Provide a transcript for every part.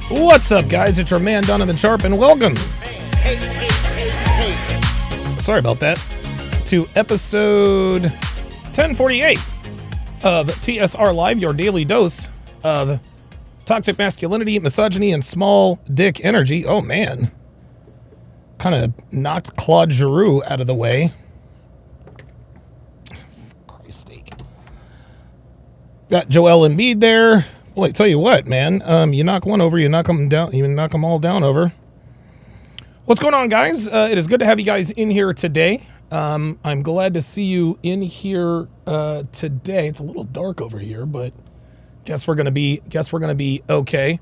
What's up, guys? It's your man, Donovan Sharpe, and welcome. Sorry about that. To episode 1048 of TSR Live, your daily dose of toxic masculinity, misogyny, and small dick energy. Oh, man. Kind of knocked Claude Giroux out of the way. Christ's sake. Got Joel Embiid there. Boy, tell you what, man. You knock one over, you knock them down. You knock them all down over. What's going on, guys? It is good to have you guys in here today. I'm glad to see you in here today. It's a little dark over here, but guess we're gonna be okay.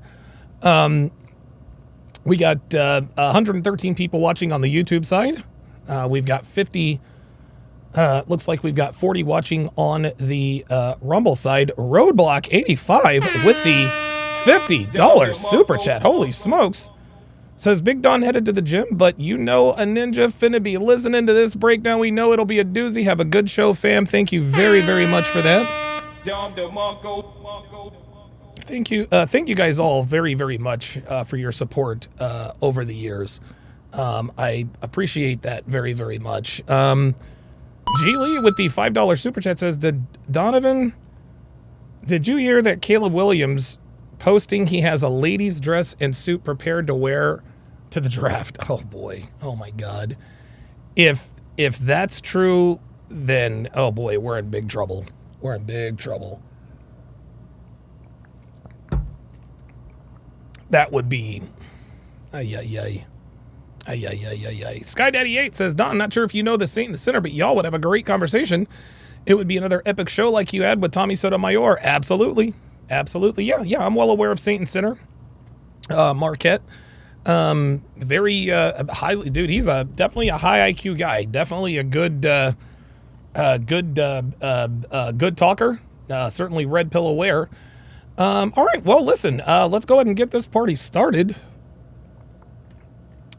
We got 113 people watching on the YouTube side. We've got 50. Looks like we've got 40 watching on the Rumble side. Roadblock 85 with the $50 super chat. Holy smokes. Says Big Don headed to the gym, but you know a ninja finna be listening to this breakdown. We know it'll be a doozy. Have a good show, fam. Thank you very, very much for that. Thank you guys all very, very much for your support over the years. I appreciate that very, very much. G. Lee with the $5 super chat says, Donovan, did you hear that Caleb Williams posting he has a lady's dress and suit prepared to wear to the draft? Oh boy. Oh my God. If that's true, then, oh boy, we're in big trouble. We're in big trouble. That would be, Sky Daddy 8 says, Don, not sure if you know the Saint and the Sinner, but y'all would have a great conversation. It would be another epic show like you had with Tommy Sotomayor. Absolutely. Absolutely. Yeah, I'm well aware of Saint and Sinner. Marquette. Very highly, dude, he's definitely a high IQ guy. Definitely a good talker. Certainly red pill aware. All right, well, listen, let's go ahead and get this party started.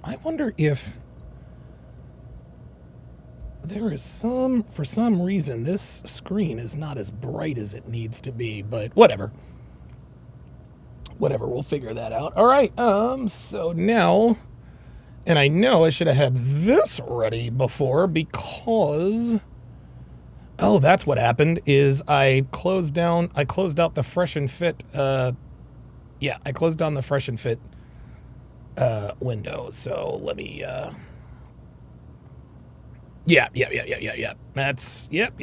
I wonder if there is for some reason, this screen is not as bright as it needs to be, but whatever. Whatever, we'll figure that out. All right, so now, and I know I should have had this ready before because, oh, that's what happened, is I closed out the Fresh and Fit, I closed down the Fresh and Fit window. So let me, yeah. That's, yep.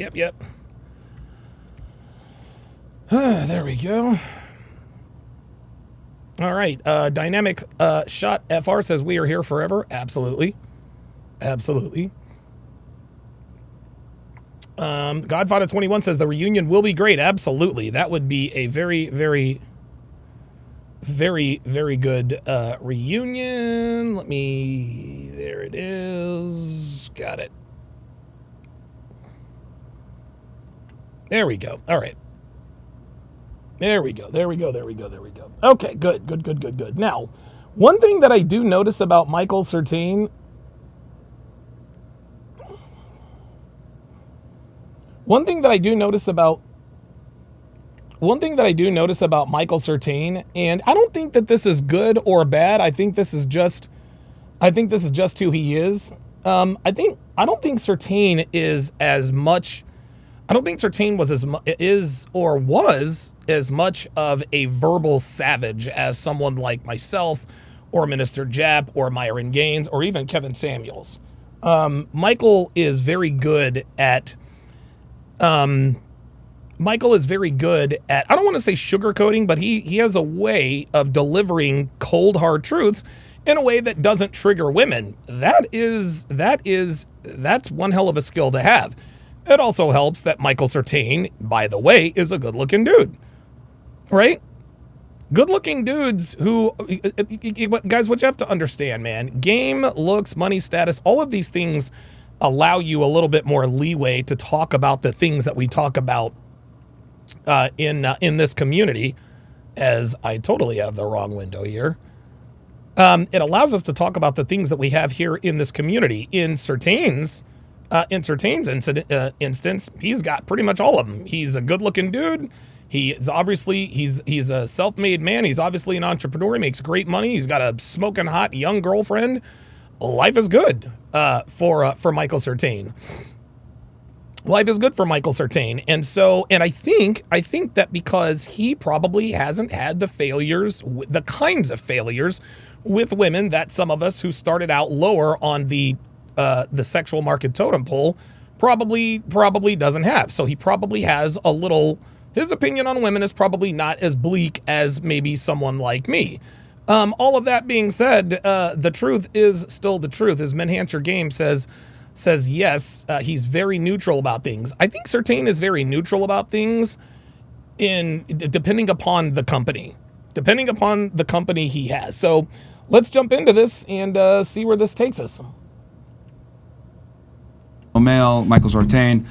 There we go. All right. Dynamic Shot FR says we are here forever. Absolutely. Godfather 21 says the reunion will be great. Absolutely. That would be a very, very, very, very good reunion. There it is. Got it. There we go. All right. There we go. Okay, good. Now, one thing that I do notice about Michael Surtain, One thing that I do notice about Michael Surtain, and I don't think that this is good or bad. I think this is just who he is. I don't think Surtain is as much. I don't think Surtain was as much of a verbal savage as someone like myself, or Minister Japp, or Myron Gaines, or even Kevin Samuels. Michael is very good at. I don't want to say sugarcoating, but he has a way of delivering cold, hard truths in a way that doesn't trigger women. That's one hell of a skill to have. It also helps that Michael Surtain, by the way, is a good-looking dude, right? Good-looking dudes who, guys, what you have to understand, man, game, looks, money, status, all of these things allow you a little bit more leeway to talk about the things that we talk about in this community, as I totally have the wrong window here. It allows us to talk about the things that we have here in this community. In Surtain's instance, he's got pretty much all of them. He's a good-looking dude. He's obviously he's a self-made man. He's obviously an entrepreneur. He makes great money. He's got a smoking hot young girlfriend. Life is good for Michael Surtain. Life is good for Michael Surtain. And I think that because he probably hasn't had the kinds of failures with women that some of us who started out lower on the sexual market totem pole probably doesn't have. So he probably has his opinion on women is probably not as bleak as maybe someone like me. All of that being said, the truth is still the truth. As Menhancher Game says yes, he's very neutral about things. I think Surtain is very neutral about things depending upon the company he has. So let's jump into this and see where this takes us. Male, Michael Surtain.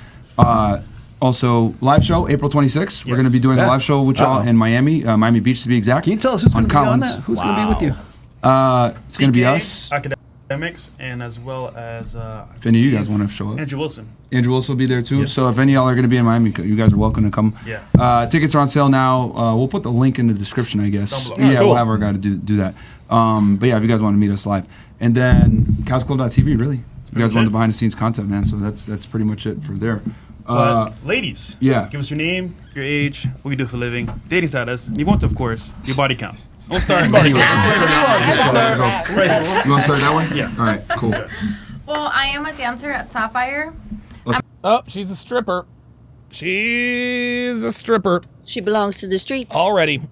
Also, live show, April 26th. Yes. We're going to be doing a live show with y'all in Miami Beach to be exact. Can you tell us who's going to be on that? Who's going to be with you? It's going to be us. Academics, and as well as... if any of you guys want to show up. Andrew Wilson. Andrew Wilson will be there too. Yes. So if any of y'all are going to be in Miami, you guys are welcome to come. Yeah. Tickets are on sale now. We'll put the link in the description, I guess. Yeah, cool. We'll have our guy to do that. But yeah, if you guys want to meet us live. And then CouchClub.tv, really. You guys want the behind-the-scenes content, man. So that's pretty much it for there. Ladies, yeah. Give us your name, your age, what you do for a living, dating status, and you want to, of course, your body count. We'll start. You want to start that way? Yeah. All right, cool. Well, I am a dancer at Sapphire. Oh, she's a stripper. She's a stripper. She belongs to the streets. Already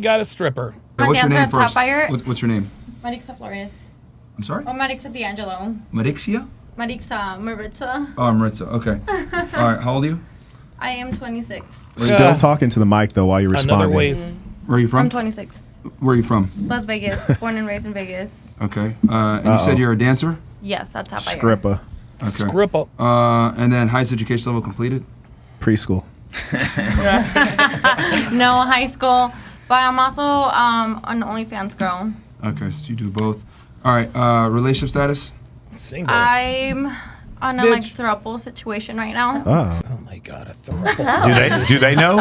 got a stripper. Hey, what's your name first? Sapphire. What's your name? Marixa Flores. I'm sorry? Or Marixa D'Angelo. Marixia? Maritza. Oh, Maritza. Okay. All right. How old are you? I am 26. Still talking to the mic though while you're responding. Another waste. Where are you from? I'm 26. Where are you from? Las Vegas. Born and raised in Vegas. Okay. And you said you're a dancer? Yes, at Sapphire. Scrippa. Okay. Scrippa. And then highest education level completed? Preschool. No, high school. But I'm also an OnlyFans girl. Okay, so you do both. All right. Relationship status? Single. I'm on a throuple situation right now. Oh my God, a throuple. Do they know?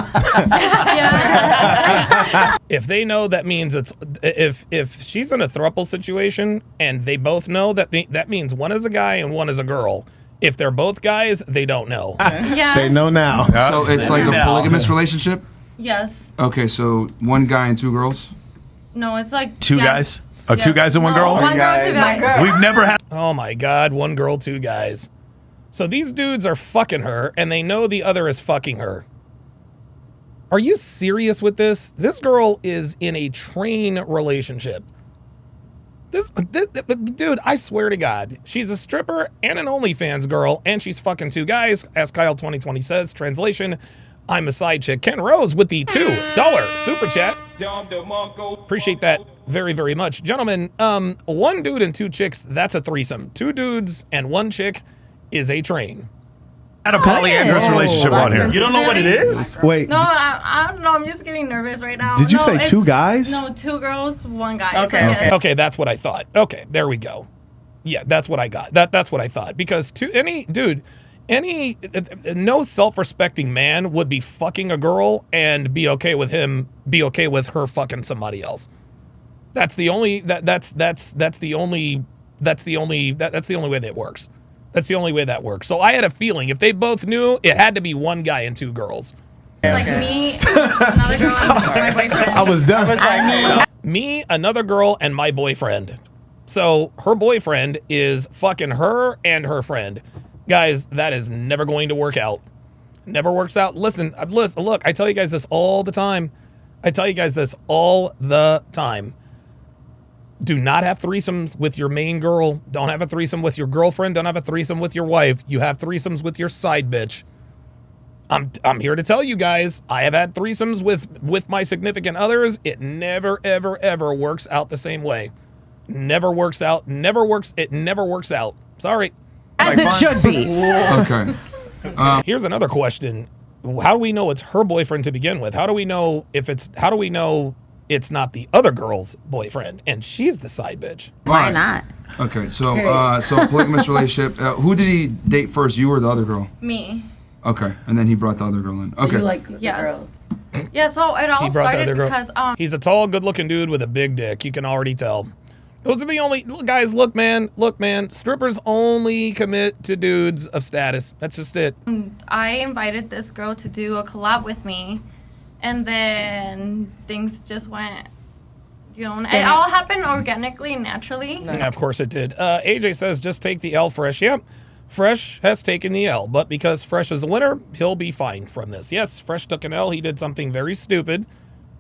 Yeah. If they know, that means it's if she's in a throuple situation and they both know, that means one is a guy and one is a girl. If they're both guys, they don't know. Yes. Say no now. So it's like a polygamous relationship? Yes. Okay, so one guy and two girls? No, it's like Two guys? Oh, Yes. 2 guys and one girl? One girl, two guys. We've never had. Oh my God, one girl, two guys. So these dudes are fucking her and they know the other is fucking her. Are you serious with this? This girl is in a train relationship. This dude, I swear to God, she's a stripper and an OnlyFans girl, and she's fucking two guys, as Kyle 2020 says. Translation, I'm a side chick. Ken Rose with the $2 super chat. Appreciate that very, very much. Gentlemen, one dude and two chicks, that's a threesome. Two dudes and one chick is a train. Had a polyandrous relationship on here. You don't know what it is? Wait. No, I don't know. I'm just getting nervous right now. Did you No, say it's- two guys? No, two girls, one guy. Okay, So yes. Okay, that's what I thought. Okay, there we go. Yeah, that's what I got. That's what I thought. Because no self-respecting man would be fucking a girl and be okay with her fucking somebody else. That's the only way that it works. That's the only way that works. So I had a feeling if they both knew, it had to be one guy and two girls. Like me, another girl, and my boyfriend. I was done. Me, another girl, and my boyfriend. So her boyfriend is fucking her and her friend. Guys, that is never going to work out. Never works out. Listen, look, I tell you guys this all the time. Do not have threesomes with your main girl. Don't have a threesome with your girlfriend. Don't have a threesome with your wife. You have threesomes with your side bitch. I'm here to tell you guys, I have had threesomes with my significant others. It never, ever, ever works out the same way. Never works out. It never works out. Sorry. As it should be. Okay. Here's another question. How do we know it's her boyfriend to begin with? How do we know it's not the other girl's boyfriend and she's the side bitch? Why not? Okay, so polygamous relationship. Who did he date first, you or the other girl? Me. Okay, and then he brought the other girl in. Okay. You like Yes. girl. Yeah, so it all He brought the started other girl. because He's a tall, good-looking dude with a big dick. You can already tell. Those are the only guys. Look, man. Strippers only commit to dudes of status. That's just it. I invited this girl to do a collab with me, and then things just went. It all happened organically, naturally. Yeah, of course it did. AJ says, just take the L, Fresh. Yep. Fresh has taken the L, but because Fresh is a winner, he'll be fine from this. Yes, Fresh took an L. He did something very stupid,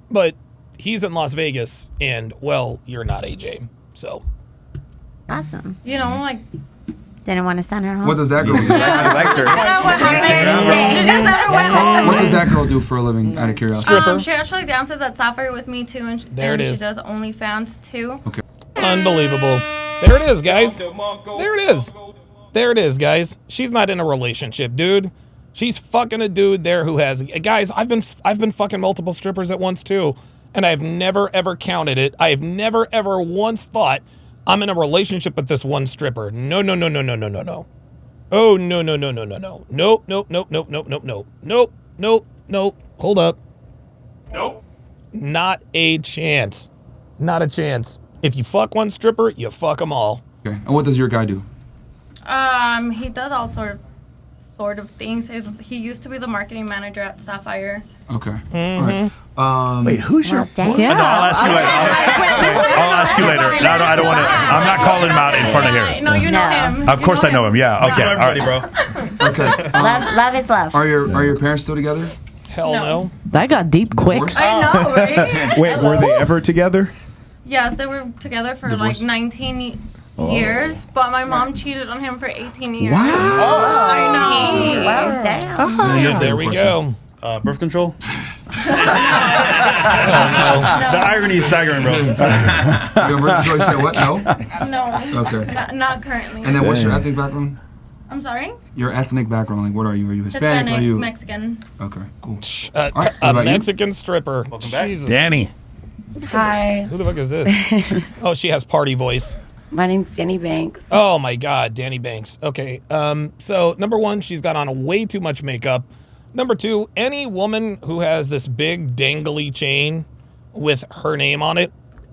but he's in Las Vegas, and, well, you're not AJ. So. Awesome. Like. Didn't want to send her home. What does that girl do? I liked her. What does that girl do for a living, out of curiosity? Stripper. She actually dances at Sapphire with me too, and she does OnlyFans too. Okay. Unbelievable. There it is, guys. There it is. There it is, guys. She's not in a relationship, dude. She's fucking a dude there who has. Guys, I've been fucking multiple strippers at once too, and I've never ever counted it. I have never ever once thought I'm in a relationship with this one stripper. No. Oh, no. Nope. Hold up. Nope. Not a chance. Not a chance. If you fuck one stripper, you fuck them all. Okay. And what does your guy do? He does all sort of things. He used to be the marketing manager at Sapphire. Okay. All right. Wait, who's your? damn. No, I'll ask you later. I'll ask you later. No, I don't want to. I'm not calling him out in front of here. No, you know him. Of course, I know him. Yeah. Okay. All right, bro. Okay. Love is love. Are your parents still together? Hell no. That got deep quick. Divorced? I know, right? Wait, were they ever together? Yes, they were together for Divorced? like 19 years, but my mom cheated on him for 18 years. Wow. I know. Wow, damn. There we go. Birth control? Hell The irony is staggering, bro. Your birth control, you said what? No? No. Okay. Not currently. And then what's your Dang. ethnic background? I'm sorry? Your ethnic background, like what are you? Are you Hispanic? Hispanic, Are you? Mexican. Okay, cool. A, All right, what a about you? Mexican stripper. Welcome back. Jesus. Danny. Hi, Who the fuck is this? Oh, she has party voice. my name's Danny Banks. Oh my God, Danny Banks. Okay. So number one, she's got on way too much makeup. Number two, any woman who has this big dangly chain with her name on it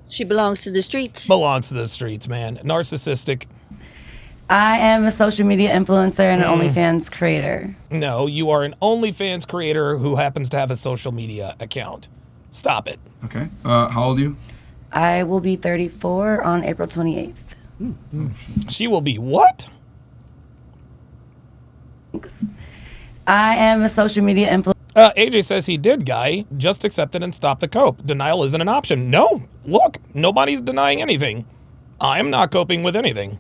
She belongs to the streets. belongs to the streets, man. Narcissistic. I am a social media influencer and an OnlyFans creator. No, you are an OnlyFans creator who happens to have a social media account. Stop it. Okay. How old are you? I will be 34 on April 28th. She will be what? Thanks. I am a social media influencer. AJ says he did, guy. Just accept it and stop the cope. Denial isn't an option. No, look, nobody's denying anything. I'm not coping with anything.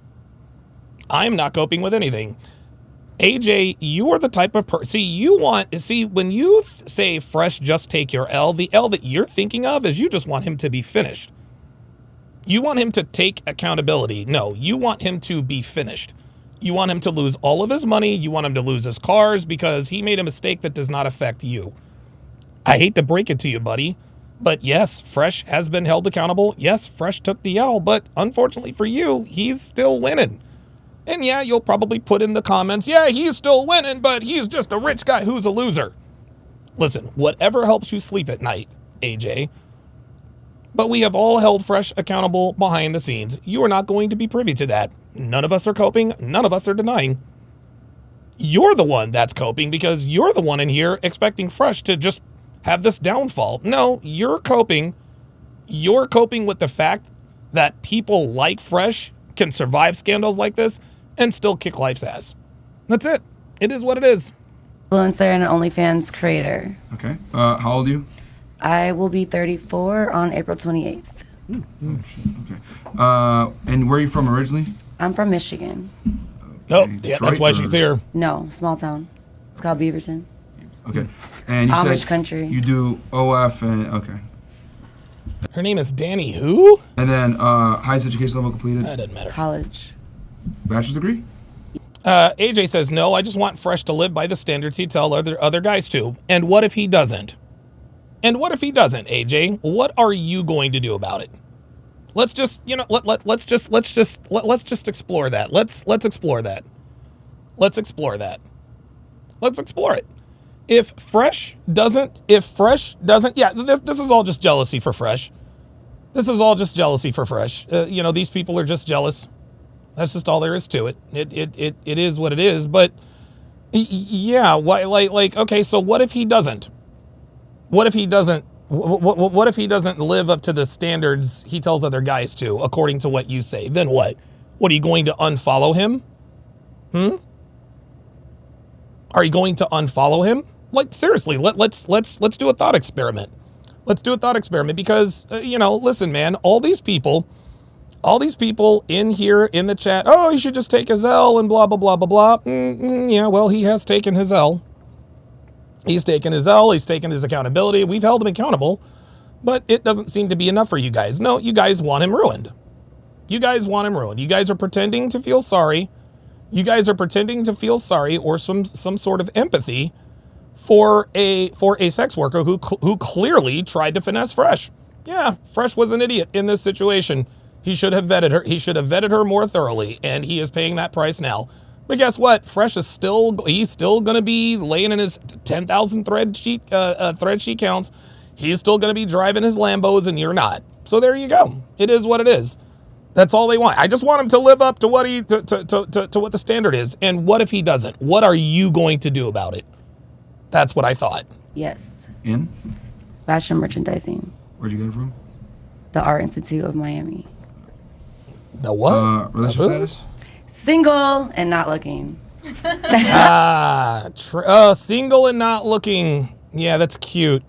I'm not coping with anything. AJ, you are the type of person. See, when you say Fresh, just take your L, the L that you're thinking of is you just want him to be finished. You want him to take accountability. No, you want him to be finished. You want him to lose all of his money. You want him to lose his cars because he made a mistake that does not affect you. I hate to break it to you, buddy, but yes, Fresh has been held accountable. Yes, Fresh took the L, but unfortunately for you, he's still winning. And yeah, you'll probably put in the comments, yeah, he's still winning, but he's just a rich guy who's a loser. Listen, whatever helps you sleep at night, AJ. But we have all held Fresh accountable behind the scenes. You are not going to be privy to that. None of us are coping. None of us are denying. You're the one that's coping because you're the one in here expecting Fresh to just have this downfall. No, you're coping. You're coping with the fact that people like Fresh can survive scandals like this and still kick life's ass. That's it. It is what it is. Influencer and an OnlyFans creator. Okay. How old are you? I will be 34 on April 28th. Okay. And where are you from originally? I'm from Michigan. Oh, Okay, yeah, Detroit that's why or- she's here. No, small town. It's called Beaverton. Okay. And you Amish said country. you do OF and okay. Her name is Danny who? And then highest education level completed? That doesn't matter. College. Bachelor's degree? AJ says, no, I just want Fresh to live by the standards he tell other guys to. And what if he doesn't? And what if he doesn't, AJ? What are you going to do about it? Let's just, let's just explore that. Let's explore that. Let's explore that. Let's explore it. If Fresh doesn't, yeah, this is all just jealousy for Fresh. This is all just jealousy for Fresh. These people are just jealous. That's just all there is to it. It is what it is. But yeah, why? Okay, so what if he doesn't? What if he doesn't? What if he doesn't live up to the standards he tells other guys to, according to what you say? Then what? What, are you going to unfollow him? Are you going to unfollow him? Like, seriously, let's do a thought experiment. Let's do a thought experiment because, listen, man, all these people in here in the chat, oh, he should just take his L and blah, blah, blah, blah, blah. Yeah, well, he has taken his L. He's taken his L. He's taken his accountability. We've held him accountable, but it doesn't seem to be enough for you guys. No, you guys want him ruined. You guys want him ruined. You guys are pretending to feel sorry. You guys are pretending to feel sorry or some sort of empathy for a sex worker who clearly tried to finesse Fresh. Yeah, Fresh was an idiot in this situation. He should have vetted her. He should have vetted her more thoroughly, and he is paying that price now. But guess what? Fresh is still going to be laying in his 10,000 thread sheet counts. He's still going to be driving his Lambos, and you're not. So there you go. It is what it is. That's all they want. I just want him to live up to what to what the standard is. And what if he doesn't? What are you going to do about it? That's what I thought. Yes. In? Fashion merchandising. Where'd you get it from? The Art Institute of Miami. The what? Relationship status? Single and not looking. Single and not looking. Yeah, that's cute.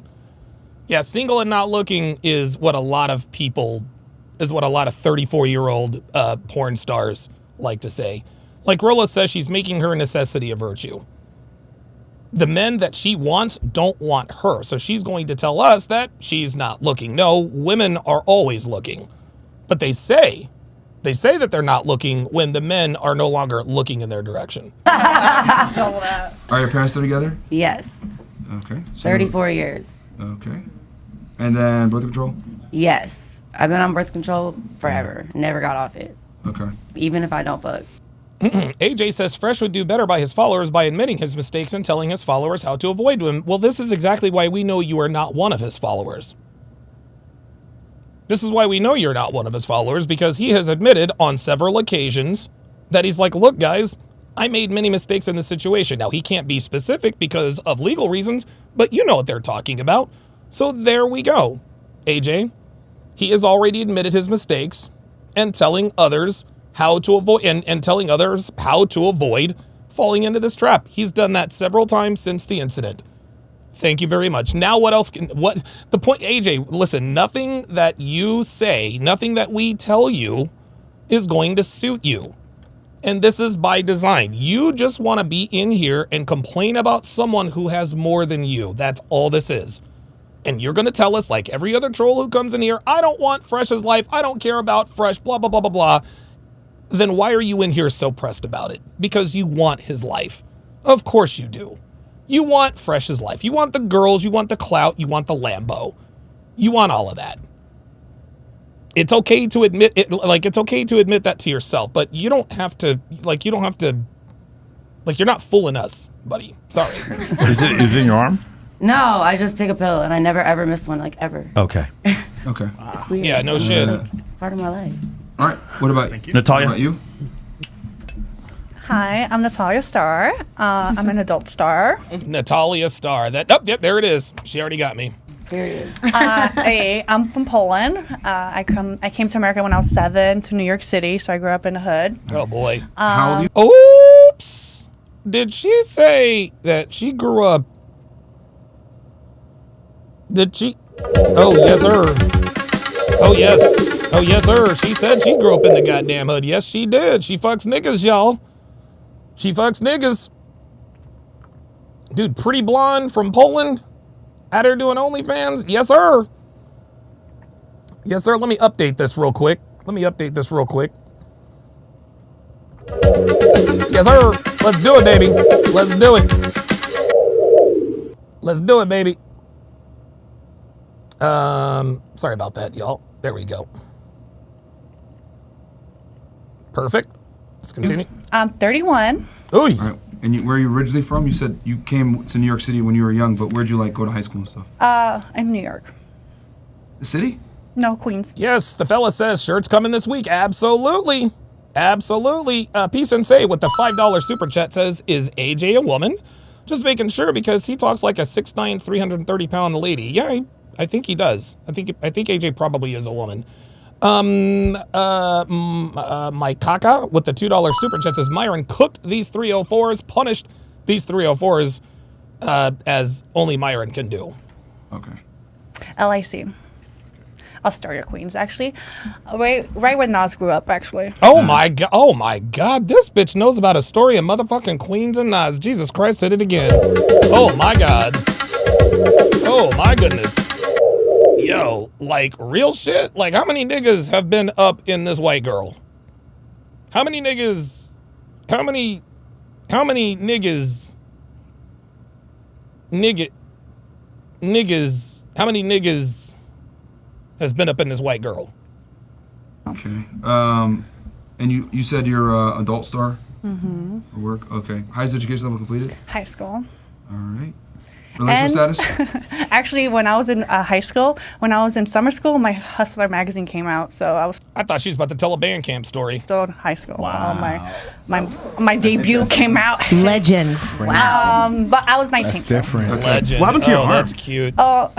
Yeah, single and not looking is what a lot of 34-year-old porn stars like to say. Like Rolla says, she's making her necessity a virtue. The men that she wants don't want her, so she's going to tell us that she's not looking. No, women are always looking. But they say that they're not looking when the men are no longer looking in their direction. Are your parents still together? Yes. Okay. So 34 years. Okay. And then birth control? Yes. I've been on birth control forever. Never got off it. Okay. Even if I don't fuck. AJ says Fresh would do better by his followers by admitting his mistakes and telling his followers how to avoid them. Well, this is exactly why we know you are not one of his followers. This is why we know you're not one of his followers, because he has admitted on several occasions that he's like, look, guys, I made many mistakes in this situation. Now, he can't be specific because of legal reasons, but you know what they're talking about. So there we go. AJ, he has already admitted his mistakes and telling others how to avoid and telling others how to avoid falling into this trap. He's done that several times since the incident. Thank you very much. Now what else the point, AJ, listen, nothing that you say, nothing that we tell you is going to suit you. And this is by design. You just want to be in here and complain about someone who has more than you. That's all this is. And you're going to tell us, like every other troll who comes in here, I don't want Fresh's life. I don't care about Fresh, blah, blah, blah, blah, blah. Then why are you in here so pressed about it? Because you want his life. Of course you do. You want Fresh's life. You want the girls. You want the clout. You want the Lambo. You want all of that. It's okay to admit it. Like, it's okay to admit that to yourself, but you don't have to, like, you're not fooling us, buddy. Sorry. Is it in your arm? No, I just take a pill and I never ever miss one, like ever. Okay. Okay. It's weird. Yeah, no shit. It's part of my life. All right. What about Natalia? What about you? Hi, I'm Natalia Starr. I'm an adult star. Natalia Starr. Yep, there it is. She already got me. Period. I'm from Poland. I came to America when I was 7 to New York City, so I grew up in the hood. Oh boy. How old are you? Oops. Did she say that she grew up? Did she? Oh yes, sir. Oh yes. Oh yes, sir. She said she grew up in the goddamn hood. Yes, she did. She fucks niggas, y'all. She fucks niggas. Dude, pretty blonde from Poland. Out here doing OnlyFans. Yes, sir. Yes, sir. Let me update this real quick. Yes, sir. Let's do it, baby. Let's do it. Let's do it, baby. Sorry about that, y'all. There we go. Perfect. Let's continue. I'm 31. Ooh. All right. And where are you originally from? You said you came to New York City when you were young, but where'd you like go to high school and stuff? In New York. The city? No, Queens. Yes, the fella says shirts coming this week. Absolutely. Absolutely. P Sensei with the $5 super chat says, is AJ a woman? Just making sure because he talks like a 6'9", 330-pound lady. Yeah, I think he does. I think AJ probably is a woman. My Kaka with the $2 super chat says, Myron cooked these 304s, punished these 304s as only Myron can do. Okay. LIC. Astoria, Queens, actually. Right where Nas grew up, actually. Oh my god, this bitch knows about Astoria, motherfucking Queens and Nas. Jesus Christ, said it again. Oh my god. Oh my goodness. Yo, like real shit? Like how many niggas have been up in this white girl? How many niggas how many niggas has been up in this white girl? Okay. And you said you're adult star? Mm-hmm. Or work? Okay. Highest education level completed? High school. All right. Relationship status? Actually, when I was in high school, when I was in summer school, my Hustler magazine came out, so I thought she was about to tell a band camp story. Still in high school. Wow. My debut came out. Legend. Wow. But I was 19. That's different. Okay. Legend. What happened to your arm? That's cute. Oh.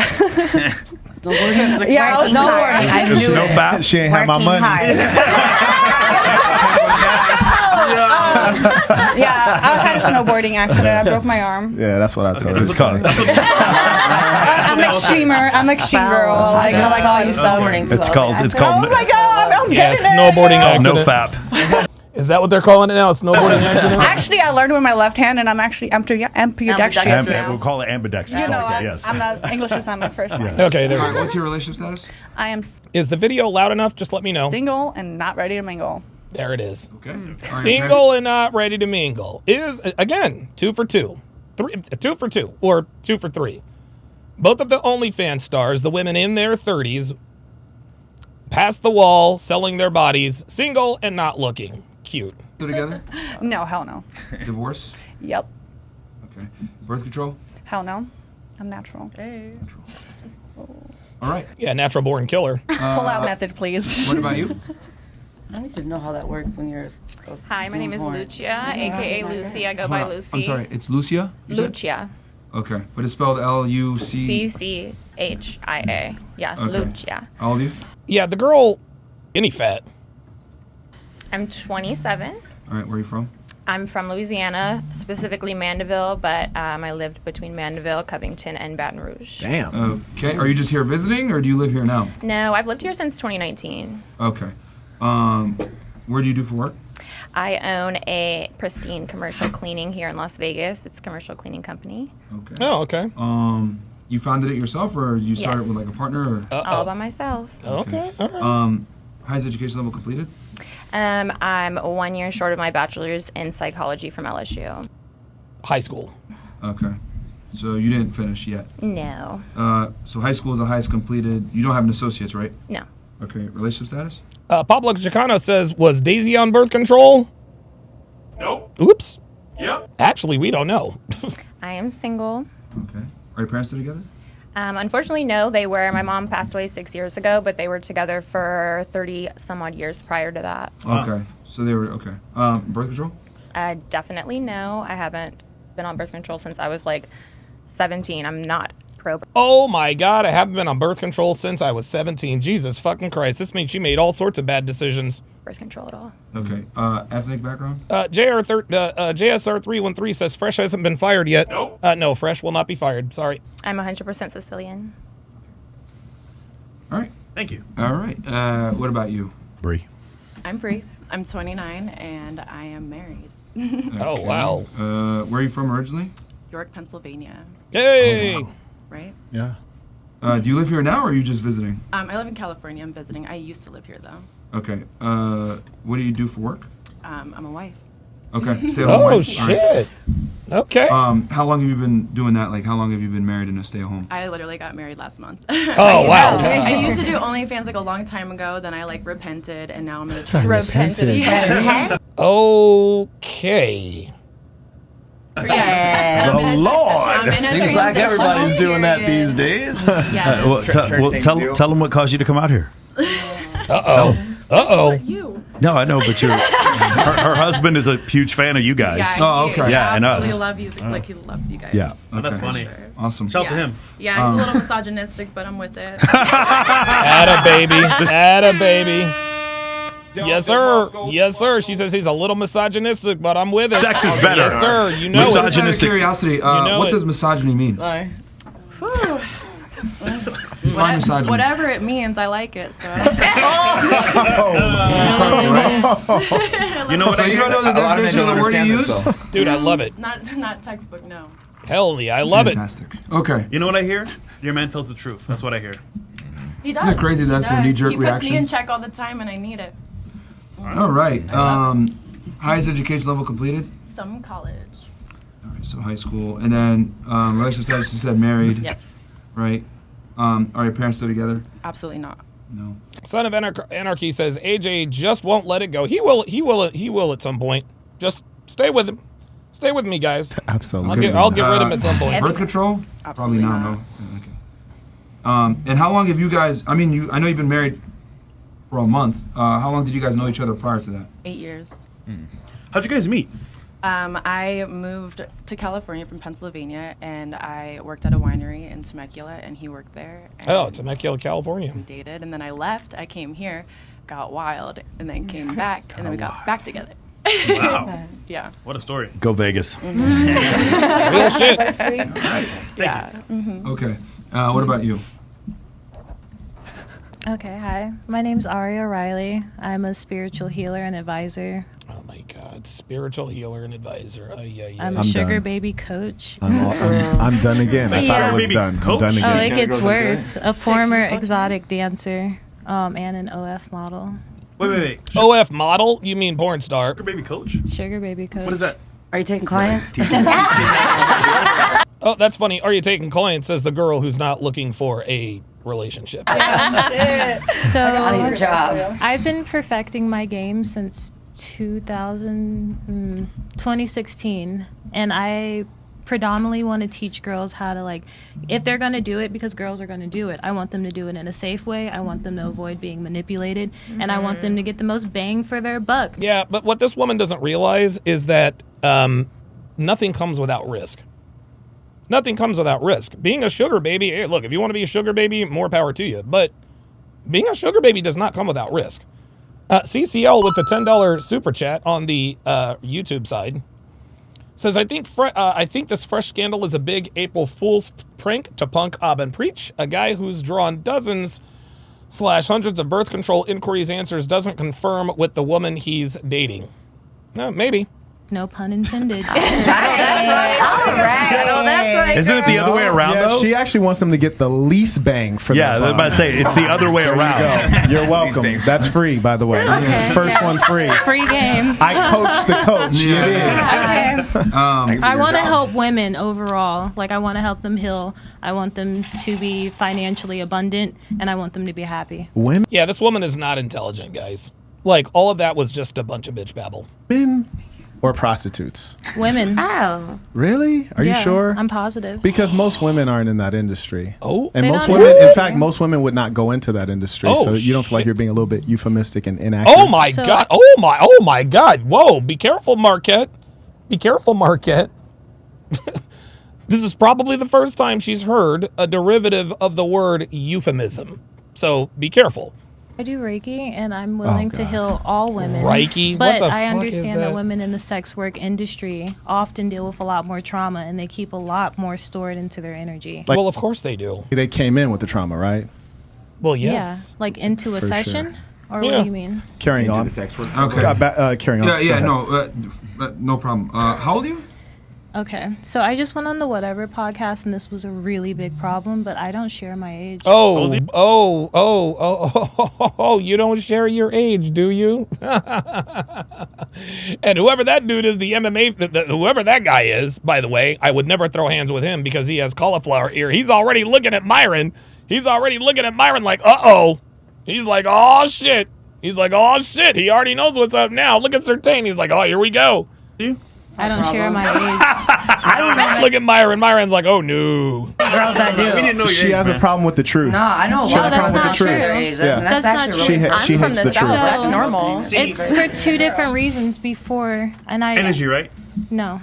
Yeah, I was Snowboarding. I There's knew no it. fat. She ain't have my money. Yeah, I had a snowboarding accident. I broke my arm. Yeah, that's what I told her. It's called. I'm extremer. I'm extreme girl. I saw you snowboarding too. It's called. It's called. Oh my god, I'm Yeah, getting snowboarding it. No accident. fap. Is that what they're calling it now? A snowboarding accident? Actually, I learned with my left hand, and I'm actually ambidextrous now. We'll call it ambidextrous. You know, also, yes. I'm not, English is not my first language. Okay, there All we right. go. What's your relationship status? I am Is the video loud enough? Just let me know. single and not ready to mingle. There it is. Okay. All right, Single and not ready to mingle is, again, 2 for 2. 2 for 2, or 2 for 3. Both of the OnlyFans stars, the women in their 30s, past the wall, selling their bodies, single and not looking. Cute. Still together? No, hell no. Divorce? Yep. Okay. Birth control? Hell no. I'm natural. All right. Yeah, natural born killer. Pull out method, please. What about you? I need to know how that works when you're. Hi, my name is Lucia, aka Lucy. I go by Hold on. Lucy. I'm sorry. It's Lucia? You said? Lucia. Okay. But it's spelled L-U-C. CCHIA. Yeah, Okay. Lucia. All of you? Yeah, the girl, any fat. I'm 27. All right. Where are you from? I'm from Louisiana, specifically Mandeville, but I lived between Mandeville, Covington, and Baton Rouge. Damn. Okay. Are you just here visiting, or do you live here now? No, I've lived here since 2019. Okay. Where do you do for work? I own a pristine commercial cleaning here in Las Vegas. It's a commercial cleaning company. Okay. Oh, okay. You founded it yourself, or you started Yes. with like a partner? Or? All by myself. Okay, all right. Highest education level completed? I'm 1 year short of my bachelor's in psychology from LSU. High school. Okay. So you didn't finish yet. No. So high school is the highest completed. You don't have an associate's, right? No. Okay. Relationship status? Pablo Chicano says, was Daisy on birth control? Nope. Oops. Yep. Actually, we don't know. I am single. Okay. Are your parents still together? Unfortunately, no. They were. My mom passed away 6 years ago, but they were together for 30 some odd years prior to that. Okay. So they were, okay. Birth control? Definitely no. I haven't been on birth control since I was like 17. I'm not pro. Oh my God, I haven't been on birth control since I was 17. Jesus fucking Christ. This means she made all sorts of bad decisions. Birth control at all. Okay. Ethnic background? JSR 313 says Fresh hasn't been fired yet. Nope. No, Fresh will not be fired. Sorry. I'm 100% Sicilian. All right. Thank you. All right. What about you? Bree. I'm Bree. I'm 29 and I am married. Oh, wow. Where are you from originally? York, Pennsylvania. Hey! Oh, wow. Right? Yeah. Do you live here now, or are you just visiting? I live in California. I'm visiting. I used to live here though. Okay. What do you do for work? I'm a wife. Okay. Stay at home Oh, wife. shit. All right. Okay. How long have you been doing that? Like, how long have you been married and a stay-at-home? I literally got married last month. Oh, wow. I used to do OnlyFans like a long time ago. Then I like repented, and now I'm gonna Sorry, repented. Yeah. Okay. Yeah. The Lord. Seems like everybody's doing that these days. Yeah. Tell them what caused you to come out here. You. No, I know, but her husband is a huge fan of you guys. Yeah, Oh, okay. Yeah, and us. absolutely love you. Like he loves you guys. Yeah. Oh, that's funny. Sure. Awesome. Shout out to him. Yeah, he's a little misogynistic, but I'm with it. Atta baby. Yes, sir. Yes, sir. She says he's a little misogynistic, but I'm with it. Sex is better. Yes, sir. You know Just out of Misogynistic. curiosity, what does misogyny mean? Define misogyny. Whatever it means, I like it. So. You know what? So you don't know the definition of the word you used? Dude, I love it. Not textbook, no. Hell yeah, I love Fantastic. Okay. You know what I hear? Your man tells the truth. That's what I hear. He does. Isn't it crazy that's their knee-jerk He puts reaction? me in check all the time, and I need it. All right. Highest education level completed? Some college. All right, so high school. And then relationship status, you said married. Yes. Right. Are your parents still together? Absolutely not. No. Son of Anarchy says AJ just won't let it go. He will at some point. Just stay with him. Stay with me, guys. Absolutely. I'll get rid of him at some point. Birth control? Absolutely Probably not. No. Okay. And how long have you guys? I mean, I know you've been married for a month. How long did you guys know each other prior to that? 8 years. How'd you guys meet? I moved to California from Pennsylvania, and I worked at a winery in Temecula, and he worked there. And Temecula, California. we dated, and then I left. I came here, got wild, and then came back, and then we got back together. Wow. Yeah. What a story. Go Vegas. Real shit. Yeah. Okay. What about you? Okay, hi. My name's Aria Riley. I'm a spiritual healer and advisor. Oh my God, spiritual healer and advisor. I'm a sugar baby coach. I'm done again. I thought I was done. I'm done again. Oh, it gets worse. A former exotic dancer and an OF model. Wait. OF model? You mean porn star? Sugar baby coach? Sugar baby coach. What is that? Are you taking clients? Oh, that's funny. Are you taking clients? Says the girl who's not looking for a relationship. So I need a job. I've been perfecting my game since 2016, and I predominantly want to teach girls how to, like, if they're going to do it, because girls are going to do it, I want them to do it in a safe way. I want them to avoid being manipulated, and I want them to get the most bang for their buck. Yeah, but what this woman doesn't realize is that nothing comes without risk. Nothing comes without risk. Being a sugar baby, hey, look, if you want to be a sugar baby, more power to you. But being a sugar baby does not come without risk. CCL with the $10 super chat on the YouTube side says, I think this fresh scandal is a big April Fool's prank to punk and preach. A guy who's drawn dozens / hundreds of birth control inquiries answers doesn't confirm with the woman he's dating. Maybe. No pun intended. All right. That's right. Isn't it the other way around, though? She actually wants them to get the least bang for Yeah, I their was about to say, it's the other way around. You're welcome. That's free, by the way. Okay. First one free. Free game. I coach the coach. Okay. I want to help women overall. Like, I want to help them heal. I want them to be financially abundant, and I want them to be happy. Women? Yeah, this woman is not intelligent, guys. Like, all of that was just a bunch of bitch babble. Women or prostitutes? Women. Oh. Really? Are you sure? I'm positive. Because most women aren't in that industry. Oh. And They most don't women, know. in fact, most women would not go into that industry. Oh, so you don't feel like shit. you're being a little bit euphemistic and inaccurate. Oh my God. Oh my God. Whoa. Be careful, Marquette. Be careful, Marquette. This is probably the first time she's heard a derivative of the word euphemism. So be careful. I do Reiki, and I'm willing to heal all women. Reiki? But What the I fuck is understand that? that women in the sex work industry often deal with a lot more trauma, and they keep a lot more stored into their energy. Like- well, of course they do. They came in with the trauma, right? Well, yes. Yeah, like into a For session? sure. Or what do you mean? Carrying on. Okay. Carrying on. Yeah, Go ahead. no problem. How old are you? Okay, so I just went on the Whatever podcast, and this was a really big problem, but I don't share my age. Oh, you don't share your age, do you? And whoever that dude is, the MMA, whoever that guy is, by the way, I would never throw hands with him because he has cauliflower ear. He's already looking at Myron. He's already looking at Myron like, uh-oh. He's like, oh, shit. He's like, oh, shit. He already knows what's up now. Look at Certain. He's like, oh, here we go. I don't share my age. I don't know. Look at Myron. Myron's like, oh no. Girls that do. We didn't know your She age, has man. a problem with the truth. No, I know a She lot has of a girls problem with that the truth. share their age. Yeah. That's That's actually not She, really ha- she hates the truth. That's So- normal. It's for two different reasons before, and I Energy, right? No.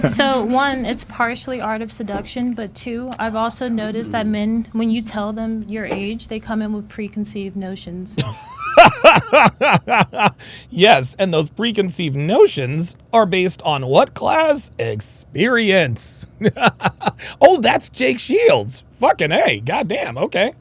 So one, it's partially art of seduction, but two, I've also noticed that men, when you tell them your age, they come in with preconceived notions. Yes, and those preconceived notions are based on what class? Experience. Oh, that's Jake Shields. Fucking A. Goddamn. Okay.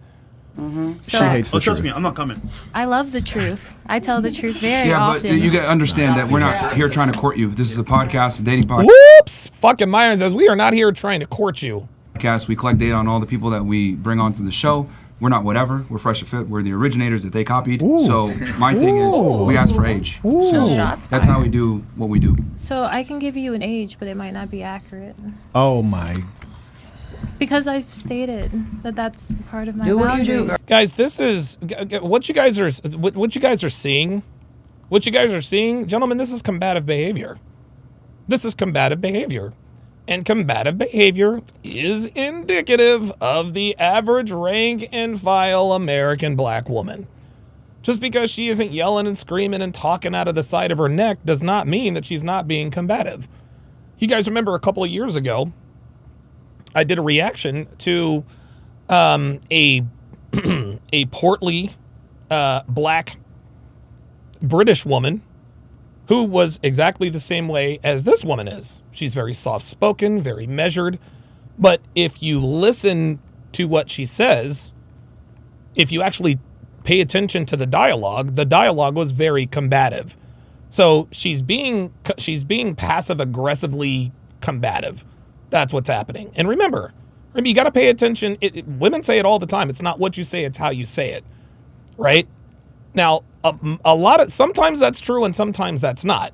She hates the Oh, trust truth. me, I'm not coming. I love the truth. I tell the truth very Yeah, but often. you got to understand that we're not here trying to court you. This is a podcast, a dating Whoops. Fucking Myron says, we are not here trying to court you. podcast. We collect data on all the people that we bring onto the show. We're not whatever. We're Fresh and Fit. We're the originators that they copied. So my thing is, we ask for age. So Shots that's how we do what we do. So I can give you an age, but it might not be accurate. Oh my. Because I've stated that that's part of my Do what you boundary. do, girl. Guys, this is what you guys are seeing. What you guys are seeing, gentlemen, this is combative behavior. This is combative behavior. And combative behavior is indicative of the average rank and file American black woman. Just because she isn't yelling and screaming and talking out of the side of her neck does not mean that she's not being combative. You guys remember a couple of years ago, I did a reaction to a portly black British woman who was exactly the same way as this woman is. She's very soft-spoken, very measured. But if you listen to what she says, if you actually pay attention to the dialogue was very combative. So she's being passive-aggressively combative. That's what's happening. And remember, you got to pay attention. Women say it all the time. It's not what you say, it's how you say it. Right? Now, sometimes that's true and sometimes that's not.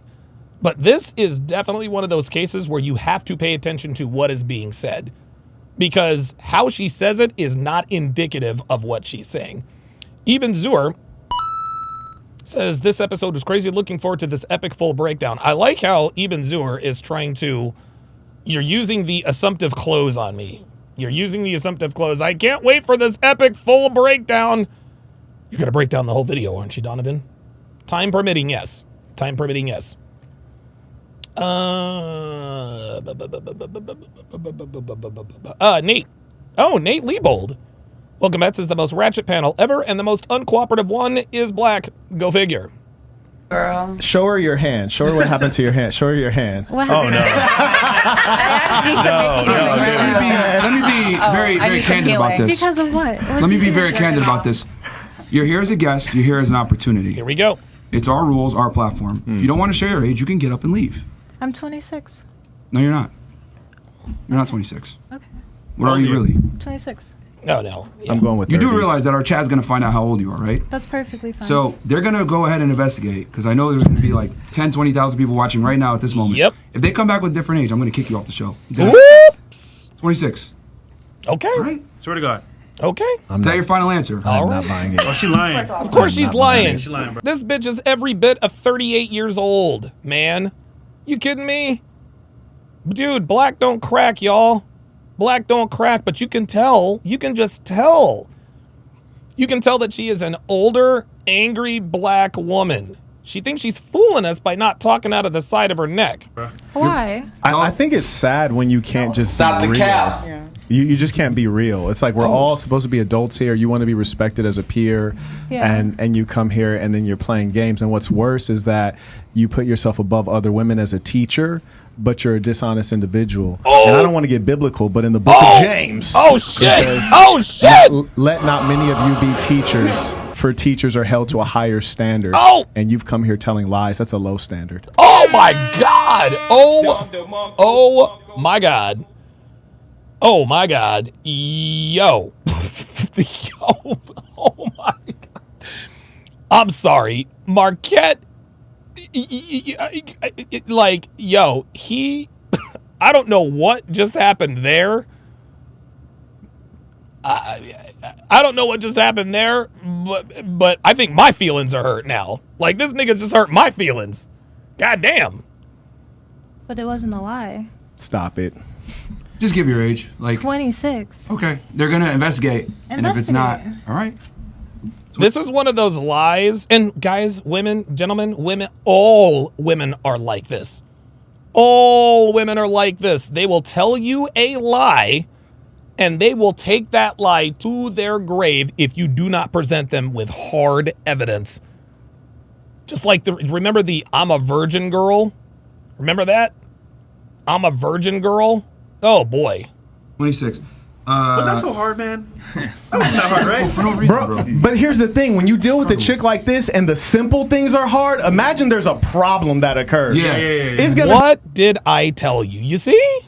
But this is definitely one of those cases where you have to pay attention to what is being said, because how she says it is not indicative of what she's saying. Ibn Zur says, this episode was crazy. Looking forward to this epic full breakdown. I like how Ibn Zur is trying to, you're using the assumptive close on me. You're using the assumptive close. I can't wait for this epic full breakdown. You're going to break down the whole video, aren't you, Donovan? Time permitting, yes. Time permitting, yes. Nate. Oh, Nate Liebold. Welcome back. This is the most ratchet panel ever, and the most uncooperative one is black. Go figure. Girl. Show her your hand. Show her what happened to your hand. Show her your hand. What Oh, no. Let me be very, very candid about this. Because of what? Let me be very candid about this. You're here as a guest. You're here as an opportunity. Here we go. It's our rules, our platform. If you don't want to share your age, you can get up and leave. I'm 26. No, you're not. You're not 26. Okay. What are you really? 26. No. Yeah. I'm going with You do 30s. realize that our chat's going to find out how old you are, right? That's perfectly fine. So they're going to go ahead and investigate, because I know there's going to be like 10, 20,000 people watching right now at this moment. Yep. If they come back with different age, I'm going to kick you off the show. Whoops. 26. Okay. All right? Swear to God. Okay. Is that your final answer? I'm not buying it. Oh, she lying. Of course she's lying. She's lying, bro. This bitch is every bit of 38 years old, man. You kidding me? Dude, black don't crack, y'all. Black don't crack, but you can tell. You can just tell. You can tell that she is an older, angry black woman. She thinks she's fooling us by not talking out of the side of her neck. Why? I think it's sad when you can't just Stop be the real. cap. You just can't be real. It's like we're all supposed to be adults here. You want to be respected as a peer, Yeah. and you come here and then you're playing games. And what's worse is that you put yourself above other women as a teacher, but you're a dishonest individual. And I don't want to get biblical, but in the book of James, Oh, shit. it says, Oh, shit. Let not many of you be teachers, for teachers are held to a higher standard. Oh. And you've come here telling lies. That's a low standard. Oh, my God. Oh, my God. Oh, my God. Yo. Yo. Oh, my God. I'm sorry. Marquette, like, yo, I don't know what just happened there. I don't know what just happened there, but I think my feelings are hurt now. Like, this nigga just hurt my feelings. God damn. But it wasn't a lie. Stop it. Just give your age. Like 26. Okay, they're gonna investigate, and if it's not, all right. This is one of those lies. And guys, women, gentlemen, women, all women are like this. All women are like this. They will tell you a lie, and they will take that lie to their grave if you do not present them with hard evidence. Just like remember the I'm a virgin girl? Remember that? I'm a virgin girl? Oh boy. 26. Was that so hard, man? That wasn't that hard, right? For no reason, bro. But here's the thing: when you deal with a chick like this, and the simple things are hard, imagine there's a problem that occurs. Yeah. It's gonna. What did I tell you? You see?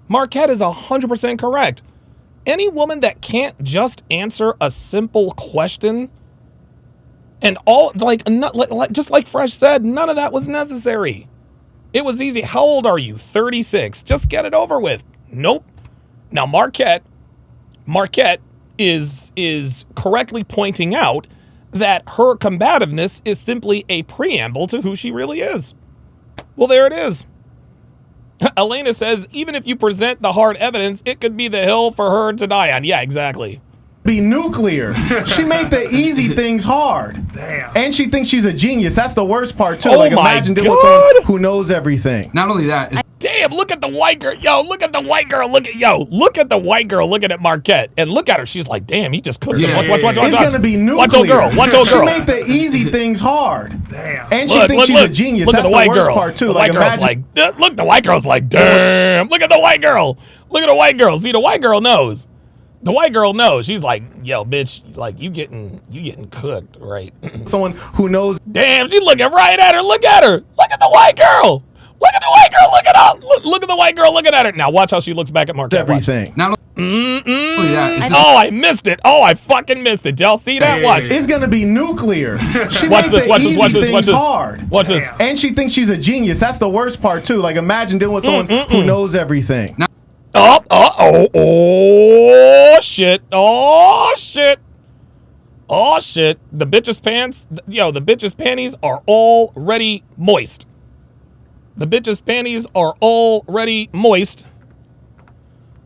Marquette is 100% correct. Any woman that can't just answer a simple question, and all just like Fresh said, none of that was necessary. It was easy. How old are you? 36. Just get it over with. Nope. Now Marquette is correctly pointing out that her combativeness is simply a preamble to who she really is. Well, there it is. Elena says, even if you present the hard evidence, it could be the hill for her to die on. Yeah, exactly. Be nuclear. She made the easy things hard. Damn. And she thinks she's a genius. That's the worst part too. Oh like my imagine dealing with someone who knows everything. Not only that, it's Damn, look at the white girl. Yo, look at the white girl. Look at the white girl looking at Marquette. And look at her. She's like, damn, he just cooked him. Watch. It's gonna be nuclear. Watch old girl. She made the easy things hard. Damn. And she thinks she's a genius. Look That's at the white worst girl. part too. The like white girl's imagine like, the white girl's like, damn. Look at the white girl. Look at the white girl. See, the white girl knows. The white girl knows. She's like, yo, bitch, like you getting cooked, right? someone who knows. Damn, she's looking right at her. Look at her. Look at the white girl. Look at the white girl. Look at her. Look at the white girl looking at her. Now watch how she looks back at Marquette. Everything. not Oh, I missed it. Oh, I fucking missed it. Y'all see that? Watch. It's gonna be nuclear. She Watch made this. the Watch this. easy Watch this. things Watch this. hard. Watch this. And she thinks she's a genius. That's the worst part too. Like imagine dealing with someone who knows everything. Oh shit. Oh shit. Oh shit. The bitch's pants. Yo, the bitch's panties are already moist. The bitch's panties are already moist.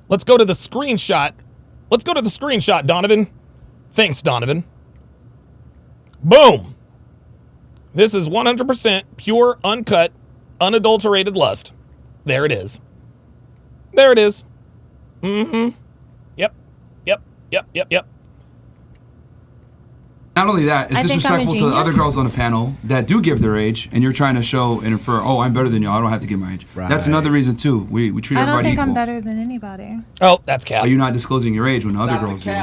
Let's go to the screenshot. Let's go to the screenshot, Donovan. Thanks, Donovan. Boom. This is 100% pure, uncut, unadulterated lust. There it is. There it is. Mm-hmm. Yep. not only that, it's I think I'm a disrespectful to the other genius. girls on the panel that do give their age, and you're trying to show and infer, oh, I'm better than you. I don't have to give my age. Right. That's another reason too. We treat I don't everybody think equal. I'm better than anybody. Oh, that's cap. Are you not disclosing your age when the other girls do? It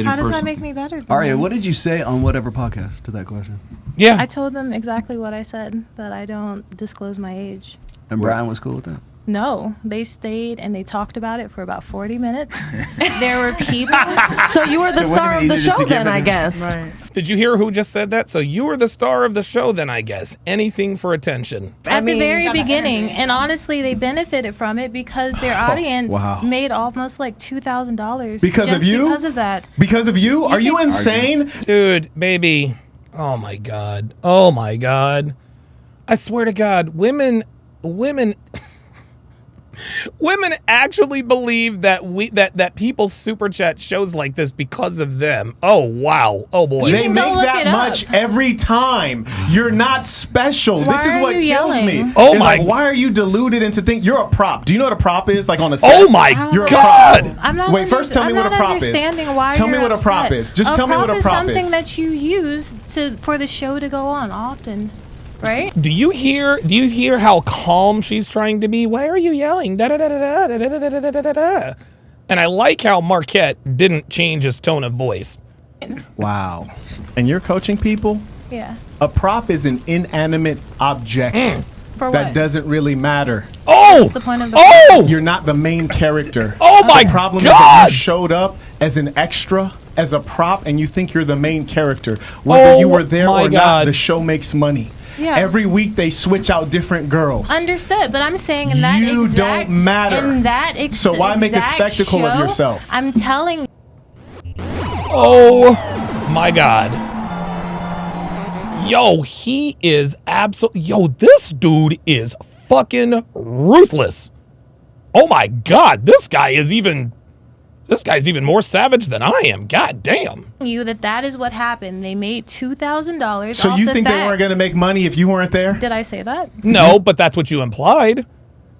How does infers that make something. me better than Aria, them? what did you say on whatever podcast to that question? Yeah. I told them exactly what I said, that I don't disclose my age. And Brian was cool with that? No, they stayed and they talked about it for about 40 minutes. There were people. So you were the star of the show then, I guess. Did you hear who just said that? So you were the star of the show then, I guess. Anything for attention. At the very beginning, and honestly, they benefited from it because their audience wow. made almost like $2,000 Because just of you? Because of that. Because of you? Are you insane? Dude, baby. Oh my God. Oh my God. I swear to God, women actually believe that that people super chat shows like this because of them. Oh wow. Oh boy. They make that much every time. You're not special. Why this is are what you kills yelling? me. Oh It's my- like, why are you deluded into think you're a prop? Do you know what a prop is? Like on a set? Oh my You're a God. prop. I'm not Wait, first tell me what a prop is. understanding why Tell me you're what a prop upset. is. Just tell me what a prop is. Something is. that you use for the show to go on often, right? Do you hear how calm she's trying to be? Why are you yelling? Da, da, da, da, da, da, da, da, da, da, da, da. And I like how Marquette didn't change his tone of voice. Wow. And you're coaching people? Yeah. A prop is an inanimate object For that what? doesn't really matter. Oh! What's the point of the Oh! You're not the main character. Oh my The problem God! is that you showed up as an extra, as a prop, and you think you're the main character. Whether you were there my or God. not, the show makes money. Yeah. Every week they switch out different girls. Understood, but I'm saying in that You exact, don't matter. In that So why make a exact spectacle of show, yourself? I'm telling. Oh my God. Yo, he is absolutely. Yo, this dude is fucking ruthless. Oh my God, this guy's even more savage than I am. God damn. You that is what happened. They made $2,000. So off you the think they fact. weren't going to make money if you weren't there? Did I say that? No, but that's what you implied.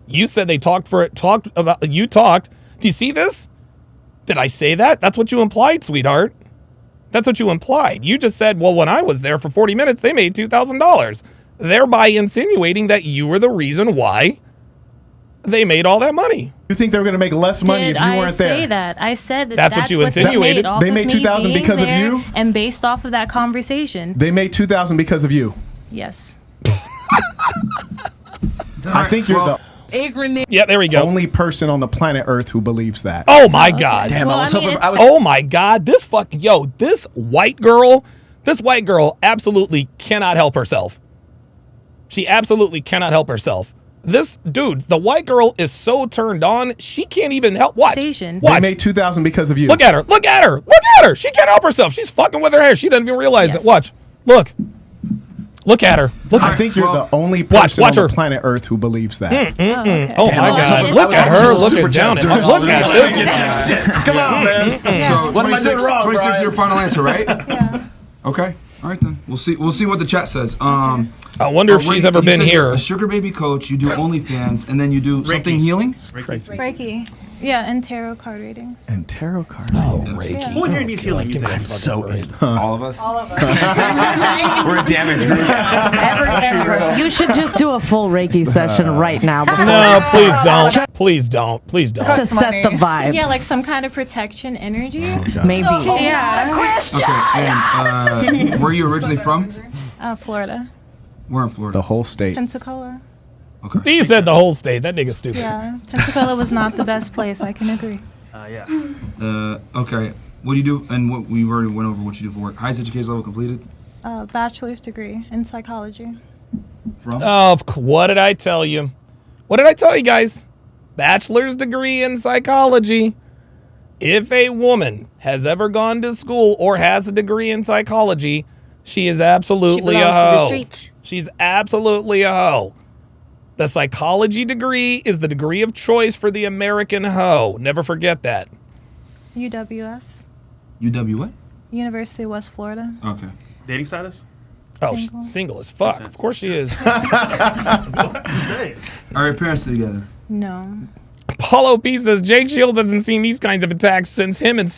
You said they talked about. You talked. Do you see this? Did I say that? That's what you implied, sweetheart. That's what you implied. You just said, well, when I was there for 40 minutes, they made $2,000, thereby insinuating that you were the reason why they made all that money. You think they were going to make less money if you weren't there? I say that? I said that That's what you insinuated. They made $2,000 because of you? And based off of that conversation. They made $2,000 because of you. Yes. I think you're the yeah, there we go. only person on the planet Earth who believes that. Oh my God. Damn, Well, I was I mean, hoping. I was, Oh my God. This white girl absolutely cannot help herself. She absolutely cannot help herself. This dude, the white girl is so turned on, she can't even help. Watch. Station. They Watch. made $2,000 because of you. Look at her. Look at her. Look at her. She can't help herself. She's fucking with her hair. She doesn't even realize it. Watch. Look. Look at her. Look I at think you're the only Watch person on her. the planet Earth who believes that. Okay. Oh my God. Look at her. Looking down at her. Look at this. Come on, man. So What am I doing 26, wrong, 26 is Brian? your final answer, right? Yeah. Okay. All right then. We'll see what the chat says. I wonder if she's ever you been said you're here. A sugar baby coach. You do OnlyFans, and then you do something healing. Reiki. Yeah, and tarot card readings. And tarot cards. Oh, Reiki. Yeah. Who in here needs healing? You think? I'm so in. All of us. All of us. We're a damaged group. Every person. You should just do a full Reiki session right now. Before No, please don't. Please don't. Please don't. to set the vibes. Yeah, like some kind of protection energy. Maybe. Yeah. Okay. And where are you originally from? Florida. We're in Florida. The whole state. Pensacola. Okay. He said the whole state. That nigga's stupid. Yeah. Pensacola was not the best place. I can agree. Yeah. Okay. What do you do? And what we already went over what you do for work. Highest education level completed. Bachelor's degree in psychology. From? What did I tell you? What did I tell you guys? Bachelor's degree in psychology. If a woman has ever gone to school or has a degree in psychology, she is absolutely a hoe. She's absolutely a hoe. The psychology degree is the degree of choice for the American hoe. Never forget that. UWF. UW what? University of West Florida. Okay. Dating status? Oh, single as fuck. Of course she is. Are your parents together? No. Paulo P says Jake Shields hasn't seen these kinds of attacks since him and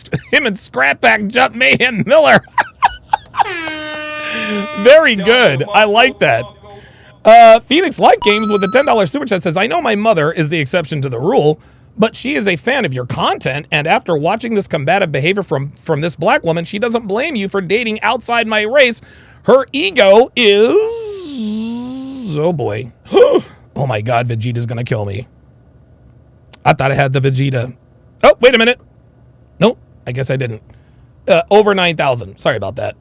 Scrap Pack Jump Mayhem Miller. Very good. I like that. Phoenix Light Games with the $10 super chat says, I know my mother is the exception to the rule, but she is a fan of your content, and after watching this combative behavior from this black woman, she doesn't blame you for dating outside my race. Her ego is... Oh, boy. Oh, my God, Vegeta's going to kill me. I thought I had the Vegeta. Oh, wait a minute. Nope, I guess I didn't. Over 9,000. Sorry about that.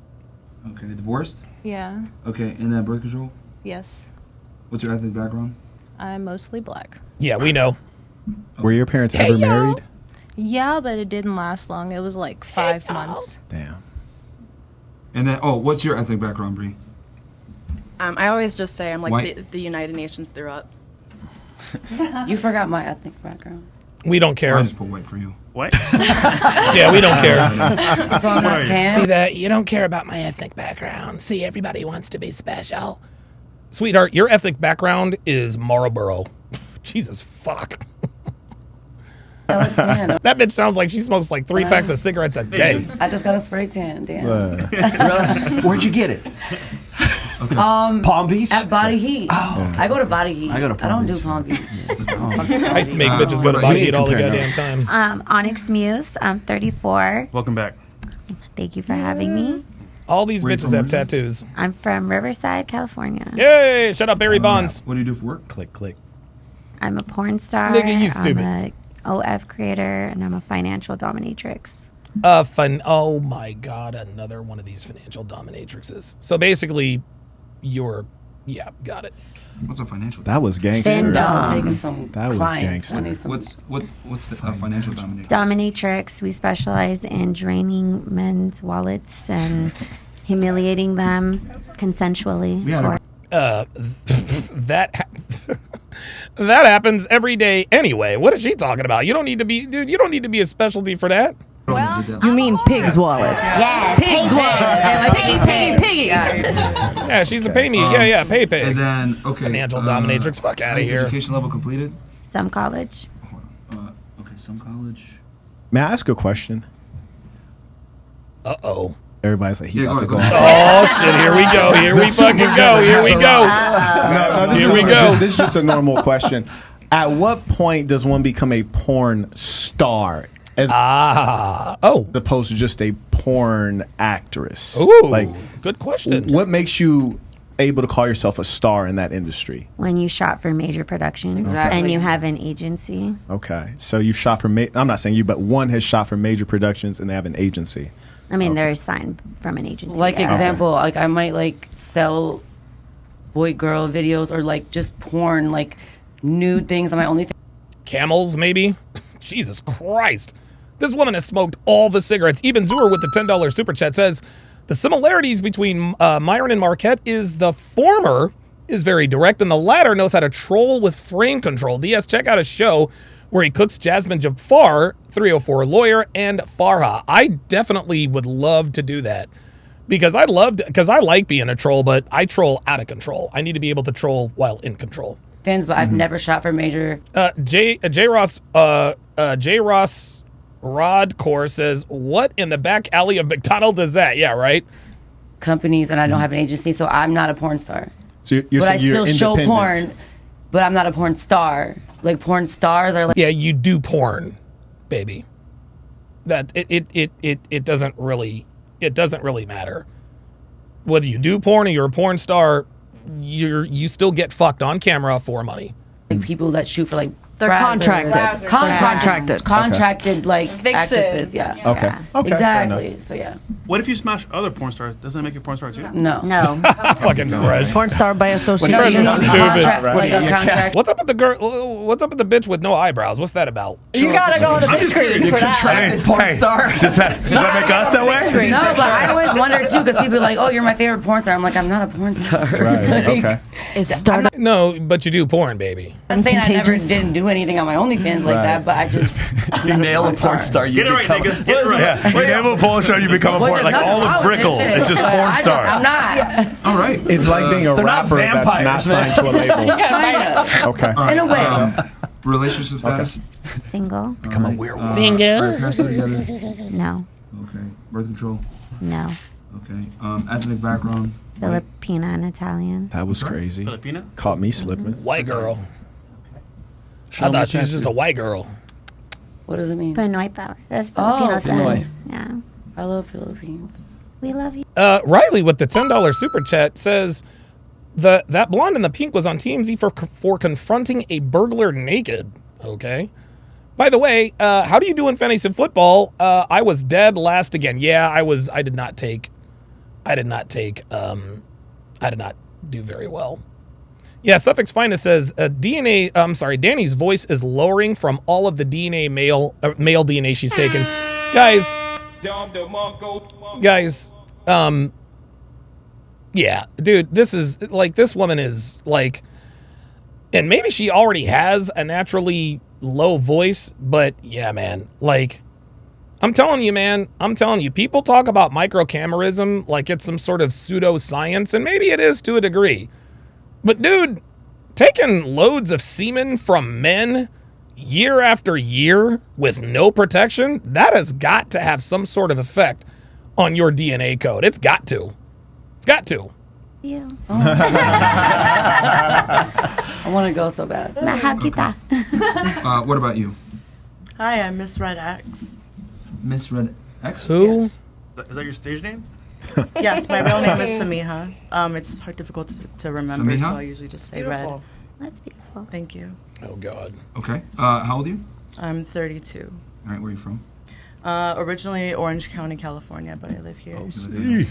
Okay. Divorced? Yeah. Okay. And then birth control? Yes. What's your ethnic background? I'm mostly black. Yeah, we know. Were your parents ever married? Yeah, but it didn't last long. It was like 5 months. Damn. And then, what's your ethnic background, Bree? I always just say I'm like White. the United Nations threw up. You forgot my ethnic background. We don't care. I just put white for you. What? Yeah, we don't care. So I'm not tan. See that? You don't care about my ethnic background. See, everybody wants to be special. Sweetheart, your ethnic background is Marlboro. Jesus fuck. I look tan. That bitch sounds like she smokes like 3 packs of cigarettes a day. I just got a spray tan, damn. Really? Where'd you get it? Palm Beach? At Body Heat. Oh, I go to Body Heat. I go to Palm don't do Beach. Palm Beach. I used to make bitches go to Body Heat all the goddamn time. Onyx Muse. I'm 34. Welcome back. Thank you for having me. All these bitches have tattoos. I'm from Riverside, California. Yay! Shut up, Barry Bonds. What do you do for work? Click, click. I'm a porn star. Nigga, you stupid. I'm a OF creator, and I'm a financial dominatrix. Oh my God, another one of these financial dominatrixes. So basically, yeah, got it. What's a financial? That was gangster. Taking some That was clients. gangster. What's the financial dominatrix? Dominatrix. We specialize in draining men's wallets and humiliating them consensually. We had that That happens every day anyway. What is she talking about? You don't need to be, dude. You don't need to be a specialty for that. You mean pig's wallets? Yes. Pig's wallets. Piggy. Yeah, she's a pay me. Pay pig. And then, okay. Financial dominatrix. Fuck out of highest here. Education level completed? Some college. Okay, some college. May I ask a question? Uh-oh. Everybody's like, he about to go. Oh, shit. Here we go. Here we fucking go. Here we go. Here we go. This is just a normal question. At what point does one become a porn star? As opposed to just a porn actress. Ooh, good question. What makes you able to call yourself a star in that industry? When you shot for major productions and you have an agency. Okay, so you've shot for I'm not saying you, but one has shot for major productions and they have an agency. I mean, they're signed from an agency. Like example, like I might like sell boy girl videos or like just porn, like nude things on my OnlyFans. Camels, maybe? Jesus Christ. This woman has smoked all the cigarettes. Even Zur with the $10 super chat says, the similarities between Myron and Marquette is the former is very direct and the latter knows how to troll with frame control. DS, check out a show where he cooks Jasmine Jafar, 304 lawyer, and Farha. I definitely would love to do that because I like being a troll, but I troll out of control. I need to be able to troll while in control. But I've never shot for major. J Ross Rodcore says, what in the back alley of McDonald's is that? Yeah, right. Companies, and I don't have an agency, so I'm not a porn star. So you're but I saying still you're show independent. porn, but I'm not a porn star. Like porn stars are like. Yeah, you do porn, baby. That it doesn't really matter whether you do porn or you're a porn star. You still get fucked on camera for money. Like people that shoot for like They're contracted. Contracted like Fixes. actresses. Yeah. Okay. Okay. Exactly. So yeah. What if you smash other porn stars? Doesn't that make you a porn star too? No. No. Fucking fresh. Porn star by association. Fresh is stupid. Like a contract. What's up with the girl? What's up with the bitch with no eyebrows? What's that about? You gotta go on the big screen for that. Porn star. Does that make us that way? No, but I always wonder too because people are like, "Oh, you're my favorite porn star." I'm like, I'm not a porn star. Right. Okay. It started. No, but you do porn, baby. I'm saying I never didn't do anything on my OnlyFans like that, but I just You nail a porn star, you Get it right, become. nigga. Get it right. Yeah, when you have a porn star, you become a Which porn. is Like nothing Olive wrong with Brickle, this shit, it's just but porn I'm star. not. All right. It's like being a They're not rapper that's not vampires, signed to a label. Kinda. Okay. In a way. Relationship status? Single? Become a werewolf. Single? Are your parents still together? No. Okay. Birth control? No. Okay. Ethnic background? Filipina and Italian. That was crazy. Filipina? Caught me slipping. White girl. I thought she was just a white girl. What does it mean? Pinoy power. That's Filipino Pinoy. side. Yeah. I love Philippines. We love you. Riley with the $10 super chat says that blonde in the pink was on TMZ for confronting a burglar naked. Okay. By the way, how do you do in fantasy football? I was dead last again. Yeah, I did not do very well. Yeah, Suffix Finest says Danny's voice is lowering from all of the DNA male DNA she's taken. Guys, yeah, dude, this woman is like, and maybe she already has a naturally low voice, but yeah, man, like, I'm telling you, people talk about microcamerism like it's some sort of pseudoscience, and maybe it is to a degree. But dude, taking loads of semen from men year after year with no protection, that has got to have some sort of effect on your DNA code. It's got to. It's got to. You. I want to go so bad. Mahal kita. What about you? Hi, I'm Miss Red X. Miss Red X? Who? Yes. Is that your stage name? Yes, my real name is Samiha. It's difficult to remember, Samiha? so I usually just say Beautiful. Red. That's beautiful. Thank you. Oh, God. Okay. How old are you? I'm 32. All right, where are you from? Originally Orange County, California, but I live here. Okay.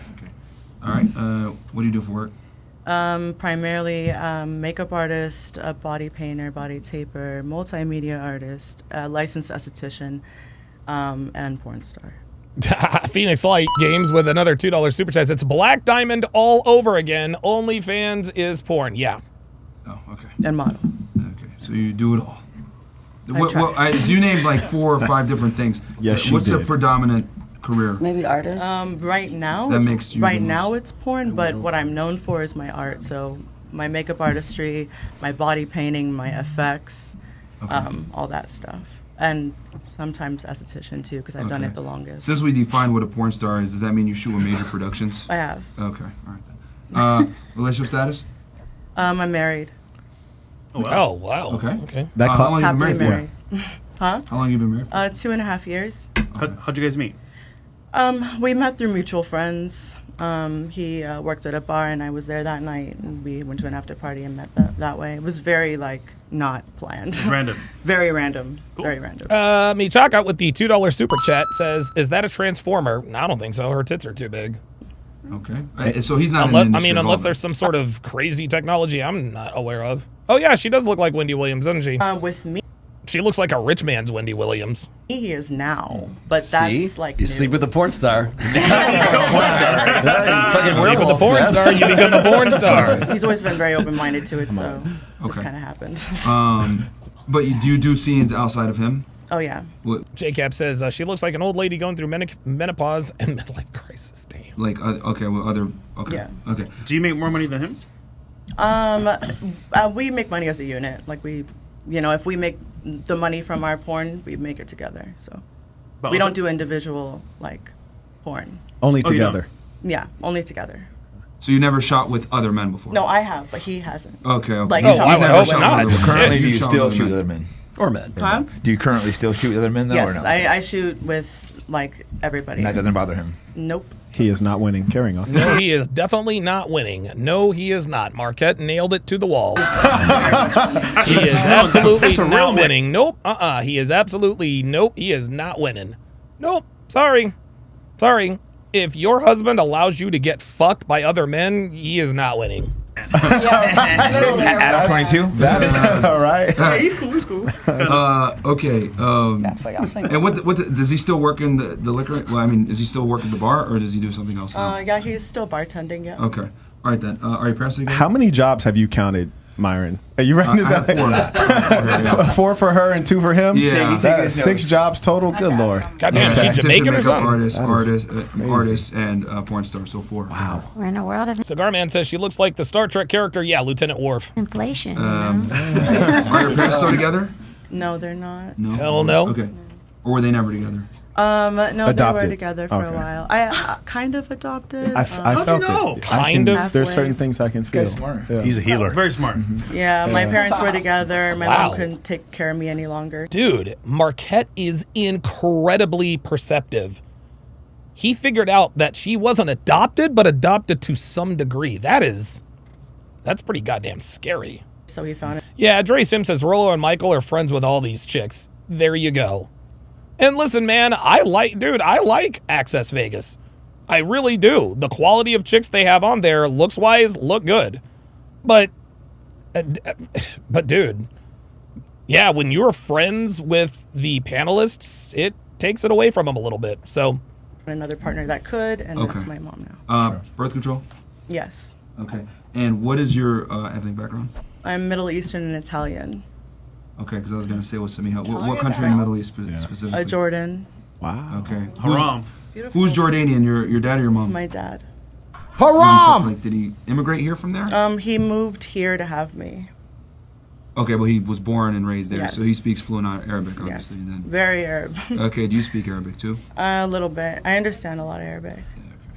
All right. What do you do for work? Primarily makeup artist, a body painter, body taper, multimedia artist, licensed esthetician, and porn star. Phoenix Light Games with another $2 super chat. It's Black Diamond all over again. OnlyFans is porn. Yeah. Oh, okay. And model. Okay. So you do it all. try. So you named like 4 or 5 different things. Yes, she What's the did. predominant career? Maybe artist. Right now, That it's, makes you right the now most- it's porn, but what I'm known for is my art. So my makeup artistry, my body painting, my effects, all that stuff, and sometimes esthetician too, because I've done Okay. it the longest. Since we define what a porn star is, does that mean you shoot with major productions? I have. Okay, all right. Relationship status? I'm married. Oh, wow. Okay. That how long have you Happily been married married. Huh? How long have you been married? 2.5 years. How'd you guys meet? We met through mutual friends. He worked at a bar, and I was there that night, and we went to an after party and met that way. It was very not planned. Random. Very random. Very random. Michaka with the $2 super chat says, "Is that a transformer?" No, I don't think so. Her tits are too big. Okay. So he's not. Unless, in the I mean, industry at unless all, there's some sort of crazy technology I'm not aware of. Oh yeah, she does look like Wendy Williams, doesn't she? With me, She looks like a rich man's Wendy Williams. he is now, but See? that's like You new. sleep with a porn star. Sleep with a porn star, you become a porn star. He's always been very open-minded to it, so it just kind of happened. But do you do scenes outside of him? Oh yeah. JCap says she looks like an old lady going through menopause and midlife crisis. Damn. Like okay, well other okay. Yeah. Okay. Do you make more money than him? We make money as a unit. Like if we make the money from our porn, we make it together. So But we also- don't do individual porn. Only Oh, you don't? together. Yeah, only together. So you never shot with other men before? No, I have, but he hasn't. Okay. Like, He's I would never hope shot not. with other men. Currently, do You you shot still with shoot other other men? Or men? Huh? Do you currently still shoot other men, though, or Yes, no? I shoot with everybody. And that doesn't bother him? Nope. He is not winning. Carrying on. No, he is definitely not winning. No, he is not. Marquette nailed it to the wall. He is absolutely That's a real not win. winning. Nope. He is absolutely nope. He is not winning. Nope. Sorry. If your husband allows you to get fucked by other men, he is not winning. Adam 22? All right. Yeah, he's cool. Okay. That's why y'all single. And what does he still work in the liquor? Well, I mean, is he still work at the bar, or does he do something else now? Yeah, he's still bartending. Yeah. Okay. All right then. Are you pressing again? How many jobs have you counted, Myron? Are you writing this I have down? 4 for her and 2 for him? Yeah. That's 6 jobs total? Good Lord. Goddamn, she's Esthetician, Jamaican or makeup something. artist, and porn star. So 4. Wow. We're in a world of Cigar Man says she looks like the Star Trek character. Yeah, Lieutenant Worf. inflation. Are your parents still together? No, they're not. No. Hell no. Okay. Or were they never together? No, they were Adopted. together for a Okay. while. I kind of adopted. I How'd felt you know? it. Kind of. There's Halfway. certain things I can feel. smart. Yeah. He's a healer. Very smart. Yeah, my parents were together. My Wow. mom couldn't take care of me any longer. Dude, Marquette is incredibly perceptive. He figured out that she wasn't adopted, but adopted to some degree. That's pretty goddamn scary. So he found it. Yeah, Dre Sim says Rollo and Michael are friends with all these chicks. There you go. And listen, man, I like Access Vegas. I really do. The quality of chicks they have on there, looks-wise, look good. But dude, yeah, when you're friends with the panelists, it takes it away from them a little bit. So, Another partner that could, and Okay. that's my mom now. Birth control? Yes. Okay. And what is your ethnic background? I'm Middle Eastern and Italian. Okay, because I was going to say what's Samiha. What country in the Middle East specifically? Jordan. Wow. Okay. Haram. Who's Jordanian? Your dad or your mom? My dad. Haram! Like, did he immigrate here from there? He moved here to have me. Okay, well, he was born and raised there, Yes. so he speaks fluent Arabic, Yes. obviously. Then. Very Arab. Okay, do you speak Arabic too? A little bit. I understand a lot of Arabic.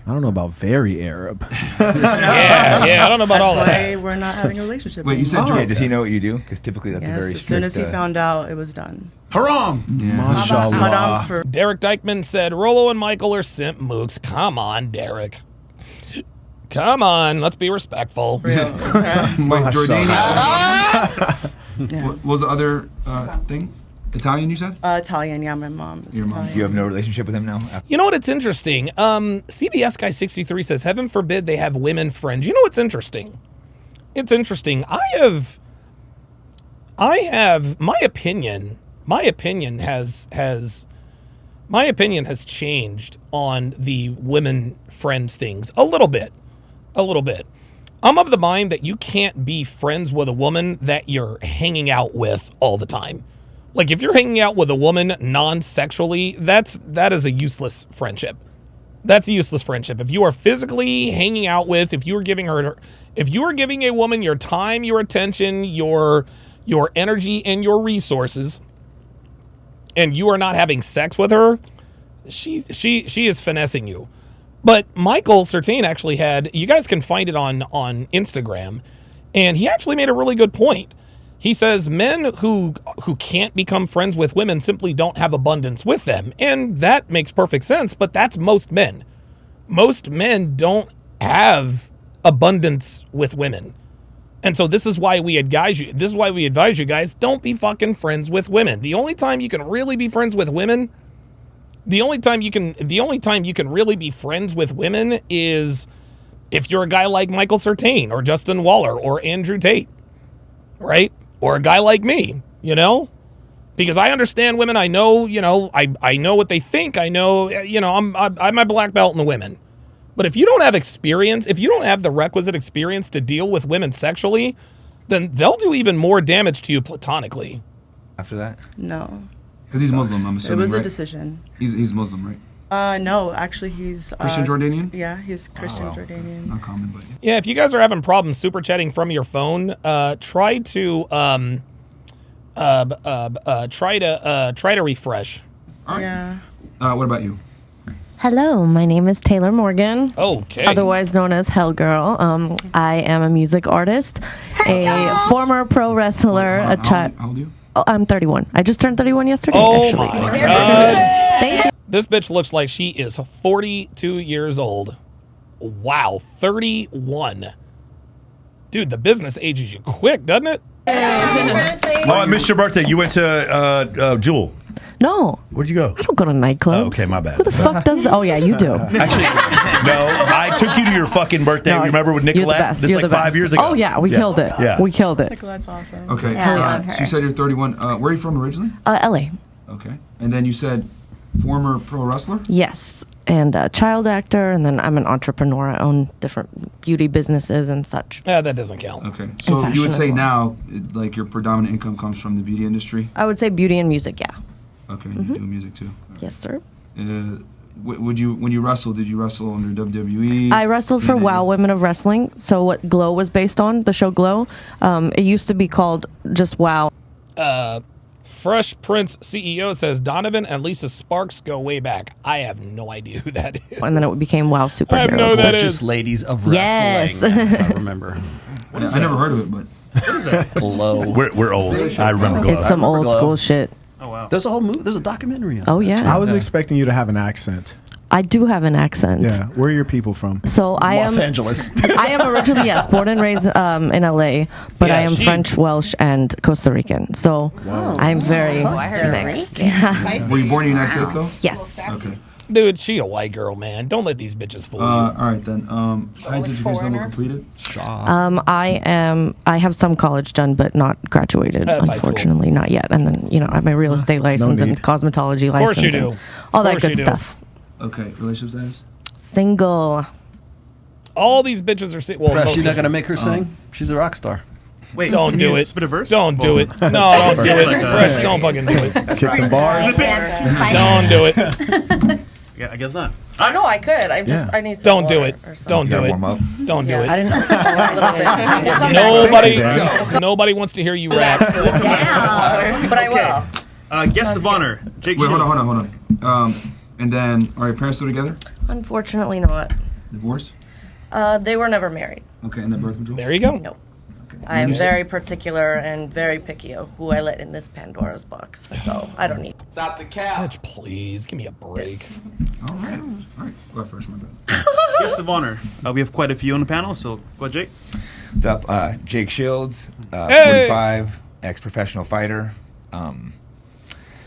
I don't know about very Arab. yeah, I don't know about all That's that. why we're not having a relationship. Wait, you said anymore. Jordan? Does he know what you do? Because typically that's a Yes, very as soon as he strict, found out, it was done. Haram. Yeah. Haram Mashallah. for Derek Dykeman said Rollo and Michael are simp mooks. Come on, Derek. Come on, let's be respectful. Wait, Jordanian. What was the other thing? Italian, you said? Italian, yeah, my mom is Your mom. Italian. You have no relationship with him now? You know what? It's interesting. CBS Guy 63 says, "Heaven forbid they have women friends." You know what's interesting? It's interesting. I have my opinion. My opinion has changed on the women friends things a little bit. I'm of the mind that you can't be friends with a woman that you're hanging out with all the time. Like, if you're hanging out with a woman non-sexually, that is a useless friendship. That's a useless friendship. If you are physically hanging out with, if you are giving a woman your time, your attention, your energy, and your resources, and you are not having sex with her, she is finessing you. But Michael Certain actually had, you guys can find it on Instagram, and he actually made a really good point. He says men who can't become friends with women simply don't have abundance with them. And that makes perfect sense, but that's most men. Most men don't have abundance with women. And so this is why we advise you guys, don't be fucking friends with women. The only time you can really be friends with women, the only time you can really be friends with women is if you're a guy like Michael Certain or Justin Waller or Andrew Tate, right? Or a guy like me, you know? Because I understand women. I know, you know, I know what they think. I know, you know, I'm a black belt in the women. But if you don't have experience, if you don't have the requisite experience to deal with women sexually, then they'll do even more damage to you platonically. After that? No. Because he's Muslim, I'm assuming, It was right? a decision. He's Muslim, right? No, actually he's... Christian Jordanian? Yeah, he's Christian Jordanian. Not common, but... Yeah, if you guys are having problems super chatting from your phone, try to refresh. All right. Yeah. What about you? Hello, my name is Taylor Morgan. Okay. Otherwise known as Hell Girl. I am a music artist, a former pro wrestler, a child. How old are you? Oh, I'm 31. I just turned 31 yesterday. Oh actually. my God. Thank you. This bitch looks like she is 42 years old. Wow, 31. Dude, the business ages you quick, doesn't it? Oh, I missed your birthday. You went to Jewel. No. Where'd you go? I don't go to nightclubs. Oh, okay, my bad. Who the fuck does that? Oh, yeah, you do. Actually, no. I took you to your fucking birthday. No, Remember with you're the Nicolette? best. This You're like the 5 best. years ago. Oh, yeah, we killed it. Yeah. We killed it. Nicolette's awesome. Okay. Yeah, I love her. So you said you're 31. Where are you from originally? LA. Okay. And then you said former pro wrestler? Yes. And a child actor, and then I'm an entrepreneur. I own different beauty businesses and such. Yeah, that doesn't count. Okay. So fashion you would as say well. now, like, your predominant income comes from the beauty industry? I would say beauty and music, yeah. Okay. You do music too. Yes, sir. When you wrestle, did you wrestle under WWE? I wrestled for WoW Women of Wrestling. So what Glow was based on, the show Glow, it used to be called just WoW. Fresh Prince CEO says Donovan and Lisa Sparks go way back. I have no idea who that is. And then it became WoW Superheroes. I have no that is. Just ladies of Yes. wrestling. I remember. I never heard of it, but Glow. We're old. I remember Glow. It's some remember old Glow. school shit. Oh wow. There's a whole movie. There's a documentary on Oh, it. yeah. I was expecting you to have an accent. I do have an accent. Yeah. Where are your people from? So I Los am Angeles. I am originally, yes, born and raised in LA, but Yeah, I am she- French, Welsh, and Costa Rican. So I'm very mixed. Yeah. were you born in the United States though? Yes. Okay. Dude, she a white girl, man. Don't let these bitches fool you. All right then. High education level completed? I have some college done, but not graduated. That's high school. Unfortunately, not yet. And then I have my real estate license and need. cosmetology license. Of course you and do. all Of that course good you do. stuff. Okay. Relationship status? Single. All these bitches are well, Fresh, most you're not of gonna them. make her sing? She's a rock star. Wait, Don't can do you it. Spit a verse? Don't do it. No, don't do it. Fresh, don't fucking do it. Kick some bars. Don't do it. Yeah, I guess not. I know I could. I just- I need. Don't do it. Don't do it. warm up. Don't do I it. didn't. Nobody wants to hear you rap. But I will. Guest of honor, Jake Wait, hold Shields. on. And then, are your parents still together? Unfortunately, not. Divorced? They were never married. Okay, and then birth control? There you go. Nope. Okay. I am very particular and very picky of who I let in this Pandora's box. So I don't need. Stop the cap. Bitch, please give me a break. All right. All right. Go ahead first, my bad. Guest of honor. We have quite a few on the panel, so go ahead, Jake. What's up? Jake Shields, Hey! 45, ex-professional fighter.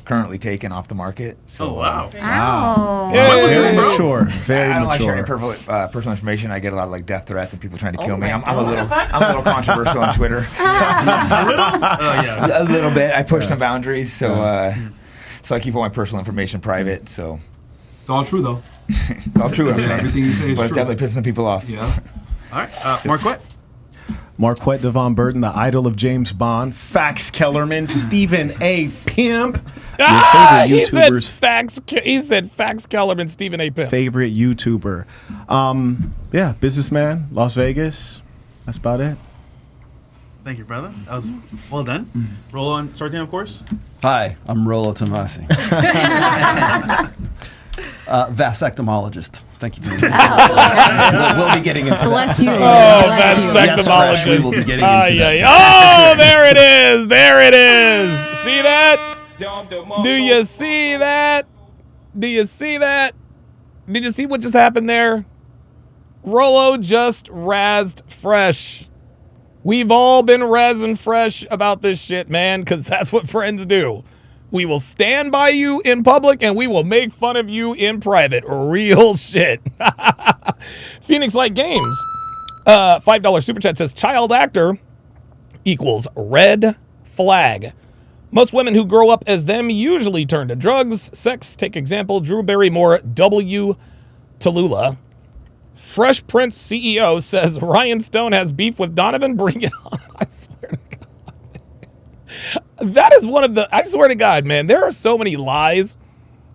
Currently taken off the market. So, Oh wow. Ow. Very mature. Very I don't like sharing mature. personal information. I get a lot of like death threats and people trying to kill me. I'm a little controversial on Twitter. A little? Oh yeah. A little bit. I push some boundaries, so I keep all my personal information private. So It's all true, though. it's all true. I'm saying. Everything you say is but it's true. definitely pissing people off. Yeah. All right. Marquette. Marquette Devon Burton, the idol of James Bond, Fax Kellerman, Stephen A. Pimp. He said Fax Kellerman, Stephen A. Pimp. Favorite YouTuber. Yeah, businessman, Las Vegas. That's about it. Thank you, brother. That was well done. Roll on starting, of course. Hi, I'm Rollo Tomasi. Vasectomologist. Thank you. We'll be getting into Bless that. you. Vasectomologist. Yes, we will be getting into that. Oh, there it is. There it is. See that? Do you see that? Do you see that? Did you see what just happened there? Rollo just razzed fresh. We've all been razzing fresh about this shit, man, because that's what friends do. We will stand by you in public and we will make fun of you in private. Real shit. Phoenix Light Games. $5 super chat says child actor equals red flag. Most women who grow up as them usually turn to drugs, sex. Take example, Drew Barrymore, W. Tallulah. Fresh Prince CEO says Ryan Stone has beef with Donovan. Bring it on. I swear to God. That is one of the, I swear to God, man, there are so many lies.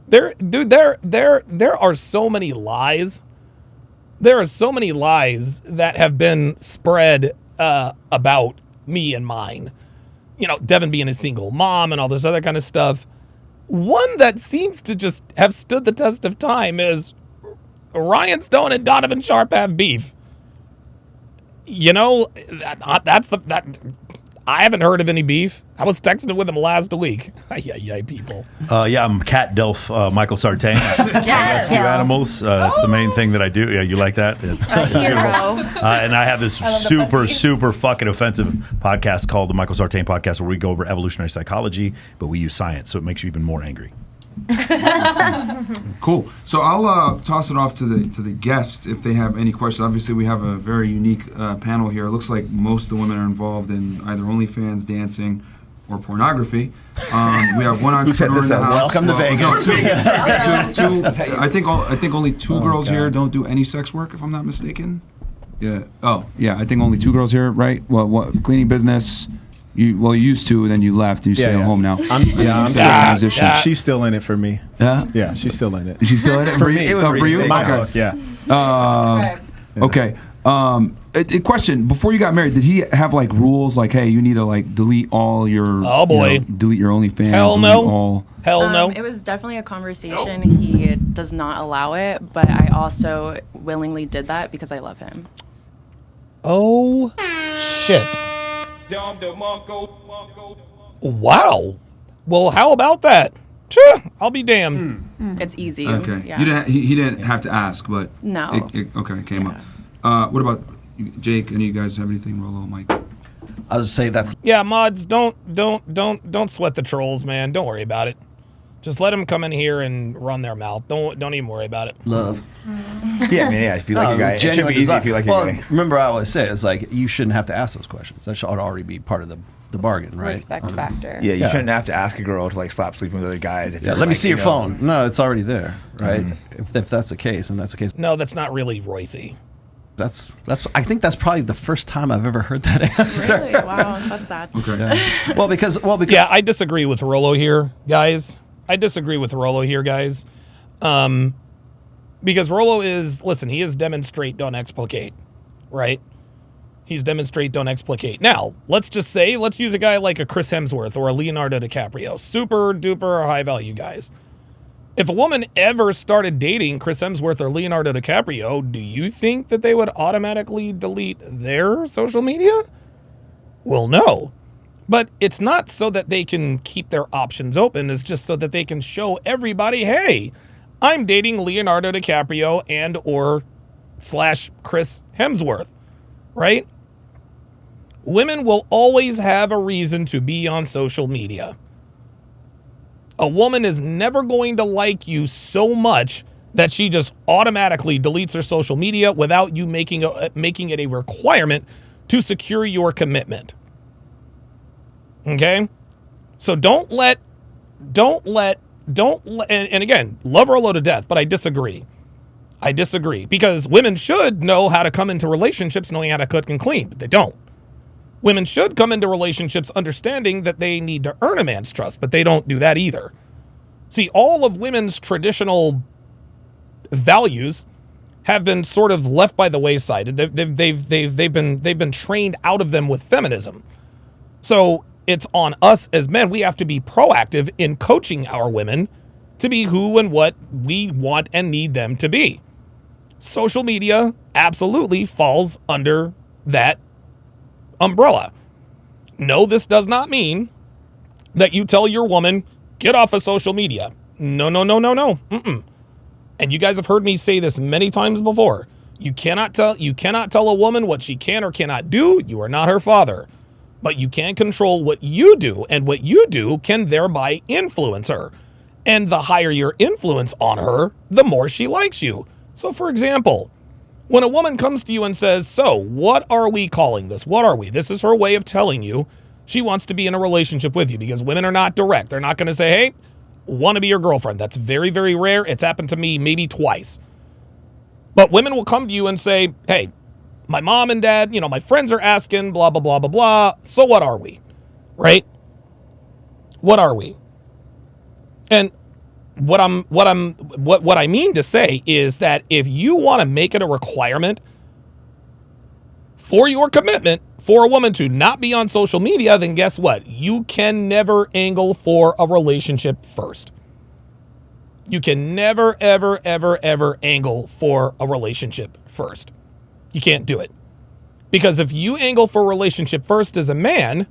There are so many lies. There are so many lies that have been spread about me and mine. You know, Devin being a single mom and all this other kind of stuff. One that seems to just have stood the test of time is Ryan Stone and Donovan Sharpe have beef. You know, I haven't heard of any beef. I was texting with him last week. Yeah, people. Yeah, I'm Cat Delph, Michael Sartain. Rescue animals. That's the main thing that I do. Yeah, you like that? It's A hero. and I have this super fucking offensive podcast called the Michael Sartain Podcast, where we go over evolutionary psychology, but we use science, so it makes you even more angry. Cool. So I'll toss it off to the guests if they have any questions. Obviously, we have a very unique panel here. It looks like most of the women are involved in either OnlyFans, dancing, or pornography. We have one entrepreneur in the house. Welcome to Vegas. I think only two girls here don't do any sex work, if I'm not mistaken. Yeah. Oh, yeah. I think only two girls here, right? Well, what cleaning business? You used to, and then you left, and you stay at home now. She's still in it for me. Yeah? Yeah, she's still in it. She's still in it for me? For you? Okay. Yeah. Okay. A question: before you got married, did he have like rules, like, hey, you need to like delete all your delete your OnlyFans? Hell no. Hell no. It was definitely a conversation. He does not allow it, but I also willingly did that because I love him. Oh shit. Wow. Well, how about that? I'll be damned. It's easy. Okay. Yeah. He didn't have to ask, but No. it came up. What about Jake? Any of you guys have anything? Rollo, Mike. I was say that's mods. Don't sweat the trolls, man. Don't worry about it. Just let them come in here and run their mouth. Don't even worry about it. love. Yeah, I mean, if you like a guy, it should be easy if you like a guy. Remember, I always say it's like you shouldn't have to ask those questions. That should already be part of the bargain, right? Respect factor. Yeah, you shouldn't have to ask a girl to like stop sleeping with other guys. If Yeah, you're, let me like, see you your know, phone. No, it's already there, right? If that's the case, and that's the case. No, that's not really Roycey. That's. I think that's probably the first time I've ever heard that answer. Really? Wow, that's sad. Okay. Yeah. Well, because yeah, I disagree with Rollo here, guys. Because Rollo he is demonstrate, don't explicate, right? He's demonstrate, don't explicate. Now, let's use a guy like a Chris Hemsworth or a Leonardo DiCaprio, super duper high value guys. If a woman ever started dating Chris Hemsworth or Leonardo DiCaprio, do you think that they would automatically delete their social media? Well, no. But it's not so that they can keep their options open. It's just so that they can show everybody, hey, I'm dating Leonardo DiCaprio and or / Chris Hemsworth, right? Women will always have a reason to be on social media. A woman is never going to like you so much that she just automatically deletes her social media without you making it a requirement to secure your commitment. Okay? So and again, love Rollo to death, but I disagree. Because women should know how to come into relationships knowing how to cook and clean, but they don't. Women should come into relationships understanding that they need to earn a man's trust, but they don't do that either. See, all of women's traditional values have been sort of left by the wayside. They've been trained out of them with feminism. So it's on us as men. We have to be proactive in coaching our women to be who and what we want and need them to be. Social media absolutely falls under that umbrella. No, this does not mean that you tell your woman, get off of social media. No. Mm-mm. And you guys have heard me say this many times before. You cannot tell a woman what she can or cannot do. You are not her father. But you can control what you do, and what you do can thereby influence her. And the higher your influence on her, the more she likes you. So for example, when a woman comes to you and says, so what are we calling this? What are we? This is her way of telling you she wants to be in a relationship with you, because women are not direct. They're not going to say, hey, want to be your girlfriend. That's very, very rare. It's happened to me maybe twice. But women will come to you and say, hey, my mom and dad, my friends are asking, blah, blah, blah, blah, blah. So what are we? Right? What are we? And what I mean to say is that if you want to make it a requirement for your commitment for a woman to not be on social media, then guess what? You can never angle for a relationship first. You can never, ever, ever, ever angle for a relationship first. You can't do it. Because if you angle for a relationship first as a man,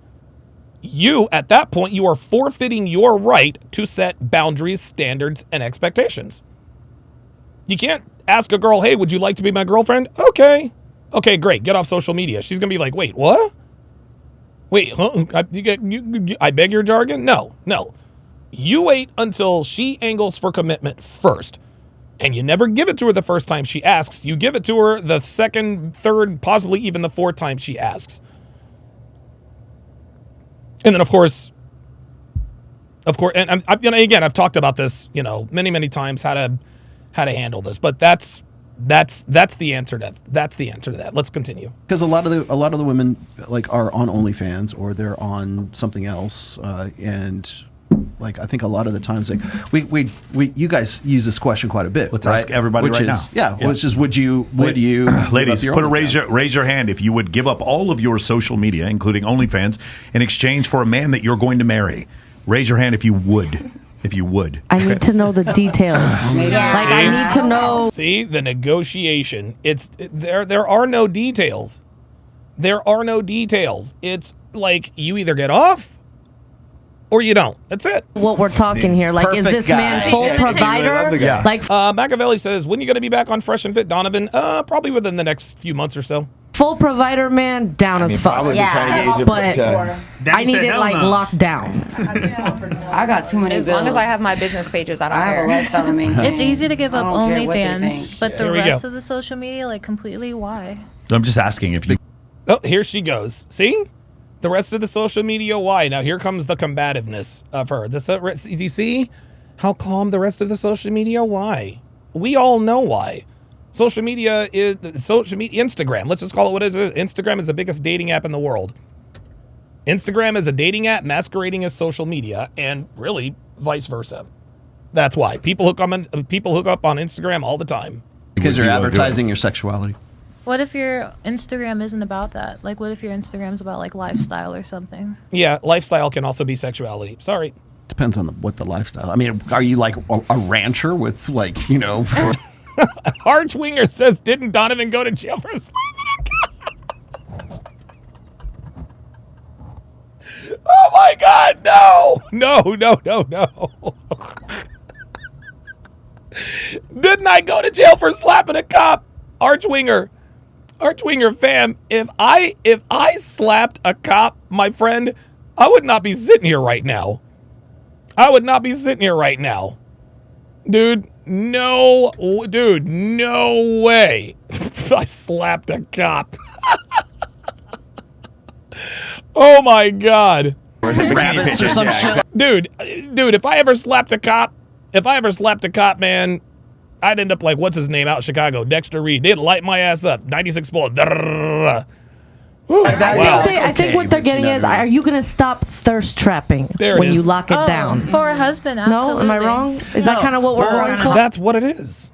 at that point, you are forfeiting your right to set boundaries, standards, and expectations. You can't ask a girl, hey, would you like to be my girlfriend? Okay, great. Get off social media. She's going to be like, wait, what? Wait, huh? I beg your jargon? No. You wait until she angles for commitment first. And you never give it to her the first time she asks. You give it to her the second, third, possibly even the fourth time she asks. And then, of course, and again, I've talked about this, many, many times, how to handle this. But that's the answer to that. Let's continue. Because a lot of the women are on OnlyFans, or they're on something else, and I think a lot of the times we you guys use this question quite a bit. Let's right? ask everybody which right is, now. Yeah, which is would you ladies raise your hand if you would give up all of your social media, including OnlyFans, in exchange for a man that you're going to marry. Raise your hand if you would. I need to know the details. I need to know. See, the negotiation. There are no details. There are no details. It's like you either get off or you don't. That's it. What we're talking here, is this man full provider? Machiavelli says, when are you going to be back on Fresh and Fit, Donovan? Probably within the next few months or so. Full provider man, down as fuck. Yeah, but I need it locked down. I got too many As bills. long as I have my business pages, I don't I have a care. lifestyle to maintain. It's easy to give up I don't care what they OnlyFans, think. but the Here we rest go. of the social media, completely, why? I'm just asking if you. Oh, here she goes. See? The rest of the social media, why? Now here comes the combativeness of her. Do you see how calm the rest of the social media? Why? We all know why. Instagram. Let's just call it what it is. Instagram is the biggest dating app in the world. Instagram is a dating app masquerading as social media, and really vice versa. That's why people hook up on Instagram all the time. Because you're advertising your sexuality. What if your Instagram isn't about that? What if your Instagram's about lifestyle or something? Yeah, lifestyle can also be sexuality. Sorry. Depends on what the lifestyle. I mean, are you a rancher with Archwinger says, didn't Donovan go to jail for slapping a cop? Oh my God, no. Didn't I go to jail for slapping a cop? Archwinger fam, if I slapped a cop, my friend, I would not be sitting here right now. Dude, no way. I slapped a cop. Oh my God. Rabbits or some shit. Dude, if I ever slapped a cop, man, I'd end up like, what's his name out in Chicago? Dexter Reed. They'd light my ass up. 96 bullet. I think what they're getting is, are you going to stop thirst trapping when you lock it down? For a husband, absolutely. No, am I wrong? Is that kind of what we're going for? That's what it is.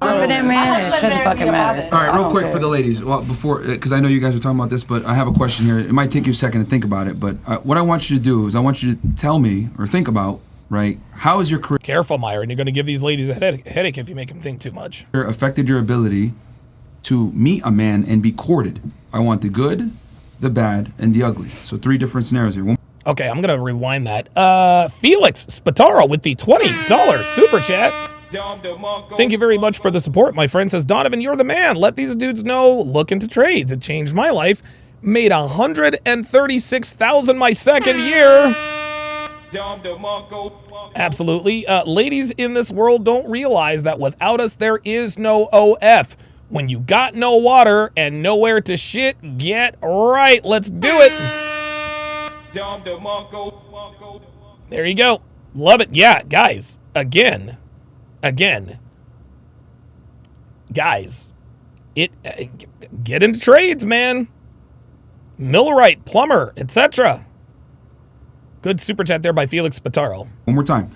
Confident man, it shouldn't fucking matter. All right, real quick for the ladies. Well, before, because I know you guys are talking about this, but I have a question here. It might take you a second to think about it, but what I want you to do is I want you to tell me or think about, right, how is your career... Careful, Myron. You're going to give these ladies a headache if you make them think too much. ...affected your ability to meet a man and be courted? I want the good, the bad, and the ugly. So 3 different scenarios here. Okay, I'm going to rewind that. Felix Spataro with the $20 super chat. Thank you very much for the support, my friend. Says, Donovan, you're the man. Let these dudes know. Look into trades. It changed my life. Made $136,000 my second year. Absolutely. Ladies in this world don't realize that without us, there is no OF. When you got no water and nowhere to shit, get right. Let's do it. There you go. Love it. Yeah, guys. Again, guys, get into trades, man. Millwright, plumber, etc. Good super chat there by Felix Spataro. One more time.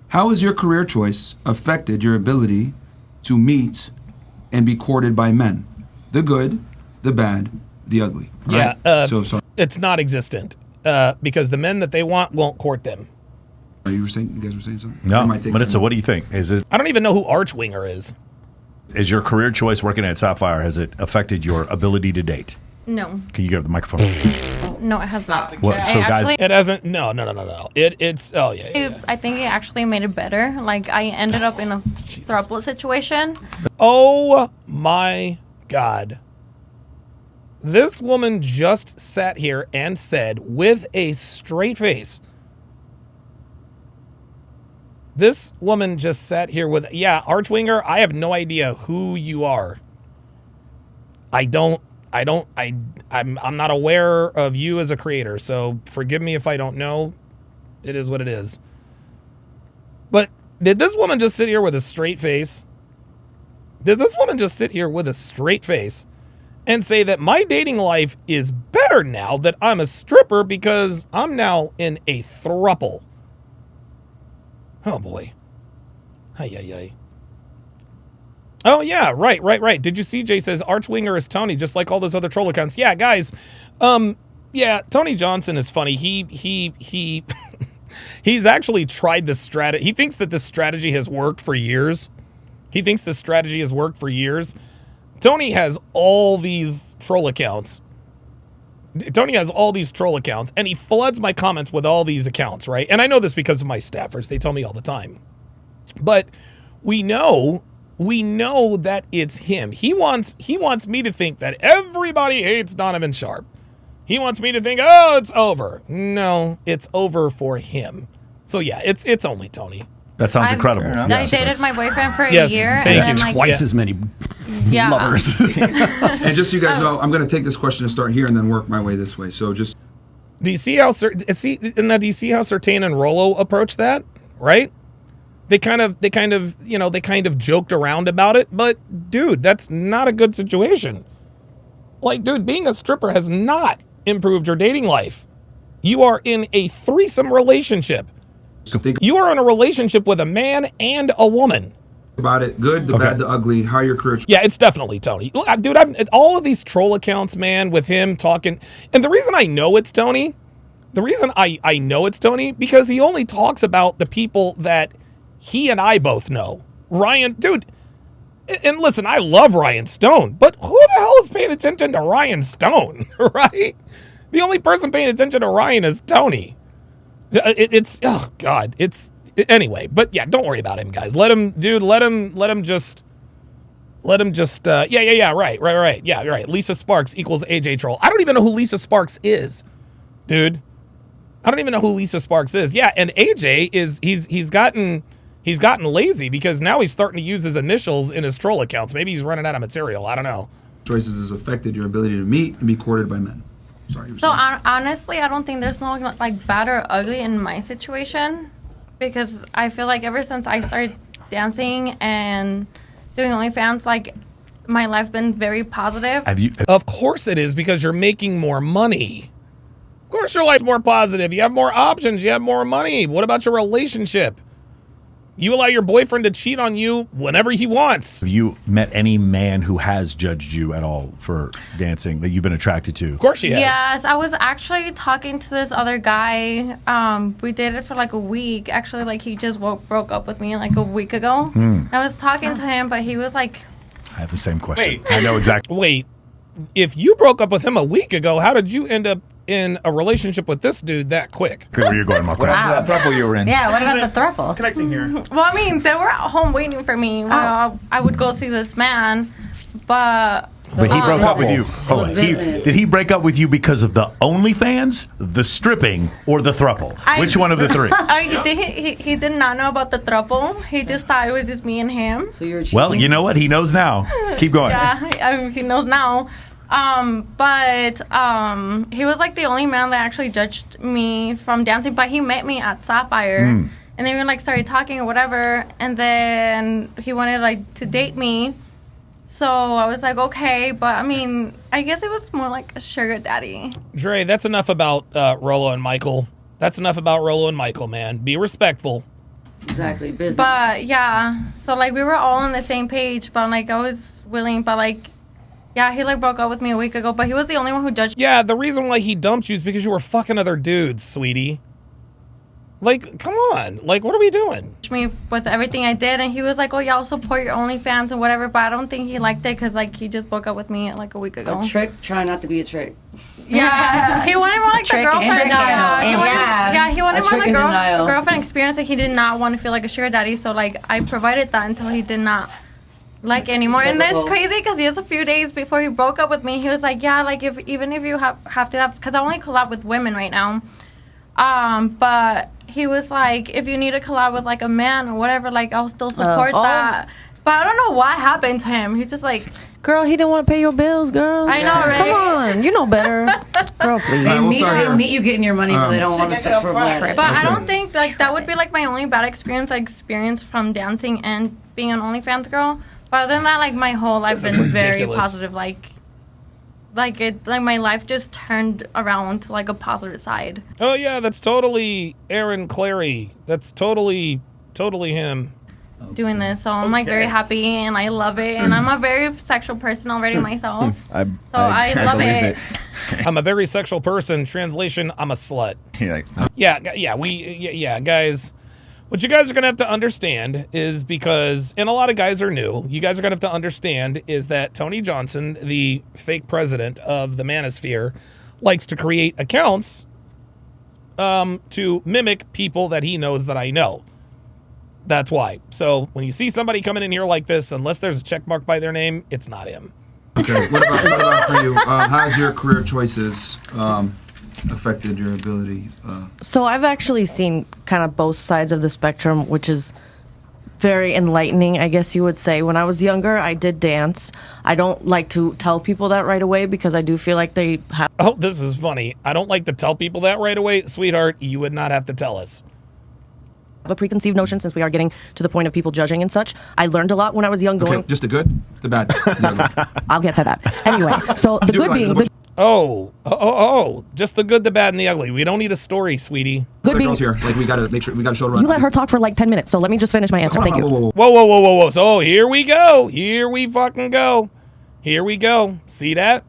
How has your career choice affected your ability to meet and be courted by men? The good, the bad, the ugly. Right? Yeah. So sorry. It's not existent because the men that they want won't court them. You guys were saying something? No, Melissa, what do you think? I don't even know who Archwinger is. Is your career choice working at Sapphire, has it affected your ability to date? No. Can you give the microphone? No, it has not. What, so guys, it hasn't. No. It's. Oh yeah. I think it actually made it better. Like I ended up in a throuple situation. Oh my God. This woman just sat here and said with a straight face. This woman just sat here with, Archwinger, I have no idea who you are. I'm not aware of you as a creator, so forgive me if I don't know. It is what it is. But did this woman just sit here with a straight face? Did this woman just sit here with a straight face and say that my dating life is better now that I'm a stripper because I'm now in a throuple? Oh, boy. Ay. Oh, yeah, right. Did you see, Jay says, Archwinger is Tony, just like all those other troll accounts. Yeah, guys, Tony Johnson is funny. He's actually tried this strategy. He thinks that this strategy has worked for years. Tony has all these troll accounts. And he floods my comments with all these accounts, right? And I know this because of my staffers. They tell me all the time. But we know that it's him. He wants me to think that everybody hates Donovan Sharpe. He wants me to think, oh, it's over. No, it's over for him. So yeah, it's only Tony. That sounds incredible. I dated my boyfriend for a year. Thank you. Twice as many lovers. And just so you guys know, I'm going to take this question and start here and then work my way this way. So just... Do you see how Sertain and Rollo approached that? Right? They kind of joked around about it, but dude, that's not a good situation. Like, dude, being a stripper has not improved your dating life. You are in a threesome relationship. You are in a relationship with a man and a woman. About it, good, the bad, the ugly, how your career... Yeah, it's definitely Tony. Dude, I've all of these troll accounts, man, with him talking. And the reason I know it's Tony, because he only talks about the people that he and I both know. Ryan, dude, and listen, I love Ryan Stone, but who the hell is paying attention to Ryan Stone, right? The only person paying attention to Ryan is Tony. Anyway, but yeah, don't worry about him, guys. Let him just, right. Yeah, right. Lisa Sparks equals AJ Troll. I don't even know who Lisa Sparks is, dude. I don't even know who Lisa Sparks is. Yeah, and AJ he's gotten lazy because now he's starting to use his initials in his troll accounts. Maybe he's running out of material. I don't know. Choices has affected your ability to meet and be courted by men. Sorry. So honestly, I don't think there's no like bad or ugly in my situation, because I feel like ever since I started dancing and doing OnlyFans, like my life been very positive. Of course it is, because you're making more money. Of course your life's more positive. You have more options. You have more money. What about your relationship? You allow your boyfriend to cheat on you whenever he wants. Have you met any man who has judged you at all for dancing that you've been attracted to? Of course she has. Yes, I was actually talking to this other guy. We dated for like a week. Actually, like he just broke up with me like a week ago. I was talking to him, but he was like... I have the same question. I know exactly. Wait, if you broke up with him a week ago, how did you end up in a relationship with this dude that quick? Where you're going, Marco? What throuple you were in? Yeah, what about the throuple? Connecting here. Well, I mean, they were at home waiting for me. Well, I would go see this man, but... But he broke up with you. Hold on. Did he break up with you because of the OnlyFans, the stripping, or the throuple? Which one of the three? He did not know about the throuple. He just thought it was just me and him. So you're Well, you know what? He knows now. Keep going. Yeah, I mean, he knows now. But he was like the only man that actually judged me from dancing. But he met me at Sapphire, and then we like started talking or whatever. And then he wanted like to date me. So I was like, okay, but I mean, I guess it was more like a sugar daddy. Dre, that's enough about Rolo and Michael. That's enough about Rolo and Michael, man. Be respectful. Exactly, business. But yeah, so like we were all on the same page, but like I was willing, but like, yeah, he like broke up with me a week ago, but he was the only one who judged. Yeah, the reason why he dumped you is because you were fucking other dudes, sweetie. Like, come on. Like, what are we doing? Me with everything I did, and he was like, oh yeah, I'll support your OnlyFans and whatever, but I don't think he liked it because like he just broke up with me like a week ago. A trick? Try not to be a trick. Yeah, he wanted more like the girlfriend. He wanted more like girlfriend experience, and he did not want to feel like a sugar daddy. So like I provided that until he did not like anymore. And that's crazy because just a few days before he broke up with me, he was like, yeah, like even if you have to have, because I only collab with women right now. But he was like, if you need to collab with like a man or whatever, like I'll still support that. But I don't know what happened to him. He's just like, girl, he didn't want to pay your bills, girl. I know, right? Come on, you know better. Girl, please. They meet you getting your money, but they don't want to sit for flat. But I don't think like that would be like my only bad experience I experienced from dancing and being an OnlyFans girl. But other than that, like my whole life been very positive. Like my life just turned around to like a positive side. Oh yeah, that's totally Aaron Clary. That's totally him. Doing this, so I'm like very happy and I love it, and I'm a very sexual person already myself. I love it. I'm a very sexual person. Translation: I'm a slut. Yeah, guys. What you guys are gonna have to understand is because, and a lot of guys are new. You guys are gonna have to understand is that Tony Johnson, the fake president of the Manosphere, likes to create accounts to mimic people that he knows that I know. That's why. So when you see somebody coming in here like this, unless there's a check mark by their name, it's not him. Okay. What about for you? How's your career choices affected your ability? So I've actually seen kind of both sides of the spectrum, which is very enlightening, I guess you would say. When I was younger, I did dance. I don't like to tell people that right away because I do feel like they have... Oh, this is funny. I don't like to tell people that right away. Sweetheart, you would not have to tell us. A preconceived notion, since we are getting to the point of people judging and such. I learned a lot when I was young going... Okay, just the good, the bad. I'll get to that. Anyway, so the good being... Just the good, the bad, and the ugly. We don't need a story, sweetie. Good being... girls here. Like, we gotta make sure, we gotta show her. You let her talk for like 10 minutes, so let me just finish my answer. Thank you. Whoa. So here we go. Here we fucking go. Here we go. See that?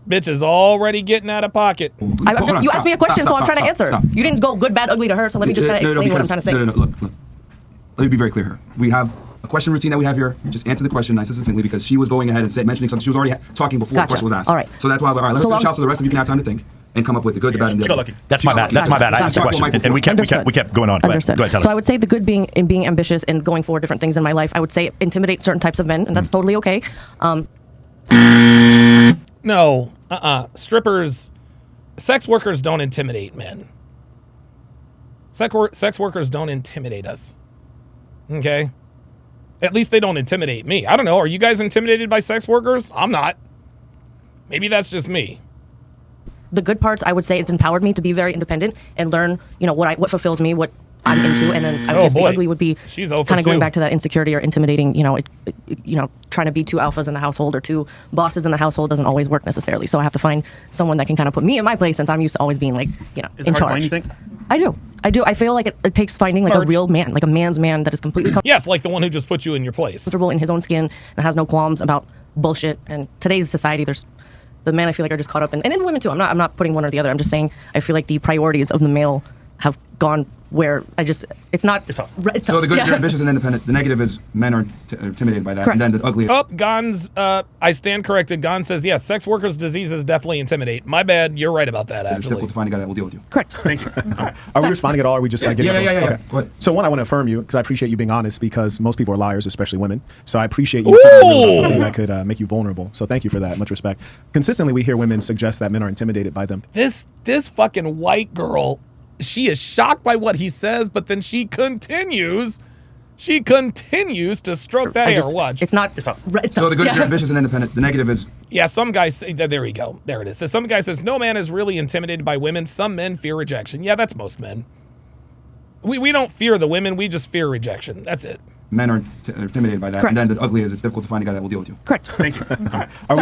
Bitch is already getting out of pocket. You asked me a question, so I'm trying to answer. You didn't go good, bad, ugly to her, so let me just kind of explain what I'm trying to say. No, look. Let me be very clear here. We have a question routine that we have here. Just answer the question nice and succinctly because she was going ahead and mentioning something. She was already talking before the question was asked. All right. So that's why I was like, all right, let's finish out so the rest of you can have time to think and come up with the good, the bad, and the ugly. That's my bad. I asked the question, and we kept going on. Understood. Go ahead, so I would say the good being in being ambitious and going for different things in my life. I would say intimidate certain types of men, and that's totally okay. No, strippers, sex workers don't intimidate men. Sex workers don't intimidate us. Okay? At least they don't intimidate me. I don't know. Are you guys intimidated by sex workers? I'm not. Maybe that's just me. The good parts, I would say it's empowered me to be very independent and learn, what fulfills me, what I'm into, and then I Oh, guess the boy. ugly would be She's 0 for kind of going 2. back to that insecurity or intimidating. Trying to be two alphas in the household or two bosses in the household doesn't always work necessarily. So I have to find someone that can kind of put me in my place, since I'm used to always being like, Is in it hard to charge. find, you think? I do. I feel like it takes finding like a real man, like a man's man that is completely Yes, like the one who just put you in your place. comfortable in his own skin and has no qualms about bullshit. And today's society, there's the men I feel like are just caught up in, and in women too. I'm not putting one or the other. I'm just saying I feel like the priorities of the male have gone where it's not. It's tough. So the good is you're ambitious and independent. The negative is men are intimidated by that. Correct. And then the ugly. Oh, Gonz, I stand corrected. Gon says, yes, sex workers' diseases definitely intimidate. My bad. You're right about that, It's actually. difficult to find a guy that will deal with you. Correct. Thank you. Are we responding at all? Or are we just like getting Yeah. Okay. What? So one, I want to affirm you because I appreciate you being honest, because most people are liars, especially women. So I appreciate you being real about something that could make you vulnerable. So thank you for that. Much respect. Consistently, we hear women suggest that men are intimidated by them. This fucking white girl, she is shocked by what he says, but then she continues to stroke that hair. Watch. It's not. It's tough. So the good is you're ambitious and independent. The negative is Yeah, some guys say, there we go. There it is. So some guy says, no man is really intimidated by women. Some men fear rejection. Yeah, that's most men. We don't fear the women. We just fear rejection. That's it. men are intimidated by that. Correct. And then the ugly is it's difficult to find a guy that will deal with you. Correct. Thank you.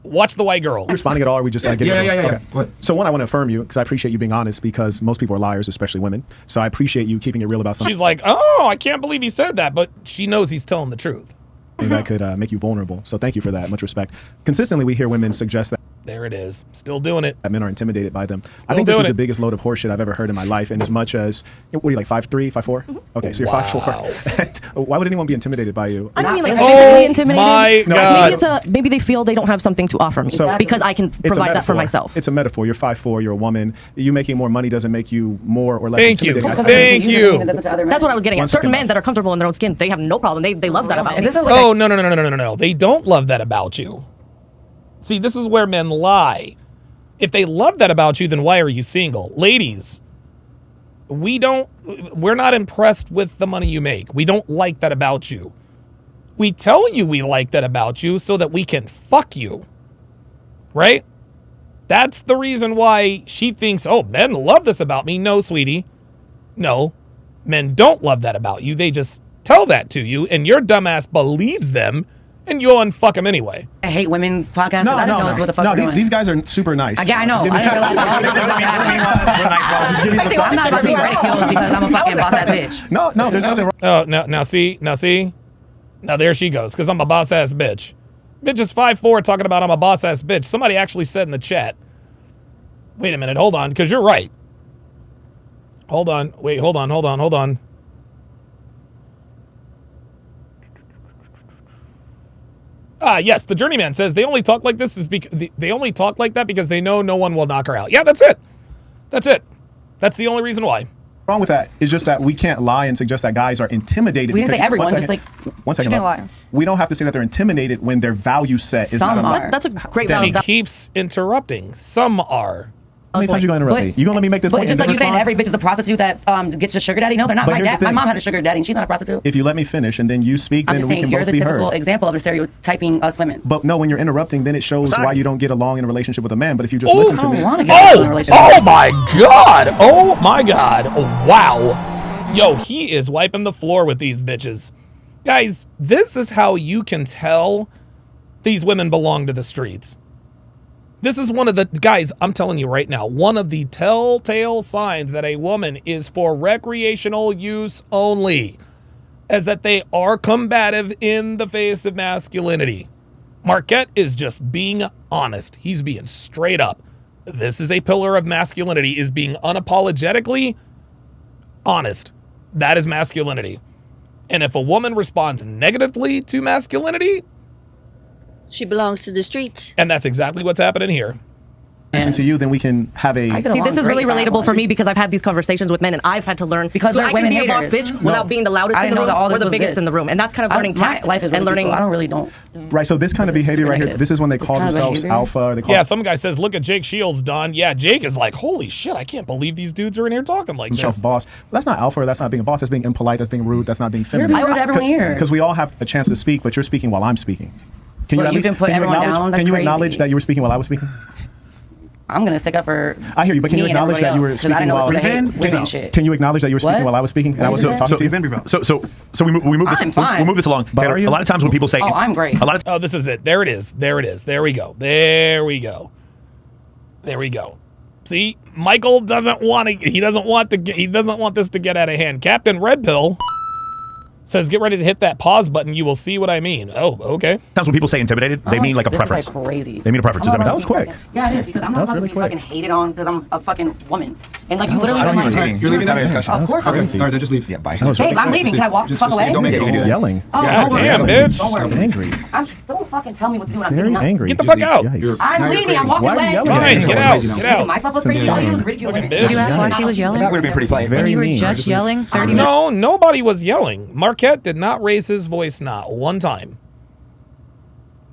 Watch the white girl. Are we responding at all? Or are we just getting Yeah. Okay. What? So one, I want to affirm you because I appreciate you being honest, because most people are liars, especially women. So I appreciate you keeping it real about something. She's like, oh, I can't believe he said that, but she knows he's telling the truth. That could make you vulnerable. So thank you for that. Much respect. Consistently, we hear women suggest that. There it is. Still doing it. That men are intimidated by them. Still I think this doing is it. the biggest load of horseshit I've ever heard in my life. And as much as, what are you, like 5'3", 5'4"? Okay, so you're Wow. 5'4". Why would anyone be intimidated by you? I don't mean like Oh physically intimidated. my Maybe God. maybe they feel they don't have something to offer me So- because I can It's a provide that for metaphor. myself. It's a metaphor. You're 5'4", you're a woman. You making more money doesn't make you more or less Thank you. intimidated. Thank you. That's what I was getting One at. Certain second men left. that are comfortable in their own skin, they have no problem. They love that about me. Oh, no. They don't love that about you. See, this is where men lie. If they love that about you, then why are you single? Ladies, we're not impressed with the money you make. We don't like that about you. We tell you we like that about you so that we can fuck you. Right? That's the reason why she thinks, oh, men love this about me. No, sweetie. No, men don't love that about you. They just tell that to you, and your dumbass believes them, and you'll unfuck them anyway. I hate women podcasts. No, I didn't know what the fuck we're doing. These guys are super nice. Yeah, I know. I didn't realize all this is about to happen. I'm not about to be ridiculed because I'm a fucking boss ass bitch. No, there's nothing wrong. Oh, now see? Now there she goes, because I'm a boss-ass bitch. Bitch is 5'4", talking about I'm a boss-ass bitch. Somebody actually said in the chat, wait a minute, hold on, because you're right. Hold on. Yes, the journeyman says they only talk like this they only talk like that because they know no one will knock her out. Yeah, that's it. That's the only reason why. Wrong with that is just that we can't lie and suggest that guys are intimidated. We didn't say because- everyone, one just second. like One second. She didn't love. lie. We don't have to say that they're intimidated when their value set is not Some enough. are. That's a great She value. keeps interrupting. Some are. How many times you gonna interrupt me? You gonna let me make this But point? just and like you then saying respond? every bitch is a prostitute that gets a sugar daddy. No, they're not. But My here's the dad, my thing. mom had a sugar daddy, and she's not a prostitute. If you let me finish and then you speak, I'm then just we saying can you're both the be typical heard. example of the stereotyping us women. But no, when you're interrupting, then it shows Sorry. why you don't get along in a relationship with a man. But if you just Oh, listen to I me, don't wanna get in a relationship. Oh my God. Oh my God. Wow. Yo, he is wiping the floor with these bitches. Guys, this is how you can tell these women belong to the streets. This is one of the, guys, I'm telling you right now, one of the telltale signs that a woman is for recreational use only is that they are combative in the face of masculinity. Marquette is just being honest. He's being straight up. This is a pillar of masculinity, is being unapologetically honest. That is masculinity. And if a woman responds negatively to masculinity, she belongs to the streets. and that's exactly what's happening here. listen to you, then we can have a. See, this is really relatable for me because I've had these conversations with men and I've had to learn Because they're I can women be a boss haters. bitch without being the loudest I in the didn't know room that all or this the was biggest this. in the room, and that's kind of learning My tact life is really and learning. peaceful. I don't really don't. Right, so this kind of This is behavior right here, negative. this is when they call kind of themselves behavior. alpha. Or they call Yeah, some guy says, look at Jake Shields, Don. Yeah, Jake is like, holy shit, I can't believe these dudes are in here talking like themselves this. boss. That's not alpha. That's not being a boss. That's being impolite. That's being rude. That's not being feminine. being rude to everyone here. Because we all have a chance to speak, but you're speaking while I'm speaking. Can Well, at you least- can put can you everyone acknowledge- down? That's Can you crazy. acknowledge that you were speaking while I was speaking? I'm gonna stick up for. I hear you, but can you me and acknowledge that you were everybody else, 'cause I speaking know while it's the women shit. Can you acknowledge that you were speaking What? while I was speaking and I was What talking to you? So we move this. I'm fine. We move this along. But Taylor, are you? a lot of times when people say, Oh, I'm great. A lot of Oh, this is it. There it is. There it is. There we go. There we go. There we go. See, Michael doesn't want to. He doesn't want to. He doesn't want this to get out of hand. Captain Red Pill says, "Get ready to hit that pause button. You will see what I mean." Oh, okay. Times when people say intimidated, they mean like a this preference. Is like crazy. They mean a preference. Does that make That sense? was quick. Yeah, it is because I'm not about to be fucking hated on because I'm a fucking woman. And like you literally. I don't like, think You're leaving that that? discussion. Of course. Okay. I'm All right, then just leave. Yeah, bye. Babe, I'm leaving. Can I walk the fuck away? Don't make it You're all yelling. Oh, God don't worry. damn, bitch. Don't worry. Angry. Don't fucking tell me what to do when I'm Very getting up. angry. Get the fuck out. Yikes. I'm leaving. I'm walking Why are you away. yelling? Fine, get out. Get Making out. myself look crazy. All you do is ridicule Fucking women. bitch. Did you ask why she was yelling? That would have been pretty polite. Very You were mean. just yelling 30 minutes. No, nobody was yelling. Marquette did not raise his voice not one time.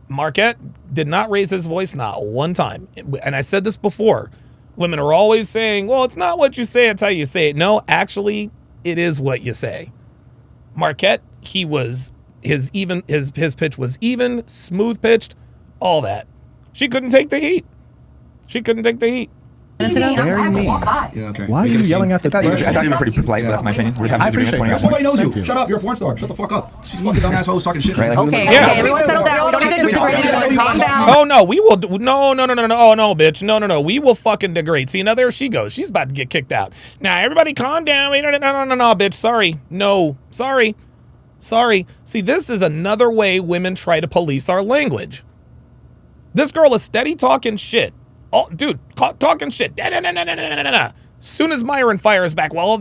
Marquette did not raise his voice not one time. And I said this before. Women are always saying, well, it's not what you say, it's how you say it. No, actually, it is what you say. Marquette, he was his pitch was even, smooth pitched, all that. She couldn't take the heat. She couldn't take the heat. Very mean. Yeah, okay. Why are you yelling at the I person? thought you were pretty polite, but that's my opinion. We're just having I a disagreement, appreciate pointing out that. Nobody points. knows you. Shut up. You're a porn star. Shut the fuck up. She's fucking dumbass hoes talking shit. Right, like, Okay, Yeah. okay, everyone settle down. We don't need to degrade each other. Calm down. Oh no, we will. No, oh no, bitch. No. We will fucking degrade. See, now there she goes. She's about to get kicked out. Now everybody, calm down. No, bitch. Sorry. No. Sorry. See, this is another way women try to police our language. This girl is steady talking shit. Oh, dude, talking shit. Soon as Myron fires back, well,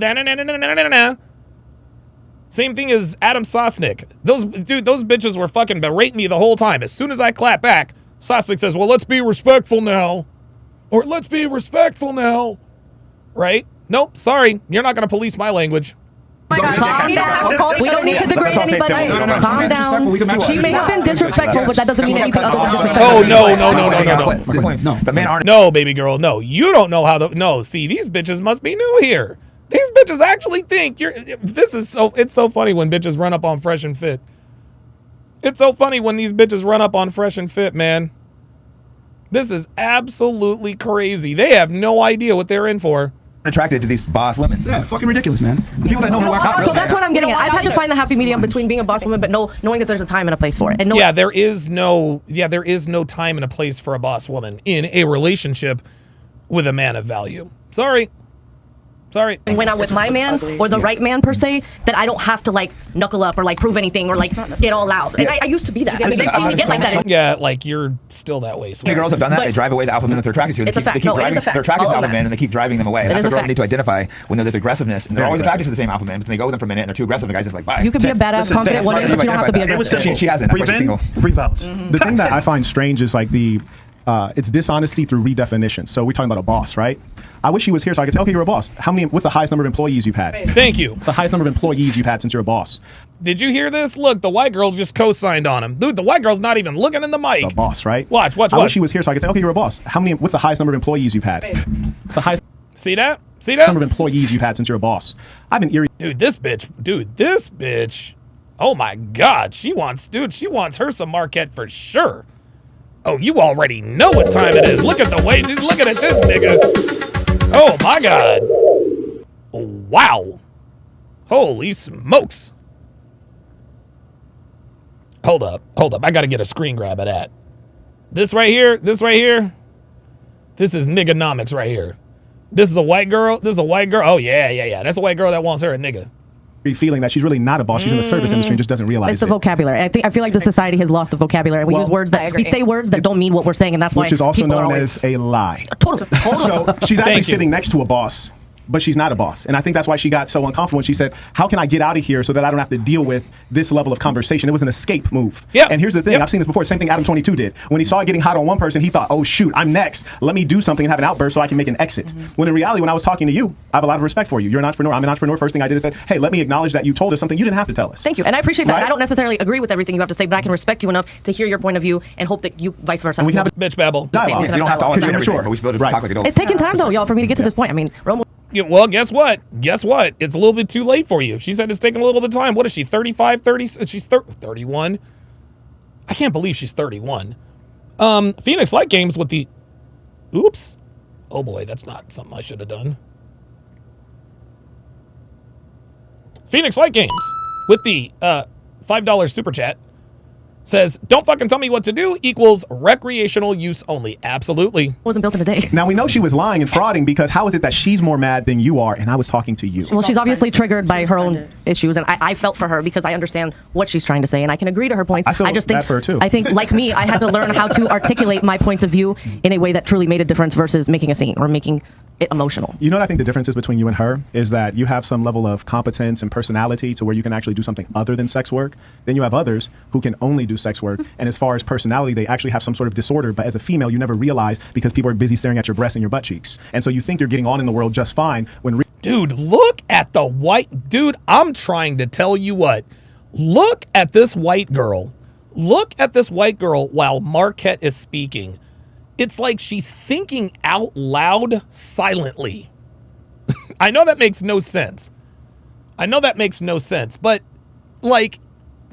same thing as Adam Sosnick. Those bitches were fucking berating me the whole time. As soon as I clap back, Sosnick says, well, let's be respectful now. Or let's be respectful now. Right? Nope, sorry. You're not going to police my language. Calm down. We don't need to degrade anybody. Calm down. She may have been disrespectful, but that doesn't mean anything other than disrespectful. Oh, no. No, baby girl, no. You don't know how no, see, these bitches must be new here. These bitches actually think it's so funny when bitches run up on Fresh and Fit. It's so funny when these bitches run up on Fresh and Fit, man. This is absolutely crazy. They have no idea what they're in for. Attracted to these boss women. Yeah, fucking ridiculous, man. The people that know how to act. So that's what I'm getting at. I've had to find the happy medium between being a boss woman, but knowing that there's a time and a place for it. And there is no time and a place for a boss woman in a relationship with a man of value. Sorry. When I'm with my man or the right man per se, that I don't have to like knuckle up or like prove anything or like get all out. And I used to be that. I mean, they've seen me get like that. Yeah, like you're still that way. Many girls have done that. They drive away the alpha men that they're attracted to. It's a fact. They're attracted to alpha men and they keep driving them away. It That's is what a girls fact. need to identify when there's aggressiveness. And they're always attracted to the same alpha men, but then they go with them for a minute and they're too aggressive. The guy's just like, bye. You could be a badass, confident woman, but you don't have to be aggressive. She hasn't. That's why she's single. Brief outs. The thing that I find strange is like it's dishonesty through redefinition. So we're talking about a boss, right? I wish he was here so I could say, okay, you're a boss. What's the highest number of employees you've had? Thank you. What's the highest number of employees you've had since you're a boss? Did you hear this? Look, the white girl just co-signed on him. Dude, the white girl's not even looking in the mic. The boss, right? Watch. I wish he was here so I could say, okay, you're a boss. What's the highest number of employees you've had? What's the highest See that? number of employees you've had since you're a boss? I've been eerie. Dude, this bitch. Oh my God. She wants her some Marquette for sure. Oh, you already know what time it is. Look at the way she's looking at this nigga. Oh my God. Wow. Holy smokes. Hold up. I gotta get a screen grab of that. This right here. This is nigganomics right here. This is a white girl. Oh yeah. That's a white girl that wants her a nigga. Feeling that she's really not a boss. She's in the service industry and just doesn't realize It's the vocabulary. I feel like the society has lost the vocabulary. We use words we say words that don't mean what we're saying, and that's why which is also people are known always, as a lie. Totally. So she's actually sitting next to a boss, but she's not a boss. And I think that's why she got so uncomfortable when she said, how can I get out of here so that I don't have to deal with this level of conversation? It was an escape move. Yeah. And here's the thing. I've seen this before. Same thing Adam 22 did. When he saw it getting hot on one person, he thought, oh, shoot, I'm next. Let me do something and have an outburst so I can make an exit. When in reality, when I was talking to you, I have a lot of respect for you. You're an entrepreneur. I'm an entrepreneur. First thing I did is said, hey, let me acknowledge that you told us something you didn't have to tell us. Thank you. And I appreciate that. Right? I don't necessarily agree with everything you have to say, but I can respect you enough to hear your point of view and hope that you vice versa. And we can have a bitch babble. dialogue. You don't have to always say everything, mature. but we should be able to talk like adults. It's taking time, though, y'all, for me to get to this point. I mean, Rome. Yeah, well, guess what? It's a little bit too late for you. She said it's taking a little bit of time. What is she, 35, 30? She's 31. I can't believe she's 31. Phoenix Light Games with the... Oops. Oh boy, that's not something I should have done. Phoenix Light Games with the $5 super chat says, don't fucking tell me what to do equals recreational use only. Absolutely. Wasn't built in a day. Now, we know she was lying and frauding because how is it that she's more mad than you are and I was talking to you? Well, she's obviously triggered by her own issues, and I felt for her because I understand what she's trying to say, and I can agree to her points. I feel just think, bad for her, too. I think, like me, I had to learn how to articulate my points of view in a way that truly made a difference versus making a scene or making it emotional. You know what I think the difference is between you and her is that you have some level of competence and personality to where you can actually do something other than sex work. Then you have others who can only do sex work. And as far as personality, they actually have some sort of disorder. But as a female, you never realize because people are busy staring at your breasts and your butt cheeks. And so you think you're getting on in the world just fine when... Dude, look at the white... Dude, I'm trying to tell you what. Look at this white girl. Look at this white girl while Marquette is speaking. It's like she's thinking out loud silently. I know that makes no sense. But like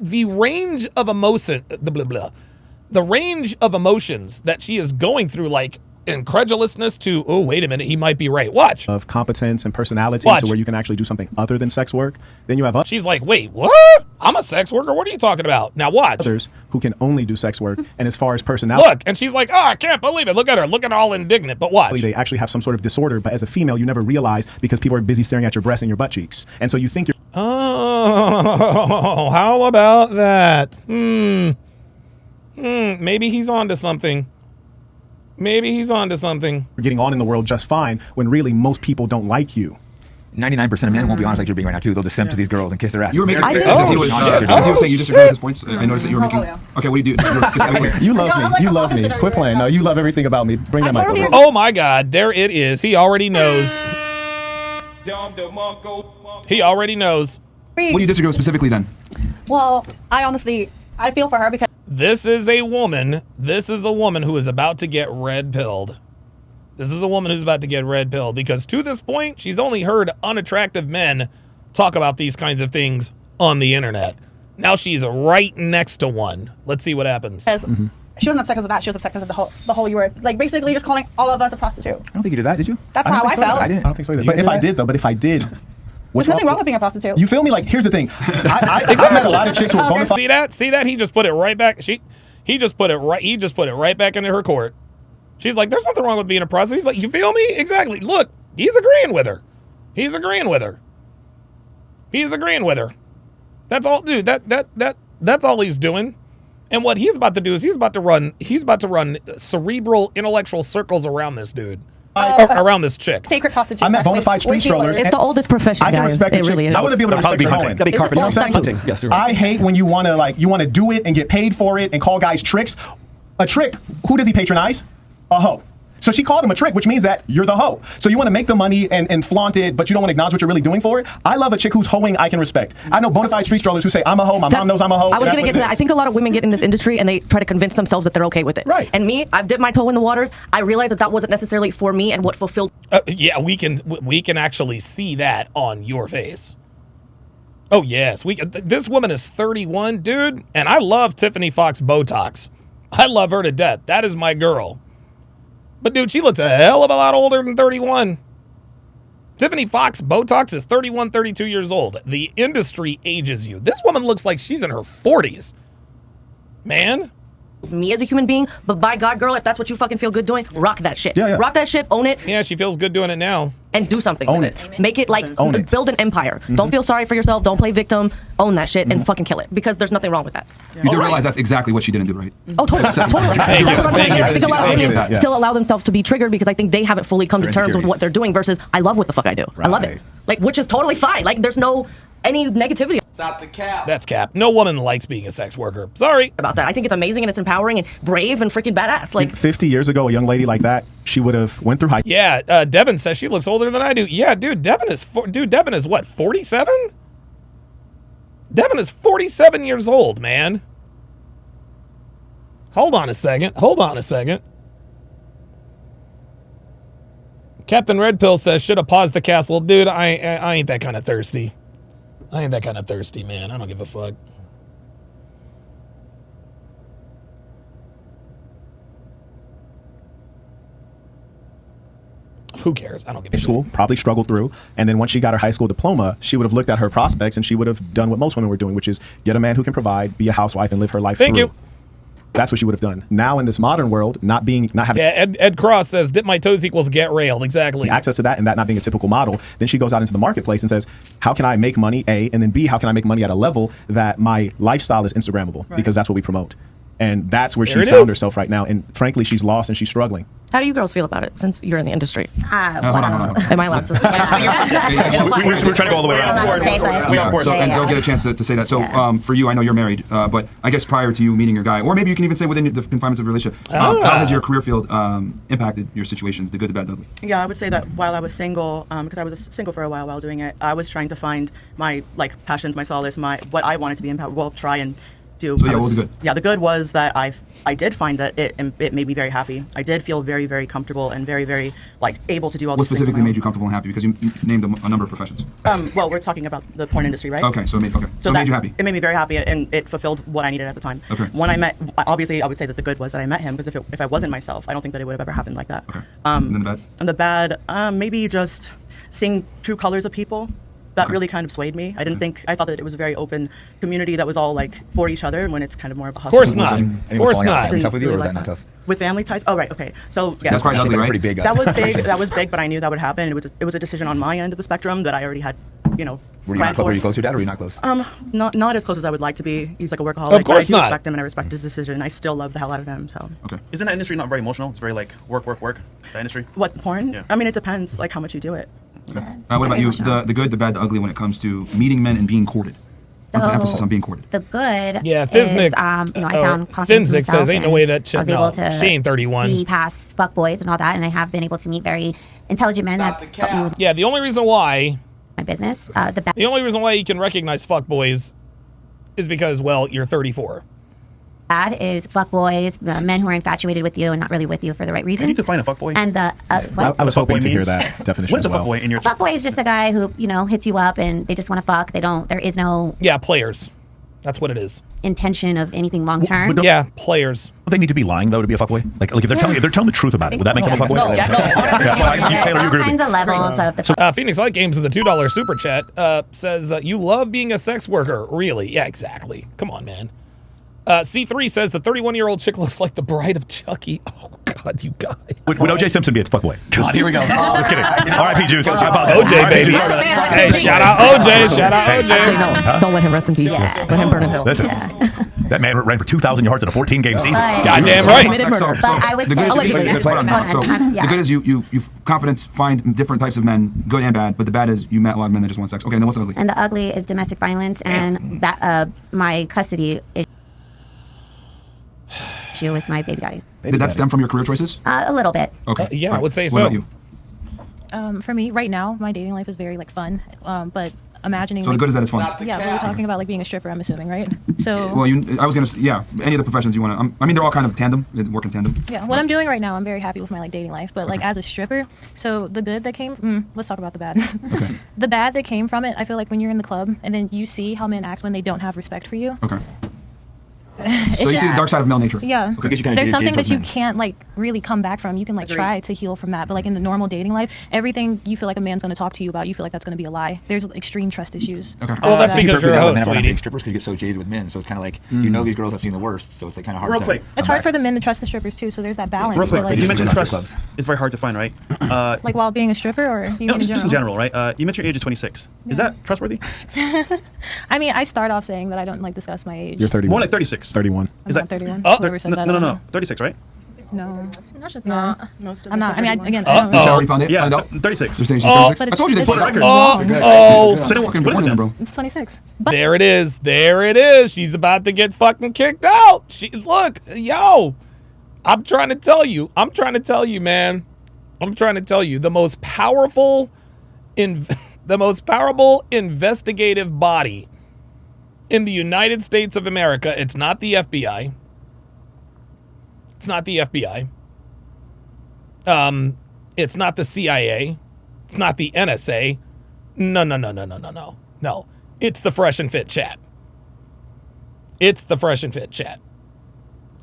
the range of emotion, the range of emotions that she is going through, like incredulousness to, oh, wait a minute, he might be right. Watch. Of competence and personality to where you can actually do something other than sex work. Then you have others. She's like, wait, what? I'm a sex worker? What are you talking about? Now watch. Others who can only do sex work. And as far as personality. Look, and she's like, oh, I can't believe it. Look at her. Look at her all indignant. But watch. They actually have some sort of disorder. But as a female, you never realize because people are busy staring at your breasts and your butt cheeks. And so you think you're... Oh, how about that? Maybe he's onto something. You're getting on in the world just fine when really most people don't like you. 99% of men won't be honest like you're being right now too. They'll just simp to these girls and kiss their ass. You were making as he was saying you disagree with his points. I noticed that you were making. Okay, what do you do? You love me. You love me. Quit playing. No, you love everything about me. Bring that mic over. Oh my God, there it is. He already knows. He already knows. What do you disagree with specifically then? Well, I feel for her because this is a woman who is about to get red pilled. Because to this point, she's only heard unattractive men talk about these kinds of things on the internet. Now she's right next to one. Let's see what happens. She wasn't upset because of that. She was upset because of the whole you were like basically just calling all of us a prostitute. I don't think you did that, did you? That's how I felt. I didn't. I don't think so either. But if I did, there's nothing wrong with being a prostitute. You feel me? Like, here's the thing. I met a lot of chicks who were bona fide. See that? He just put it right back. He just put it right back into her court. She's like, there's nothing wrong with being a prostitute. He's like, you feel me? Exactly. Look, he's agreeing with her. That's all, dude. That's all he's doing. And what he's about to do is he's about to run cerebral intellectual circles around this dude. Around this chick. Sacred prostitutes. I met bona fide street strollers. It's the oldest profession, guys. I can respect it really is. I wouldn't be able to respect your hunting. That'd be carpet. You know what I'm saying? Yes, I hate when you want to do it and get paid for it and call guys tricks. A trick, who does he patronize? A hoe. So she called him a trick, which means that you're the hoe. So you want to make the money and flaunt it, but you don't want to acknowledge what you're really doing for it. I love a chick who's hoeing I can respect. I know bona fide street strollers who say, I'm a hoe, my mom knows I'm a hoe. I was going to get to that. I think a lot of women get in this industry and they try to convince themselves that they're okay with it. Right. And me, I've dipped my toe in the waters. I realized that wasn't necessarily for me and what fulfilled. Yeah, we can actually see that on your face. Oh, yes. This woman is 31, dude, and I love Tiffany Fox Botox. I love her to death. That is my girl. But, dude, she looks a hell of a lot older than 31. Tiffany Fox Botox is 31, 32 years old. The industry ages you. This woman looks like she's in her 40s. Man. Me as a human being, but by God, girl, if that's what you fucking feel good doing, rock that shit. Yeah. Rock that shit, own it. Yeah, she feels good doing it now. And do something. Own with it. Make it build an empire. Mm-hmm. Don't feel sorry for yourself. Don't play victim. Own that shit and fucking kill it because there's nothing wrong with that. Yeah. You do realize that's exactly what she didn't do, right? Oh, totally. Totally. Thank you. I think a lot of women still allow themselves to be triggered because I think they haven't fully come to terms with what they're doing versus I love what the fuck I do. Right. I love it. Which is totally fine. There's no any negativity. Stop the cap. That's cap. No woman likes being a sex worker. Sorry about that. I think it's amazing and it's empowering and brave and freaking badass. 50 years ago, a young lady like that, she would have went through high. Yeah, Devin says she looks older than I do. Yeah, dude, Devin is what, 47? Devin is 47 years old, man. Hold on a second. Captain Red Pill says, should have paused the castle. Dude, I ain't that kind of thirsty. Man. I don't give a fuck. who cares? I don't give a school, probably struggled through. And then once she got her high school diploma, she would have looked at her prospects and she would have done what most women were doing, which is get a man who can provide, be a housewife, and live her life. Thank you. That's what she would have done. Now in this modern world, not having Ed Cross says dip my toes equals get railed. Exactly. access to that and that not being a typical model, then she goes out into the marketplace and says, how can I make money, A, and then B, how can I make money at a level that my lifestyle is Instagrammable? Because that's what we promote. And that's where she's found herself right now. And frankly, she's lost and she's struggling. How do you girls feel about it since you're in the industry? Hold on. Am I allowed to? We're trying to go all the way around. And they'll get a chance to say that. So for you, I know you're married, but I guess prior to you meeting your guy, or maybe you can even say within the confinements of a relationship, how has your career field impacted your situations, the good, the bad, the ugly? Yeah, I would say that while I was single, because I was single for a while doing it, I was trying to find my passions, my solace, what I wanted to be impacted. Well, try and do. So what was the good? Yeah, the good was that I did find that it made me very happy. I did feel very, very comfortable and very, very able to do all What these things. specifically made you comfortable and happy? Because you named a number of professions. Well, we're talking about the porn industry, right? Okay, so it made you happy. It made me very happy, and it fulfilled what I needed at the time. Okay. When I met, obviously, I would say that the good was that I met him, because if I wasn't myself, I don't think that it would have ever happened like that. Okay. And then the bad? And the bad, maybe just seeing true colors of people. That really kind of swayed me. I didn't think, I thought that it was a very open community that was all for each other, when it's kind of more of a hustle. Of course not. Of course not. Tough with you, or was that not tough? With family ties? Oh, right, okay. So, yes. That's probably ugly, right? Pretty big. That was big. That was big, but I knew that would happen. It was a decision on my end of the spectrum that I already had, Were you planned for. Were you close to your dad, or were you not close? Not as close as I would like to be. He's like a workaholic. Of course but I do not. respect him, and I respect his decision. I still love the hell out of him. So. Okay. Isn't that industry not very emotional? It's very work, the industry. What, porn? Yeah. I mean, it depends how much you do it. Okay. What about you? The good, the bad, the ugly when it comes to meeting men and being courted. So emphasis on being courted. The good Yeah, is, Fiznik, I found confidence in Finzik says, ain't no myself, way and that shit, I was able no, to she ain't 31. see past fuckboys and all that, and I have been able to meet very intelligent men that help me with Yeah, the only reason why my business. the only reason why you can recognize fuckboys is because, well, you're 34. bad is fuckboys, men who are infatuated with you and not really with you for the right reasons. Can you define a fuckboy? And the I was hoping to hear that definition. What is a as well. fuckboy in your? fuckboy is just a guy who hits you up and they just want to fuck. There is no Yeah, players. That's what it is. intention of anything long term. Yeah, players. Would they need to be lying though to be a fuckboy? Like if they're telling the truth about it, would that make them a fuckboy? No, Taylor, you agree with me? kinds of levels of the. So, Phoenix Light Games with a $2 super chat says, you love being a sex worker. Really? Yeah, exactly. Come on, man. C3 says the 31-year-old chick looks like the bride of Chucky. Oh, God, you guys. Would O.J. Simpson be a fuckboy? God, here we go. Just kidding. R.I.P. Juice. OJ, baby. Hey, shout out OJ. Shout out OJ. Actually, no. Don't let him rest in peace. Let him burn in hell. Listen, that man ran for 2,000 yards in a 14-game season. Goddamn right. But I would say the good is you confidence find different types of men, good and bad, but the bad is you met a lot of men that just want sex. Okay, then what's the ugly? And the ugly is domestic violence and that my custody issue with my baby daddy. Did that stem from your career choices? A little bit. Okay. Yeah, I would say What so. about you? For me, right now, my dating life is very fun. But imagining. So the good is that it's fun. Yeah, but we're talking about being a stripper. I'm assuming, right? So. Well, I was gonna say, yeah. Any of the professions you want to. I mean, they're all kind of tandem. They work in tandem. Yeah, what I'm doing right now, I'm very happy with my dating life. But as a stripper, so the good that came. Let's talk about the bad. Okay. The bad that came from it, I feel like when you're in the club and then you see how men act when they don't have respect for you. Okay. So you see the dark side of male nature. Yeah. Okay. There's something that you can't really come back from. You can try to heal from that, but in the normal dating life, everything you feel like a man's going to talk to you about, you feel like that's going to be a lie. There's extreme trust issues. Okay. Well, that's because you're a host, sweetie. Strippers could get so jaded with men, so it's kind of like these girls have seen the worst, so it's kind of hard. Real quick, it's hard for the men to trust the strippers too. So there's that balance. Real quick, where, you mentioned trust. It's very hard to find, right? While being a stripper, or you mean just in general, right? You mentioned your age of 26. Is that trustworthy? I mean, I start off saying that I don't discuss my age. You're 31. More like 36. 31. Is that 31? No. 36, right? No, she's not. Most of I'm us not. are I mean, 31. again, You already found it? Yeah, Find out? 36. You're saying she's Oh, 36? I told you they but put it's- records. What is it then? It's 26. There it is. There it is. She's about to get fucking kicked out. Look, yo. I'm trying to tell you, man. I'm trying to tell you, the most powerful investigative body in the United States of America. It's not the FBI. It's not the FBI. It's not the CIA. It's not the NSA. No. It's the Fresh and Fit chat. It's the Fresh and Fit chat.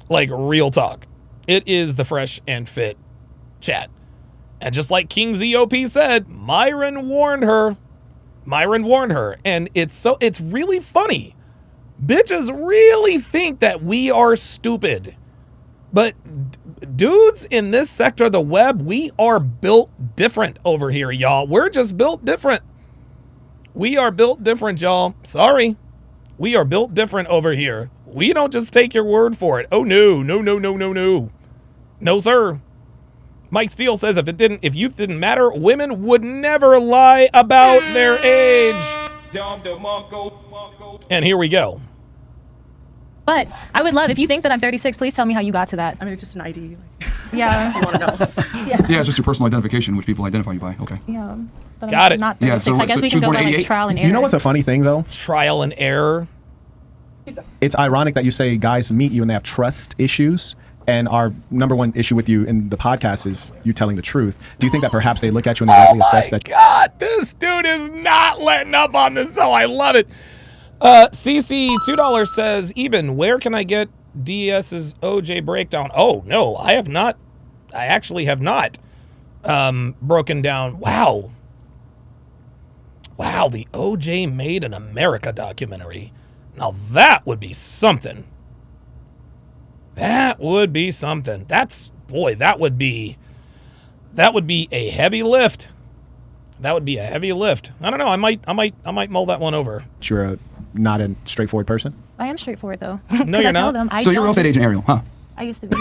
Like, real talk. It is the Fresh and Fit chat. And just like King ZOP said, Myron warned her. And it's really funny. Bitches really think that we are stupid. But dudes in this sector of the web, we are built different over here, y'all. We're just built different. We are built different, y'all. Sorry. We are built different over here. We don't just take your word for it. Oh, no. No, sir. Mike Steele says if youth didn't matter, women would never lie about their age. And here we go. But I would love, if you think that I'm 36, please tell me how you got to that. I mean, it's just an ID. Yeah. I want to know. Yeah, it's just your personal identification, which people identify you by. Okay. Yeah. But Got I'm it. not 36. Yeah, so I guess we she can was go born by like 88? trial and error. You know what's a funny thing, though? Trial and error. It's ironic that you say guys meet you and they have trust issues. And our number one issue with you in the podcast is you telling the truth. Do you think that perhaps they look at you and they rightly assess that? God, this dude is not letting up on this, so I love it. CC $2 says, Eben, where can I get DS's OJ breakdown? Oh, no, I have not. I actually have not broken down. Wow, the OJ Made in America documentary. Now that would be something. That would be something. That would be a heavy lift. That would be a heavy lift. I don't know. I might mull that one over. You're not a straightforward person? I am straightforward, though. No, you're not. So you're a real estate agent, Ariel, huh? I used to be.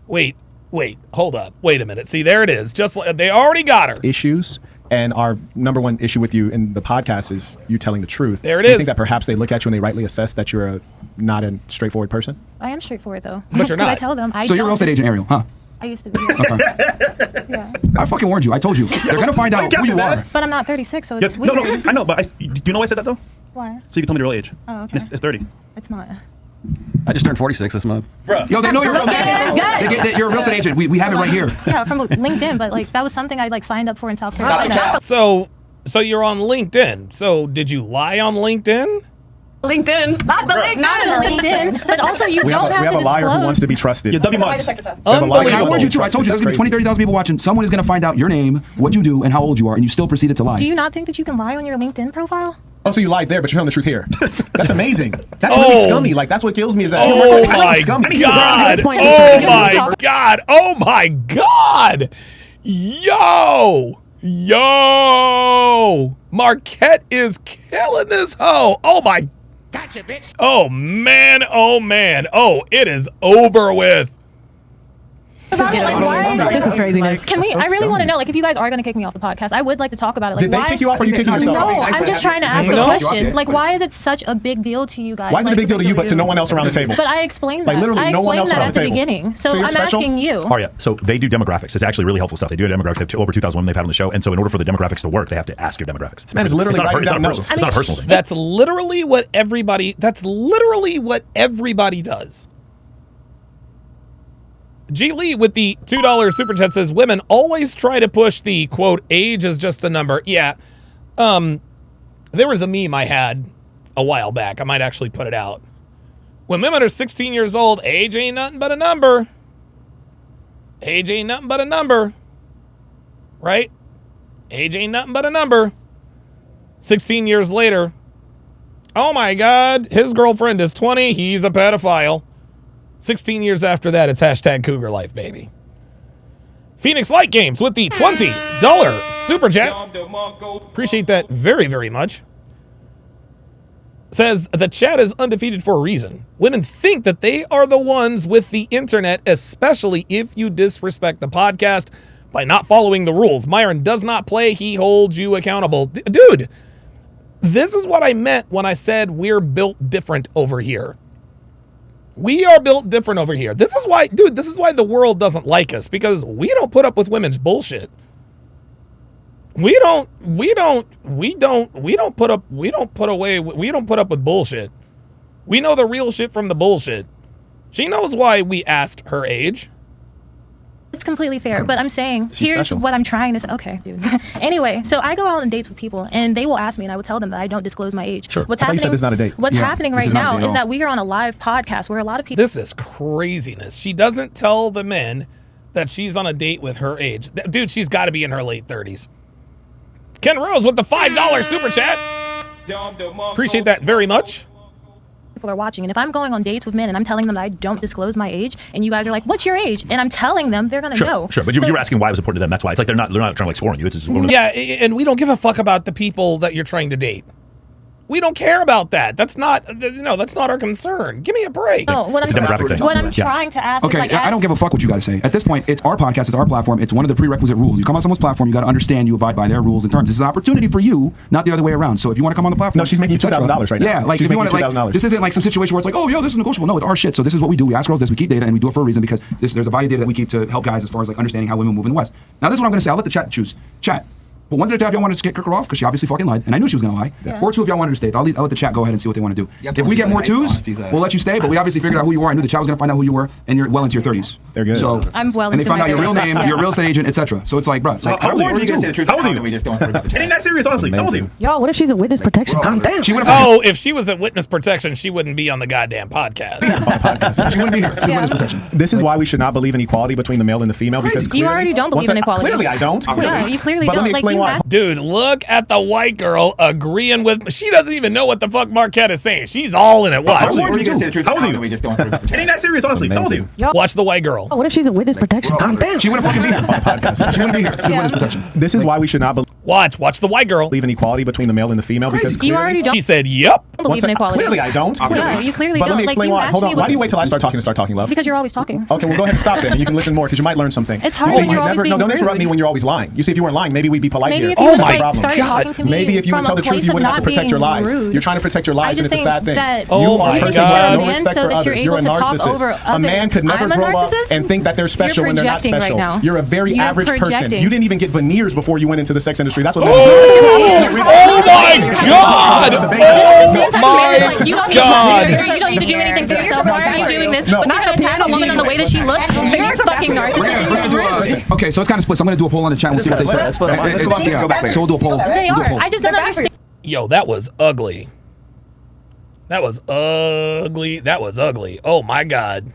Okay. Wait, hold up. Wait a minute. See, there it is. Just like they already got her. Issues. And our number one issue with you in the podcast is you telling the truth. There it Do you is. think that perhaps they look at you and they rightly assess that you're not a straightforward person? I am straightforward, though. But you're not. I tell them. So you're a real estate agent, Ariel, huh? I used to be. Okay. Yeah. I fucking warned you. I told you. They're going to find out who you are. But I'm not 36, so it's Yes, weird. no, I know, but do you know why I said that, though? Why? So you can tell me the real age. Oh, okay. It's 30. It's not. I just turned 46 this month. Yo, they know you're you're a real estate agent. We have it right here. Yeah, from LinkedIn, but like that was something I like signed up for in South Carolina. So you're on LinkedIn. So did you lie on LinkedIn? LinkedIn. Not the LinkedIn. Not on LinkedIn. But also you We don't have a to liar who disclose. wants to be trusted. Yeah, W Months. Unbelievable. I warned you too. I told you there's going to be 20, 30,000 people watching. Someone is going to find out your name, what you do, and how old you are, and you still proceeded to lie. Do you not think that you can lie on your LinkedIn profile? Oh, so you lied there, but you're telling the truth here. That's amazing. That's really scummy. Like, that's what kills me is that. Oh that's my scummy. God. Oh my God. Oh my God. Yo. Marquette is killing this hoe. Oh my. Gotcha, bitch. Oh man. Oh, it is over with. This is craziness. Can we? I really want to know, like, if you guys are going to kick me off the podcast, I would like to talk about it. Like, Did they why? kick you off or you kicking yourself? No, I'm just trying to ask a No? question. Like, why is it such a big deal to you guys? Why is it a big deal to you, but to no one else around the table? But I explained Like, that. literally I no one explained else that around at the the table. beginning. So you're I'm special? asking you. Oh yeah, so they do demographics. It's actually really helpful stuff. They do demographics. They have over 2,000 women they've had on the show, and so in order for the demographics to work, they have to ask your demographics. Man, it's literally not a writing down personal- notes. It's not a personal thing. That's literally what everybody does. G. Lee with the $2 super chat says, women always try to push the, quote, age is just a number. Yeah. There was a meme I had a while back. I might actually put it out. When women are 16 years old, age ain't nothing but a number. Age ain't nothing but a number. Right? Age ain't nothing but a number. 16 years later, oh my God, his girlfriend is 20. He's a pedophile. 16 years after that, it's hashtag Cougar Life, baby. Phoenix Light Games with the $20 super chat. Appreciate that very, very much. Says, the chat is undefeated for a reason. Women think that they are the ones with the internet, especially if you disrespect the podcast by not following the rules. Myron does not play. He holds you accountable. Dude, this is what I meant when I said we're built different over here. We are built different over here. This is why, dude, this is why the world doesn't like us, because we don't put up with women's bullshit. We don't put up with bullshit. We know the real shit from the bullshit. She knows why we asked her age. It's completely fair, but I'm saying, She's here's special. what I'm trying to say. Okay, dude. Anyway, so I go out on dates with people, and they will ask me, and I will tell them that I don't disclose my age. Sure. What's I thought you happening? said this is not a date. What's Yeah, happening this right is not a now date at is all. that we are on a live podcast where a lot of people. This is craziness. She doesn't tell the men that she's on a date with her age. Dude, she's got to be in her late 30s. Ken Rose with the $5 super chat. Appreciate that very much. People are watching, and if I'm going on dates with men and I'm telling them that I don't disclose my age, and you guys are like, "What's your age?" and I'm telling them, they're gonna know. Sure, but you were asking why it was important to them. That's why. It's like they're not trying to like score on you. It's just Yeah, and we don't give a fuck about the people that you're trying to date. We don't care about that. That's not our concern. Give me a break. No, what I'm trying to ask Okay, is like, I don't give a fuck what you got to say. At this point, it's our podcast, it's our platform. It's one of the prerequisite rules. You come on someone's platform, you got to understand, you abide by their rules and terms. This is an opportunity for you, not the other way around. So if you want to come on the platform, No, she's making $2,000 right now. Yeah, like She's if you want to, making like, $2,000. this isn't like some situation where it's like, oh, yo, this is negotiable. No, it's our shit. So this is what we do. We ask girls this, we keep data, and we do it for a reason because there's a body of data that we keep to help guys as far as like understanding how women move in the West. Now this is what I'm going to say. I'll let the chat choose. Chat. But one of y'all wanted to kick her off because she obviously fucking lied, and I knew she was gonna lie. Yeah. Or two of y'all wanted to stay. I'll let the chat go ahead and see what they want to do. Yeah, if we get more twos, honesty, we'll let you stay. But we obviously figured out who you are. I knew the chat was gonna find out who you were, and you're well into your 30s. They're good. So I'm well and they into found my out your real 30s. name, your real estate agent, etc. So it's like, bro, like, how old are you? How old are you? We just don't worry about the chat. Ain't that serious, honestly? How old are you? Yo, what if she's a witness protection? Calm down. If she was at witness protection, she wouldn't be on the goddamn podcast. She wouldn't be here. She's witness protection. This is why we should not believe in equality between the male and the female because You already don't believe in equality. Clearly, I don't. Yeah, you clearly But don't. let me explain why. Dude, look at the white girl agreeing with. She doesn't even know what the fuck Marquette is saying. She's all in it. Watch. How old are you? How old are you? We just don't worry about the chat. Ain't that serious, honestly? How old are you? Watch the white girl. What if she's a witness protection? Calm down. She wouldn't fucking be here. She wouldn't be here. She's witness protection. This is why we should not Watch the white girl. believe in equality between the male and the female because You already don't She said, "Yep." believe in equality. Clearly, I don't. Yeah, you clearly But don't. let me explain like, why. you Hold on. asked me Why do you what- wait till I start talking, love? Because you're always talking. Okay, well, go ahead and stop then. You can listen more because you might learn something. It's hard You see, when you're always being don't interrupt rude. me when you're always lying. You see, if you weren't lying, maybe we'd be polite Maybe here. if you Oh would, my like, started God. talking to me Maybe if you would from tell a the truth, place you of wouldn't have to not protect your being lies. rude. You're trying to protect your lies, I and just it's a sad think thing. that Oh You my are a person God. who has no man respect so for that you're others. You're a able to talk over narcissist. A man others. could never I'm a grow up narcissist? and think that they're special You're when they're not projecting right special. now. You're a very You're average person. projecting. You didn't even get veneers before you went into the sex industry. That's what. Oh my God! At the Oh same time, my man, like, you don't God! You don't need to do anything to yourself. Why are you doing this? No. But you're going to attack a woman on the way that she looks. You're fucking narcissist and you're rude. Listen, okay, so it's kind of split. So I'm going to do a poll on the chat. We'll see what they say. Let's go back. So we'll do a poll. They We'll do a are. poll. I just don't understand. Yo, that was ugly. That was ugly. That was ugly. Oh my God.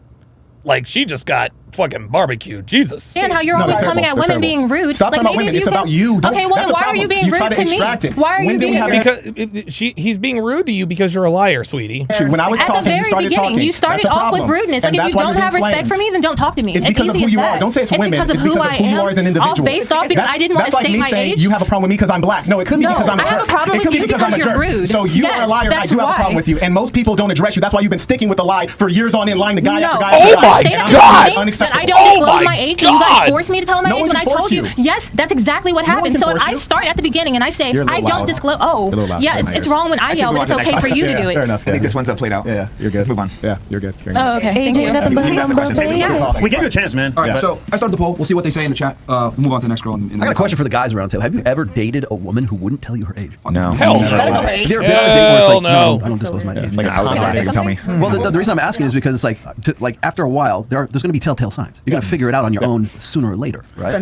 Like she just got fucking barbecued. Jesus. And how you're No, always they're coming terrible. at They're women terrible. being rude. Stop talking about women. It's about you. Don't- Okay, well that's then the why are problem. you being You try rude to to me? extract it. Why are When you did we being have rude? Because he's being rude to you because you're a liar, sweetie. When I was At the talking, you very started beginning, talking. you started That's a off with problem. rudeness. And Like if that's you why don't you're have being respect for flamed. me, then don't talk to me. It's because of easy who as you that. are. Don't say it's women. Because of It's who because I of who you am. are as an individual. All based off because I didn't want That's to like state me my saying age. you have a problem with me because I'm black. No, it could be No, because I'm a I have jerk. a problem It could with be you because I'm a because you're jerk. rude. So you are a Yes, liar and I that's do have a problem why. with you. And most people don't address you. That's why you've been sticking with the lie for years on in line to guy No. after guy Oh after guy. my Say And that I'm God. that I unacceptable. don't Oh disclose my my age. And you God. guys forced me to tell my No age one when I can told force you. you. Yes, that's exactly what No one happened. can So force I you. start at the beginning and I say You're a little I don't loud. disclose. You're a Oh, little loud. yeah, In my it's ears. wrong when I yell, but it's okay for you to do Fair it. enough. I think this one's played out. Yeah, you're good. Let's move on. Yeah, you're good. Oh, okay. Thank you. Nothing but You can ask the questions. Yeah. We gave you a chance, man. All right, so I started the poll. We'll see what they say in the chat. We'll move on to the next girl. I got a question for the guys around table. Have you ever dated a woman who wouldn't tell you her age? No. Hell no. Have you ever been on a date where it's Hell like, no. I don't disclose my age? Like an hourglass, you can tell me. Well, the reason I'm asking is because it's like after a while, there's going to be telltale signs. You're going to figure it out on your own sooner or later, right?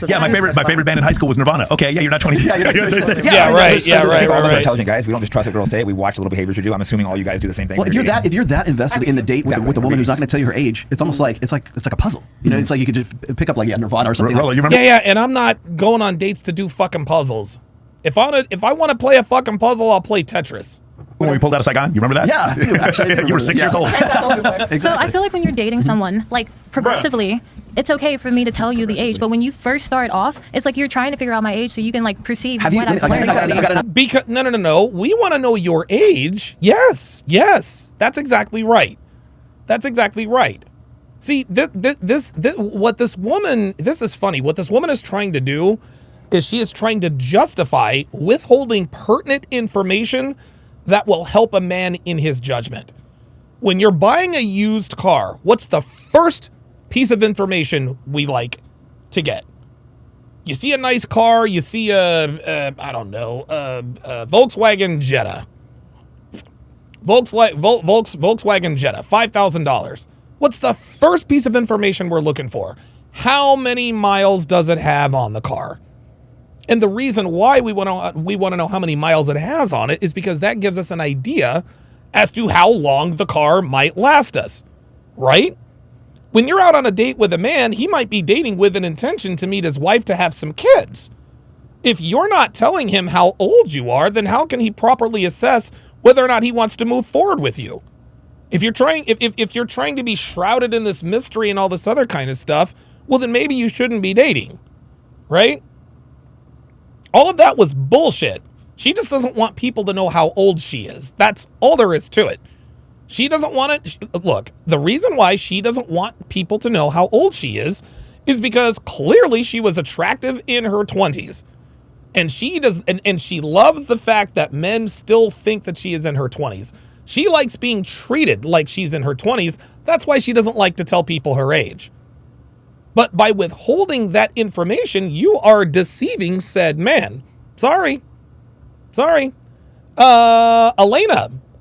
Yeah, my favorite band in high school was Nirvana. Okay, yeah, you're not 20. Yeah, right. All those intelligent guys, we don't just trust what girls say. We watch the little behaviors you do. I'm assuming all you guys do the same thing. Well, if you're that invested in the date with Exactly. a woman who's not going to tell you her age, it's almost like it's like a puzzle. You know, it's like you could just pick up like Nirvana or something. Rollo, you remember? Yeah, and I'm not going on dates to do fucking puzzles. If I want to play a fucking puzzle, I'll play Tetris. When we pulled out a Saigon, you remember that? Yeah, dude, actually, you were 6 years old. So I feel like when you're dating someone, like progressively, it's okay for me to tell you the age, but when you first start off, it's like you're trying to figure out my age so you can like perceive Have you- what I'm like, learning. Because no. We want to know your age. Yes. That's exactly right. See, what this woman, this is funny. What this woman is trying to do is she is trying to justify withholding pertinent information that will help a man in his judgment. When you're buying a used car, what's the first piece of information we like to get? You see a nice car, you see a Volkswagen Jetta. Volkswagen Jetta, $5,000. What's the first piece of information we're looking for? How many miles does it have on the car? And the reason why we want to know how many miles it has on it is because that gives us an idea as to how long the car might last us, right? When you're out on a date with a man, he might be dating with an intention to meet his wife to have some kids. If you're not telling him how old you are, then how can he properly assess whether or not he wants to move forward with you? If you're trying to be shrouded in this mystery and all this other kind of stuff, well, then maybe you shouldn't be dating, right? All of that was bullshit. She just doesn't want people to know how old she is. That's all there is to it. She doesn't want to... Look, the reason why she doesn't want people to know how old she is because clearly she was attractive in her 20s. And she does, and she loves the fact that men still think that she is in her 20s. She likes being treated like she's in her 20s. That's why she doesn't like to tell people her age. But by withholding that information, you are deceiving said man. Sorry.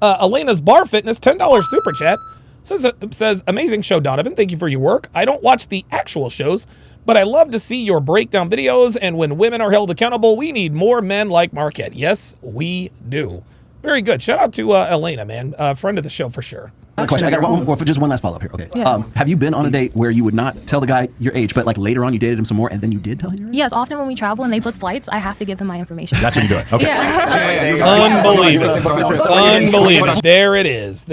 Elena's Bar Fitness, $10 super chat, says, amazing show, Donovan. Thank you for your work. I don't watch the actual shows, but I love to see your breakdown videos, and when women are held accountable, we need more men like Marquette. Yes, we do. Very good. Shout out to Elena, man. Friend of the show for sure. Question. I got just one last follow-up here. Okay. Yeah. Have you been on a date where you would not tell the guy your age, but like later on you dated him some more and then you did tell him your age? Yes, often when we travel and they book flights, I have to give them my information. That's when you do it. Okay. Yeah. Unbelievable. There it is.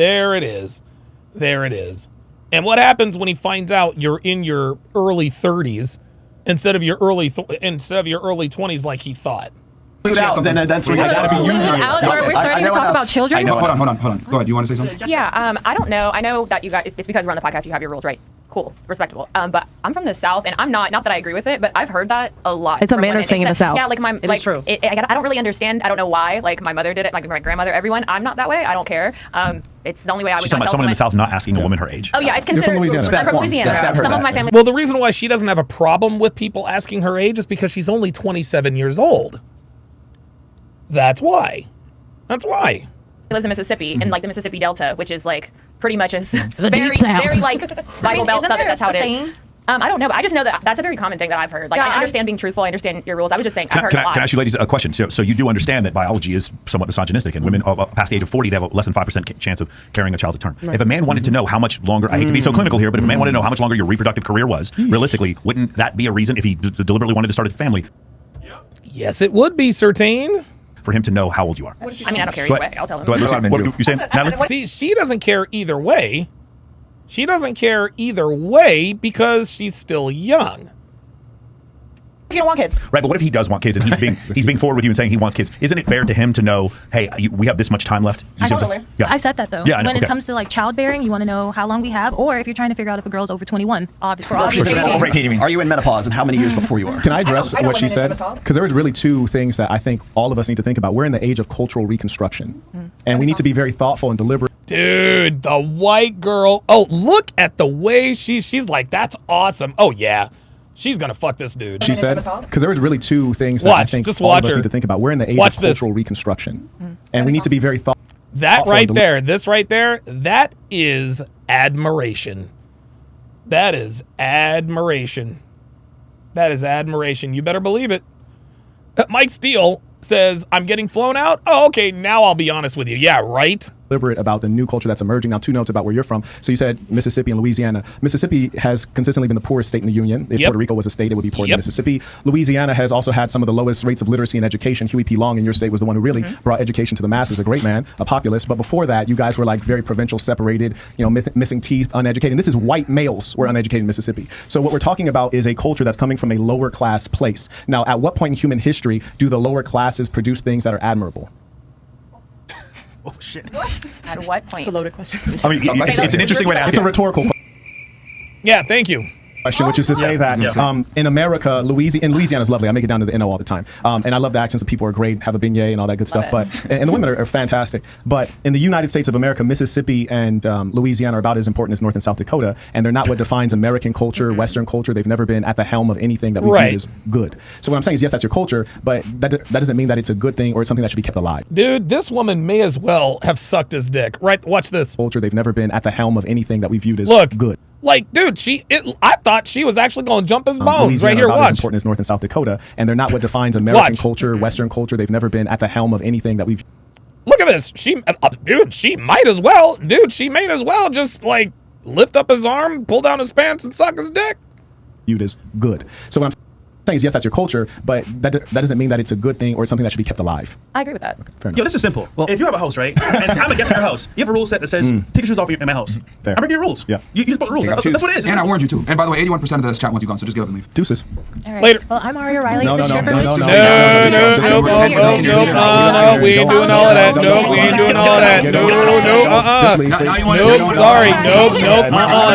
And what happens when he finds out you're in your early 30s instead of your early 20s like he thought? Then that's when I gotta be using it. We're starting to talk about children. Hold on. Go ahead. You want to say something? Yeah, I don't know. I know that you guys, it's because we're on the podcast, you have your rules, right? Cool, respectable. But I'm from the South, and I'm not that I agree with it, but I've heard that a lot. It's a manners thing in the South. Yeah, like it is true. I don't really understand. I don't know why. Like my mother did it, like my grandmother, everyone. I'm not that way. I don't care. It's the only way I would. She's talking about someone in the South not asking a woman her age. Oh yeah, it's considered. You're from Louisiana. I'm from Louisiana. Some of my family. Well, the reason why she doesn't have a problem with people asking her age is because she's only 27 years old. That's why. He lives in Mississippi, in like the Mississippi Delta, which is like pretty much as very like Bible Belt Southern. That's how it is. I don't know, but I just know that that's a very common thing that I've heard. Like, I understand being truthful. I understand your rules. I was just saying, I've heard a lot. Can I ask you ladies a question? So you do understand that biology is somewhat misogynistic, and women past the age of 40, they have a less than 5% chance of carrying a child to term. Right. If a man wanted to know how much longer, I hate to be so clinical here, but if a man wanted to know how much longer your reproductive career was, realistically, wouldn't that be a reason if he deliberately wanted to start a family? Yes, it would be, Certain. For him to know how old you are. I mean, I don't care either way. I'll tell him. Go ahead, what are you saying, Natalie? See, she doesn't care either way. She doesn't care either way because she's still young. You don't want kids. Right, but what if he does want kids and he's being forward with you and saying he wants kids? Isn't it fair to him to know, hey, we have this much time left? I said that though. Yeah, I know, when it comes to like childbearing, you want to know how long we have, or if you're trying to figure out if a girl's over 21, obviously. Are you in menopause, and how many years before you are? Can I address what she said? Because there was really two things that I think all of us need to think about. We're in the age of cultural reconstruction, and we need to be very thoughtful and deliberate. Dude, the white girl. Oh, look at the way she's like, that's awesome. Oh yeah. She's gonna fuck this dude. She said, because there was really two things that I think all of us need to think about. We're in the age of cultural reconstruction, and we need to be very thoughtful. That right there, this right there, that is admiration. That is admiration. That is admiration. You better believe it. Mike Steele says, I'm getting flown out. Oh, okay, now I'll be honest with you. Yeah, right. Deliberate about the new culture that's emerging. Now, 2 notes about where you're from. So you said Mississippi and Louisiana. Mississippi has consistently been the poorest state in the union. If Puerto Rico was a state, it would be poorer than Mississippi. Louisiana has also had some of the lowest rates of literacy and education. Huey P. Long in your state was the one who really brought education to the masses. A great man, a populist. But before that, you guys were like very provincial, separated, missing teeth, uneducated. And this is white males were uneducated in Mississippi. So what we're talking about is a culture that's coming from a lower class place. Now, at what point in human history do the lower classes produce things that are admirable? Oh, shit. At what point? It's a loaded question. I mean, it's an interesting way to ask it. It's a rhetorical question. Yeah, thank you. Which is to say that in America, Louisiana is lovely. I make it down to the NO all the time. And I love the accents. The people are great, have a beignet and all that good stuff. And the women are fantastic. But in the United States of America, Mississippi and Louisiana are about as important as North and South Dakota. And they're not what defines American culture, Western culture. They've never been at the helm of anything that we view as good. So what I'm saying is, yes, that's your culture, but that doesn't mean that it's a good thing or it's something that should be kept alive. Dude, this woman may as well have sucked his dick. Right? Watch this. Culture, they've never been at the helm of anything that we viewed as good. Like, dude, I thought she was actually going to jump his bones. Right here, watch. As important as North and South Dakota, and they're not what defines American culture, Western culture. They've never been at the helm of anything that we've. Look at this. She might as well. Dude, she may as well just like lift up his arm, pull down his pants, and suck his dick. Viewed as good. So what I'm saying is, yes, that's your culture, but that doesn't mean that it's a good thing or it's something that should be kept alive. I agree with that. Yo, this is simple. If you have a house, right, and I'm a guest in your house, you have a rule set that says take your shoes off in my house. Fair. I'm breaking your rules. Yeah. You just put rules. That's what it is. And I warned you too. And by the way, 81% of this chat wants you gone, so just get up and leave. Deuces. All right. Later. Well, I'm Aria Riley. No, the no, stripper no, who's no, no, No, we ain't doing all of that. Nope, we ain't doing all of that. Nope, sorry. Nope,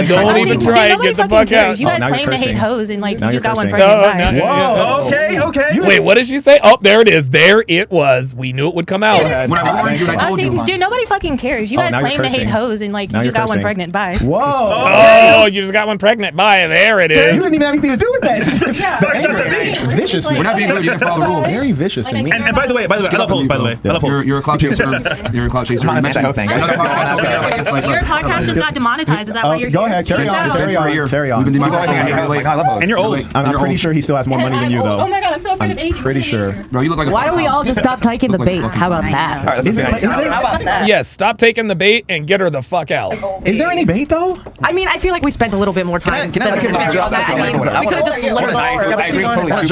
don't even try it. Get the fuck out. You guys claim to hate hoes and like you just got one pregnant. Whoa, okay. Wait, what did she say? Oh, there it is. There it was. We knew it would come out. When I warned you, I told you. Dude, nobody fucking cares. You guys claim to hate hoes and like you just got one pregnant. Bye. Whoa. Oh, you just got one pregnant. Bye. There it You is. didn't even have anything to do with that. Viciousness. We're not being rude. You can follow the rules. Very vicious. And by the way, I love hoes, by the way. I love hoes. You're a cloud chaser. You're a cloud chaser. You mentioned another podcast over there, like it's like Your podcast just got demonetized. Is that why you're Go ahead. Carry on. We've been demonetized. And you're old. I'm pretty sure he still has more money than you, though. Oh my god, I'm so afraid of aging. Pretty sure. Bro, you look like a Why don't we all just stop taking the bait? How about that? How about that? Yes, stop taking the bait and get her the fuck out. Is there any bait, though? I mean, I feel like we spent a little bit more time. Can I drop something? We could have just let it I agree totally. I want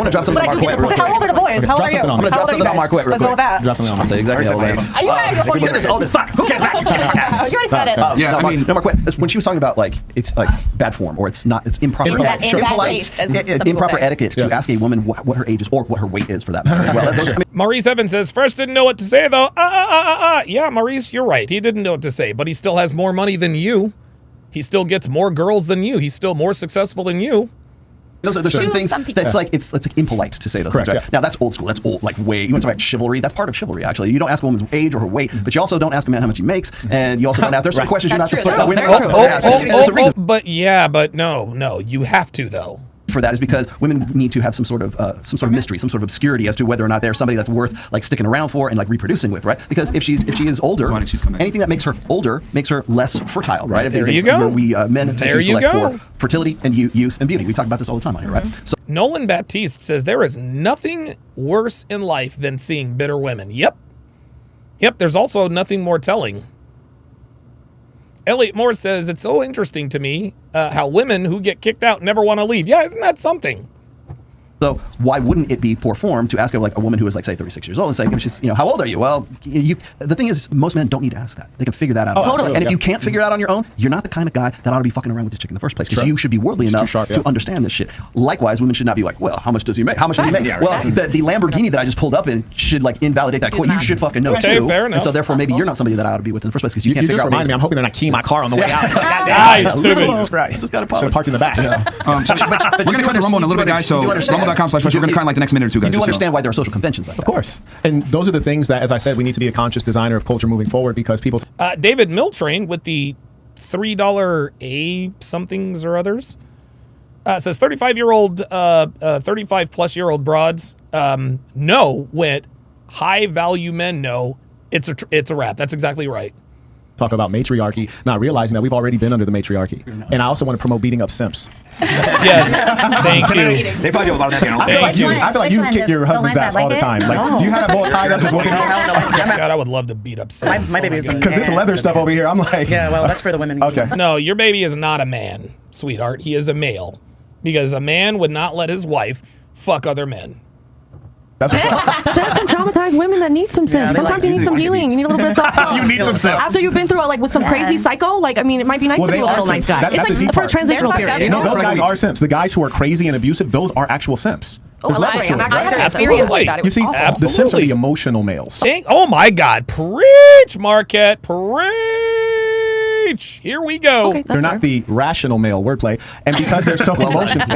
to drop something on Mark Witt. How old are the boys? How old are you? I'm going to drop something on Mark Witt real Let's go quick. with that. Drop something on I'll say exactly how old I am. Are you ready? Look at this old as fuck. Who cares? You already said it. Yeah, I mean, Mark Witt, when she was talking about like it's like bad form or it's improper, In bad taste, as some people improper say. etiquette to ask a woman what her age is or what her weight is for that matter as well. Those, Maurice Evans says, Fresh didn't know what to say, though. Yeah, Maurice, you're right. He didn't know what to say, but he still has more money than you. He still gets more girls than you. He's still more successful than you. Those are certain things that's like it's like impolite to say those things. Right? Now that's old school. That's old, like way. You want to talk about chivalry? That's part of chivalry. Actually, you don't ask a woman's age or her weight, but you also don't ask a man how much he makes, and you also don't ask. There's some questions you're not supposed to put. But no, you have to though. For that is because women need to have some sort of mystery, some sort of obscurity as to whether or not they're somebody that's worth like sticking around for and like reproducing with, right? Because if she is older, anything that makes her older makes her less fertile, right? There you go. We men tend to select for fertility and youth and beauty. We talk about this all the time on here, right? So Nolan Baptiste says there is nothing worse in life than seeing bitter women. Yep. There's also nothing more telling. Elliot Moore says, it's so interesting to me how women who get kicked out never want to leave. Yeah, isn't that something? So why wouldn't it be poor form to ask a woman who is like say 36 years old and say, she's, how old are you? Well, the thing is, most men don't need to ask that. They can figure that out. Totally. And if you can't figure it out on your own, you're not the kind of guy that ought to be fucking around with this chick in the first place. Because you should be worldly enough to understand this shit. Likewise, women should not be like, well, how much does he make? How much does he make? Well, the Lamborghini that I just pulled up in should like invalidate that quote. You should fucking know too. Fair enough. And so therefore, maybe you're not somebody that I ought to be with in the first place because you can't figure out. Remind me, I'm hoping they're not keying my car on the way out. Nice, stupid. Just got to pause. Parked in the back. we're going to go to Rumble in a little bit, guys. So rumble.com/fresh. We're going to try like the next minute or two, guys. You do understand why there are social conventions like that. Of course. And those are the things that, as I said, we need to be a conscious designer of culture moving forward because people... David Miltrain with the $3 A somethings or others says 35-plus-year-old broads know when high-value men know it's a wrap. That's exactly right. Talk about matriarchy, not realizing that we've already been under the matriarchy. And I also want to promote beating up simps. Yes, thank you. They probably do a lot of that. Thank you. I feel like you kick your husband's ass all the time. Like, do you have that boy tied up just looking at God, I would love to beat up simps. My baby is because this leather stuff over here, I'm like... Yeah, well, that's for the women. Okay. No, your baby is not a man, sweetheart. He is a male. Because a man would not let his wife fuck other men. There's some traumatized women that need some simps. Sometimes you need some healing. You need a little bit of soft. You need some simps. After you've been through it, like with some crazy psycho, like, I mean, it might be nice to be a little nice guy. It's like for a transitional period. No, those guys are simps. The guys who are crazy and abusive, those are actual simps. There's levels to it. I had an experience like that. You see, the simps are the emotional males. Oh my God. Preach, Marquette. Preach. Here we go. Okay, they're not the rational male wordplay. And because they're so emotional.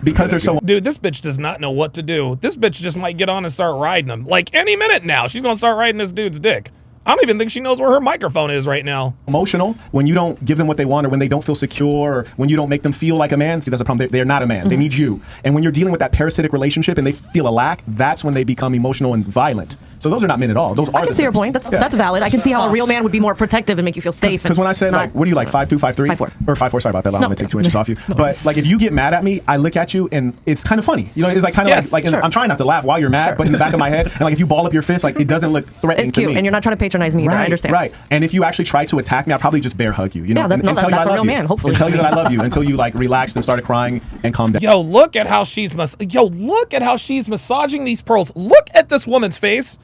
Because they're so... Dude, this bitch does not know what to do. This bitch just might get on and start riding him. Like any minute now, she's going to start riding this dude's dick. I don't even think she knows where her microphone is right now. Emotional, when you don't give them what they want or when they don't feel secure or when you don't make them feel like a man, see, that's a problem. They're not a man. They need you. And when you're dealing with that parasitic relationship and they feel a lack, that's when they become emotional and violent. So those are not men at all. Those are I can see your point. That's valid. I can see how a real man would be more protective and make you feel safe. Because when I say, like, what are you, like, 5'2", 5'3"? 5'4". Or 5'4", sorry about that. I'm going to take 2 inches off you. But, like, if you get mad at me, I look at you, and it's kind of funny. You know, it's like kind of like I'm trying not to laugh while you're mad, but in the back of my head, and, like, if you ball up your fist, like, it doesn't look threatening to me. It's cute, and you're not trying to patronize patronize me either. I understand. Right. And if you actually try to attack me, I'll probably just bear hug you. You know, Yeah, that's a real man, hopefully. And tell you that I love you until you like relaxed and started crying and calmed down. Yo, look at how she's massaging these pearls. Look at this woman's face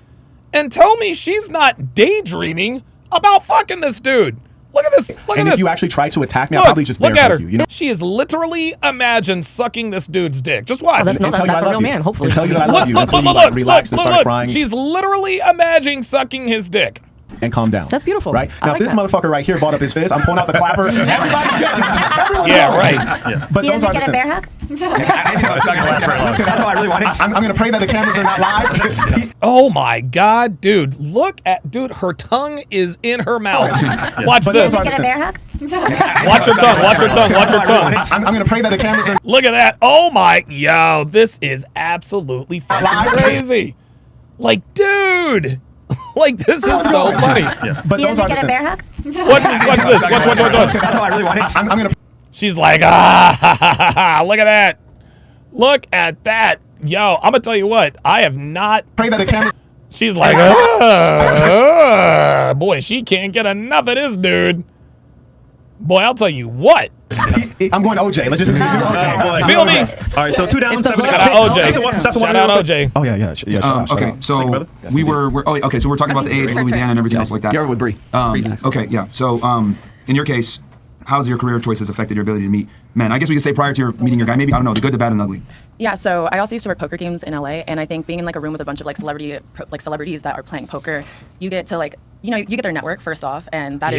and tell me she's not daydreaming about fucking this dude. Look at this. Look at this. If you actually try to attack me, I'll probably just bear hug you. You know? She is literally imagined sucking this dude's dick. Just watch. That's a real man, hopefully. And tell you that I love you until you like relaxed and started crying. She's literally imagining sucking his dick. And calm down. That's beautiful. Right? Now, if this motherfucker right here bought up his fist, I'm pulling out the clapper. Everybody Yeah, right. Yeah. But those are the bear hug? That's all I really wanted. I'm going to pray that the cameras are not live. Oh my God, dude. Look at, her tongue is in her mouth. Watch this. Get a bear hug? Watch her tongue, watch her tongue, watch her tongue. I'm going to pray that the cameras are... Look at that. Oh my, yo, this is absolutely fucking crazy. Like, dude. Like, this is so funny. Yeah. But those are get a bear hug? Watch this, watch this. Watch. That's all I really wanted. I'm going to... She's like, look at that. Look at that. Yo, I'm going to tell you what. I have not... Pray that the camera... She's like, boy, she can't get enough of this dude. Boy, I'll tell you what. I'm going to OJ. Let's just do OJ. You feel me? All right, so 2 down, 7 Shout out OJ. Shout out OJ. Oh, yeah. Okay, so so we're talking about the age, Louisiana, and everything else like that. Garrett with Bree. Okay, yeah. So, in your case, how's your career choices affected your ability to meet men? I guess we could say prior to your meeting your guy, maybe, I don't know, the good, the bad, and ugly. Yeah, so I also used to work poker games in LA, and I think being in like a room with a bunch of like celebrities that are playing poker, you get to you get their network first off, and that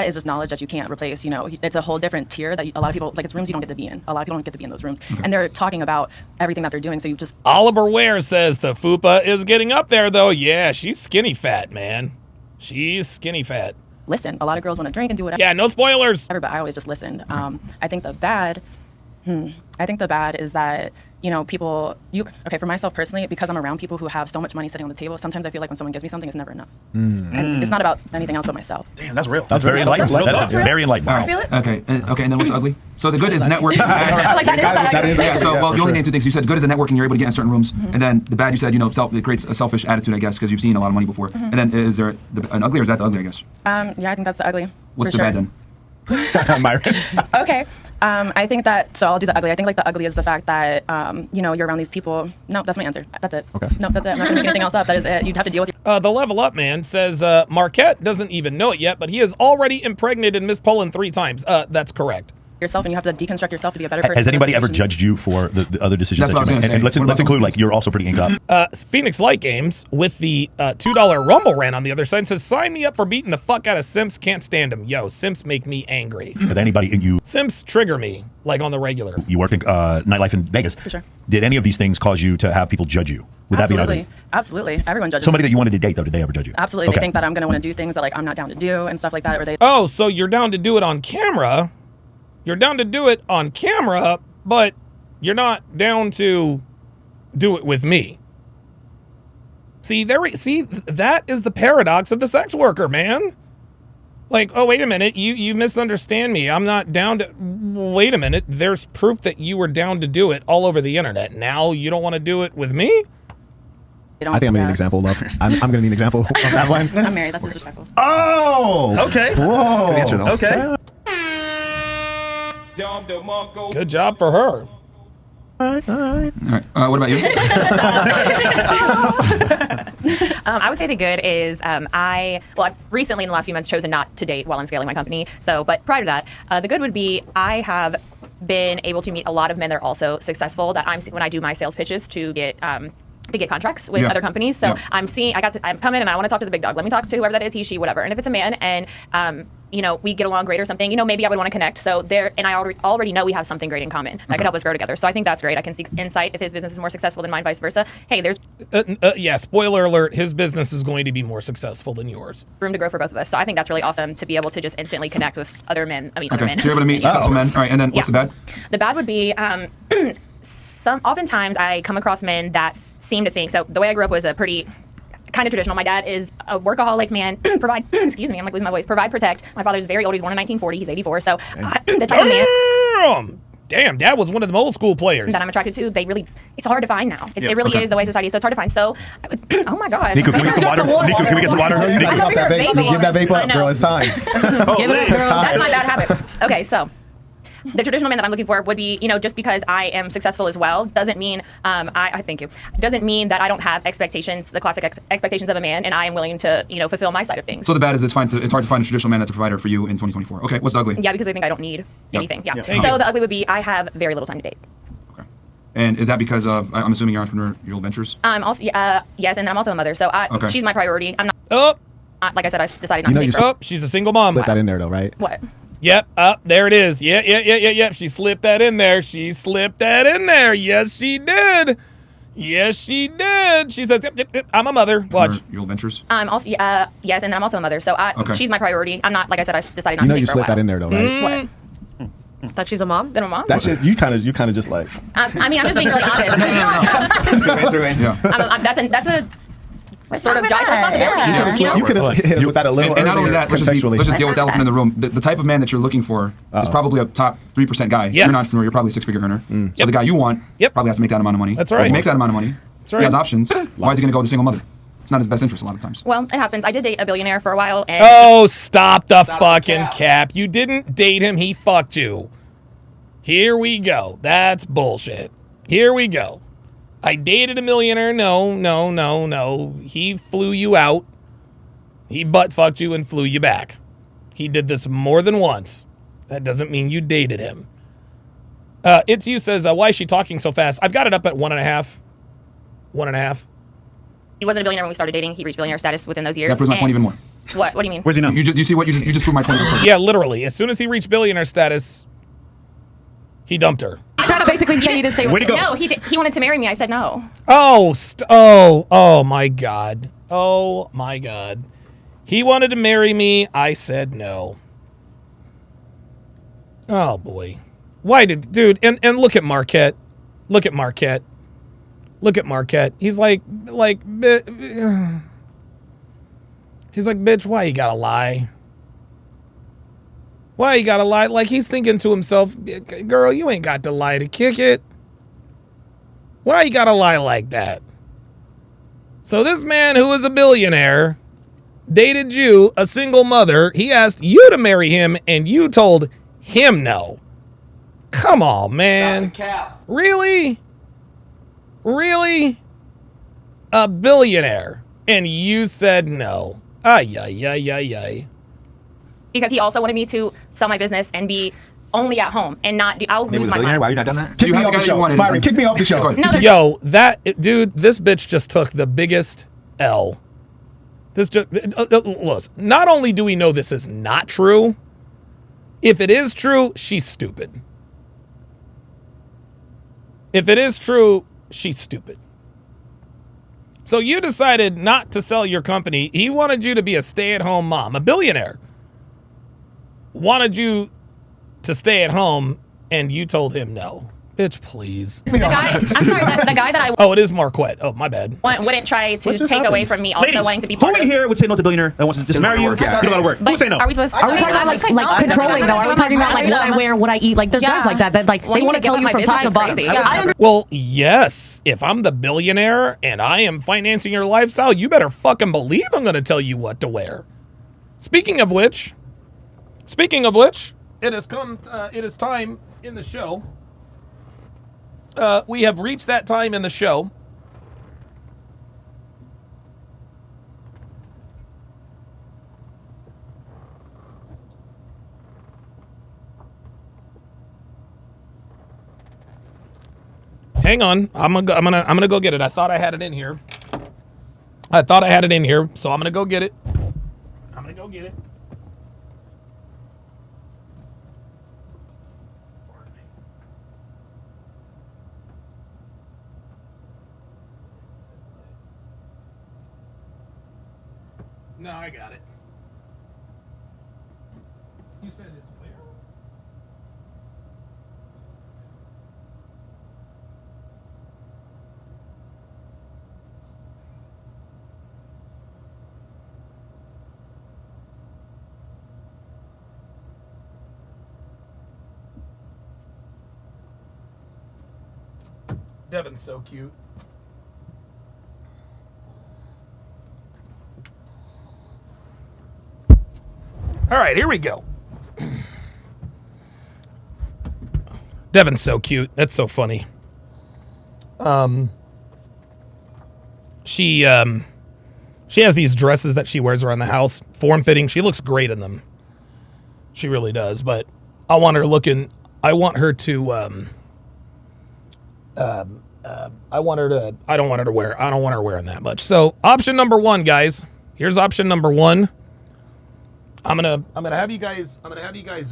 is just knowledge that you can't replace. You know, it's a whole different tier that a lot of people it's rooms you don't get to be in. A lot of people don't get to be in those rooms, and they're talking about everything that they're doing. So you just Oliver Ware says the fupa is getting up there though. Yeah, she's skinny fat, man. She's skinny fat. Listen, a lot of girls want to drink and do whatever. Yeah, no spoilers. But I always just listened. I think the bad is that people. For myself personally, because I'm around people who have so much money sitting on the table. Sometimes I feel like when someone gives me something, it's never enough, and it's not about anything else but myself. Damn, that's real. That's very enlightening. That's very enlightening. Wow. Feel it? Okay, and then what's ugly? So the good is networking. Yeah, so you only named 2 things. You said good is the networking, you're able to get in certain rooms, and then the bad, you said it creates a selfish attitude, I guess, because you've seen a lot of money before. And then is there an ugly, or is that the ugly, I guess? Yeah, I think that's the ugly. What's the bad then? Okay. I think that, so I'll do the ugly. I think like the ugly is the fact that, you're around these people. No, that's my answer. That's it. Okay. No, that's it. I'm not going to make anything else up. That is it. You'd have to deal with The Level Up man says Marquette doesn't even know it yet, but he has already impregnated Miss Poland 3 times. That's correct. yourself, and you have to deconstruct yourself to be a better person. Has anybody ever judged you for the other decisions that you made? And let's include, like, you're also pretty inked up. Phoenix Light Games with the $2 Rumble rant on the other side says, sign me up for beating the fuck out of Simps. Can't stand them. Yo, Simps make me angry. With anybody you... Simps trigger me, like on the regular. You worked in nightlife in Vegas. For sure. Did any of these things cause you to have people judge you? Would that be ugly? Absolutely. Everyone judges Somebody me. that you wanted to date, though, did they ever judge you? Absolutely. They think that I'm going to want to do things that, like, I'm not down to do and stuff like that. Or they... Oh, so you're down to do it on camera. You're down to do it on camera, but you're not down to do it with me. See, that is the paradox of the sex worker, man. Like, oh, wait a minute, you misunderstand me. I'm not down to... Wait a minute, there's proof that you were down to do it all over the internet. Now you don't want to do it with me? I think I'm going to need an example, love. I'm going to need an example of that one. I'm married, that's disrespectful. Oh! Okay. Whoa. Good answer, though. Okay. Good job for her. All right. What about you? I would say the good is I've recently in the last few months chosen not to date while I'm scaling my company. But prior to that, the good would be I have been able to meet a lot of men that are also successful that when I do my sales pitches to get contracts with other companies. So I'm coming and I want to talk to the big dog. Let me talk to whoever that is, he, she, whatever. And if it's a man and we get along great or something, maybe I would want to connect. So I already know we have something great in common that could help us grow together. So I think that's great. I can see insight if his business is more successful than mine, vice versa. Hey, there's spoiler alert, his business is going to be more successful than yours. Room to grow for both of us. So I think that's really awesome to be able to just instantly connect with other men. Other men. So you're able to meet successful men. All right, and then what's the bad? The bad would be oftentimes I come across men that seem to think, so the way I grew up was a pretty kind of traditional. My dad is a workaholic man, provide, excuse me, I'm like losing my voice, provide, protect. My father's very old, he's born in 1940, he's 84, so the type of man. damn, Dad was one of them old school players. that I'm attracted to, it's hard to find now. It really is the way society is, so it's hard to find. So, oh my God. Nico, can we get some water? Nico, can we get some water? You give that vape up, girl. It's time. Give it up, girl. That's my bad habit. Okay, so the traditional man that I'm looking for would be, just because I am successful as well, doesn't mean, I thank you, doesn't mean that I don't have expectations, the classic expectations of a man, and I am willing to, fulfill my side of things. So the bad is it's hard to find a traditional man that's a provider for you in 2024. Okay, what's the ugly? Yeah, because I think I don't need anything. Yeah. Thank So you. the ugly would be I have very little time to date. And is that because of, I'm assuming your entrepreneurial ventures? I'm also, yes, and then I'm also a mother, so Okay. she's my priority. I'm not. Like I said, I decided not to date. Oh, she's a single mom. Put that in there though, right? What? Yep, there it is. Yeah. She slipped that in there. Yes, she did. She says, yep, I'm a mother. Watch. Your ventures? I'm also, yes, and then I'm also a mother, so Okay. she's my priority. I'm not, like I said, I decided not to date You for a slipped while. that in there though, right? What? That she's a mom? Then I'm a mom? That's just you kind of just like. I mean, I'm just being really honest. That's a sort of giant responsibility. You could have hit us with that a little And not only earlier, that, let's just deal with the elephant in the room. The type of man that you're looking for is probably a top 3% guy. Yes. You're an entrepreneur. You're probably a six-figure earner. So the guy you want probably has to make that amount of money. That's If right. he makes that amount of money. That's right. He has options. Why is he going to go with a single mother? It's not his best interest a lot of times. Well, it happens. I did date a billionaire for a while, and Oh, stop the fucking cap. You didn't date him. He fucked you. Here we go. That's bullshit. Here we go. I dated a millionaire. No. He flew you out. He butt fucked you and flew you back. He did this more than once. That doesn't mean you dated him. It's you says, why is she talking so fast? I've got it up at 1.5. 1.5. he wasn't a billionaire when we started dating. He reached billionaire status within those years. That proves my and- point even more. What? What do you mean? Where's he now? You see what you just proved my point. Yeah, literally. As soon as he reached billionaire status, he dumped her. He's trying to basically say you to stay Way to go. No, he wanted to marry me. I said no. Oh my God. Oh my God. He wanted to marry me. I said no. Oh boy. Why did, dude, and look at Marquette. Look at Marquette. Look at Marquette. He's like, he's like, bitch, why you gotta lie? Why you gotta lie? Like, he's thinking to himself, girl, you ain't got to lie to kick it. Why you gotta lie like that? So this man who is a billionaire dated you, a single mother. He asked you to marry him, and you told him no. Come on, man. Really? Really? A billionaire, and you said no. Ay. Because he also wanted me to sell my business and be only at home and not. I'll lose my mind. Why have you not done that? Kick me off the show. Myron, kick me off the show. Yo, dude, this bitch just took the biggest L. This just, listen, not only do we know this is not true, if it is true, she's stupid. If it is true, she's stupid. So you decided not to sell your company. He wanted you to be a stay-at-home mom. A billionaire wanted you to stay at home, and you told him no. Bitch, please. The guy, I'm sorry, the guy that I Oh, it is Marquette. Oh, my bad. wouldn't try to take away from me also Ladies, wanting to be who part in of. here would say no to a billionaire that wants to just marry you? You don't know how to work. Who would say no? Are we supposed? Are we talking about like controlling though? Are we talking about like what I wear, what I eat? Like there's guys like that like they want to tell you from top to bottom. Well, yes. If I'm the billionaire and I am financing your lifestyle, you better fucking believe I'm going to tell you what to wear. Speaking of which, it has come. It is time in the show. We have reached that time in the show. Hang on, I'm gonna go get it. I thought I had it in here. So I'm gonna go get it. No, I got it. You said it's where? Devin's so cute. All right, here we go. Devin's so cute. That's so funny. She has these dresses that she wears around the house, form-fitting. She looks great in them. She really does. But I want her looking. I want her to. I want her to. I don't want her to wear. I don't want her wearing that much. So option number one, guys. Here's option number one. I'm gonna have you guys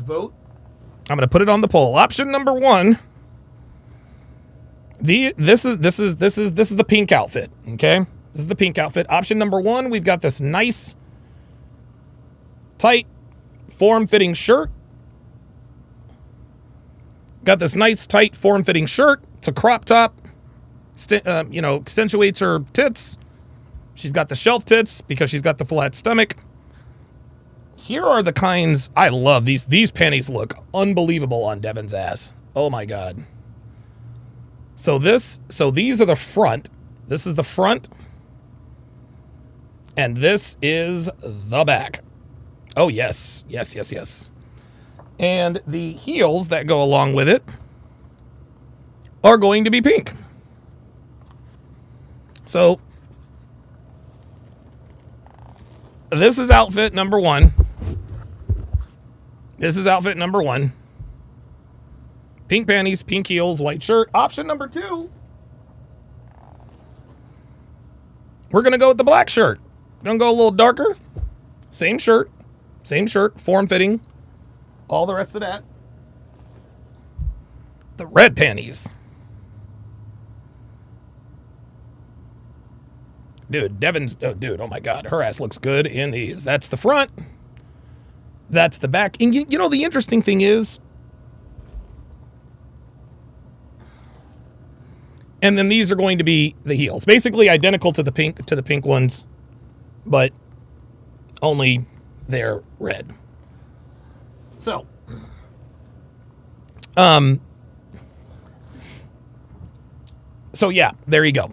vote. I'm gonna put it on the poll. Option number one. This is the pink outfit. Okay, this is the pink outfit. Option number one. We've got this nice, tight, form-fitting shirt. Got this nice, tight, form-fitting shirt. It's a crop top. Accentuates her tits. She's got the shelf tits because she's got the flat stomach. Here are the kinds I love. These panties look unbelievable on Devin's ass. Oh my god. So these are the front. This is the front. And this is the back. Oh yes. Yes. And the heels that go along with it are going to be pink. So this is outfit number one. This is outfit number one. Pink panties, pink heels, white shirt. Option number two. We're going to go with the black shirt. We're going to go a little darker. Same shirt, form-fitting. All the rest of that. The red panties. Dude, oh my god, her ass looks good in these. That's the front. That's the back. And you know, the interesting thing is, and then these are going to be the heels. Basically identical to the pink ones, but only they're red. So, yeah, there you go.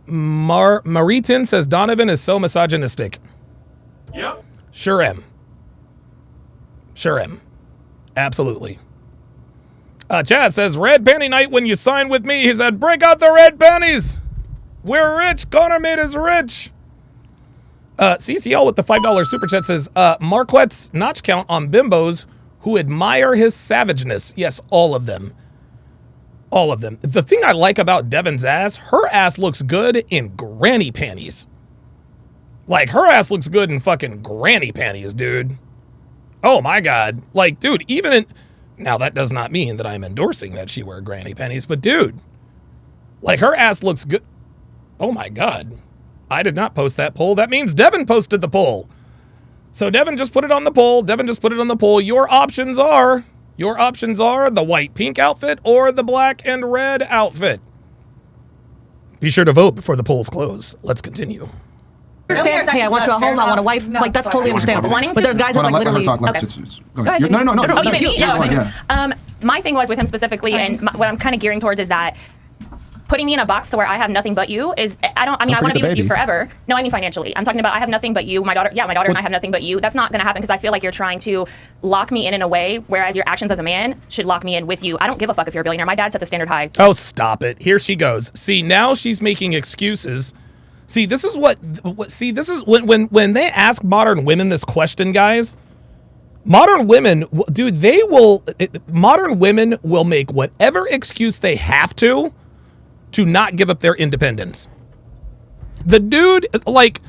Maritin says Donovan is so misogynistic. Yep. Sure am. Absolutely. Chad says red panty night when you sign with me. He said break out the red panties. We're rich. Connor made us rich. CCL with the $5 super chat says Marquette's notch count on bimbos who admire his savageness. Yes, all of them. All of them. The thing I like about Devin's ass, her ass looks good in granny panties. Like, her ass looks good in fucking granny panties, dude. Oh my god. Like, dude, even in... Now, that does not mean that I'm endorsing that she wear granny panties, but dude, like, her ass looks good. Oh my god. I did not post that poll. That means Devin posted the poll. So Devin just put it on the poll. Your options are the white pink outfit or the black and red outfit. Be sure to vote before the polls close. Let's continue. Understand? Hey, I want you at home. I want a wife. Like, that's totally understandable. But there's guys that like literally. Go ahead. No. My thing was with him specifically, and what I'm kind of gearing towards is that putting me in a box to where I have nothing but you is, I want to be with you forever. No, I mean financially. I'm talking about I have nothing but you. My daughter and I have nothing but you. That's not going to happen because I feel like you're trying to lock me in a way, whereas your actions as a man should lock me in with you. I don't give a fuck if you're a billionaire. My dad set the standard high. Oh, stop it. Here she goes. See, now she's making excuses. See, this is when they ask modern women this question, guys. Modern women, dude, modern women will make whatever excuse they have to not give up their independence. The dude, like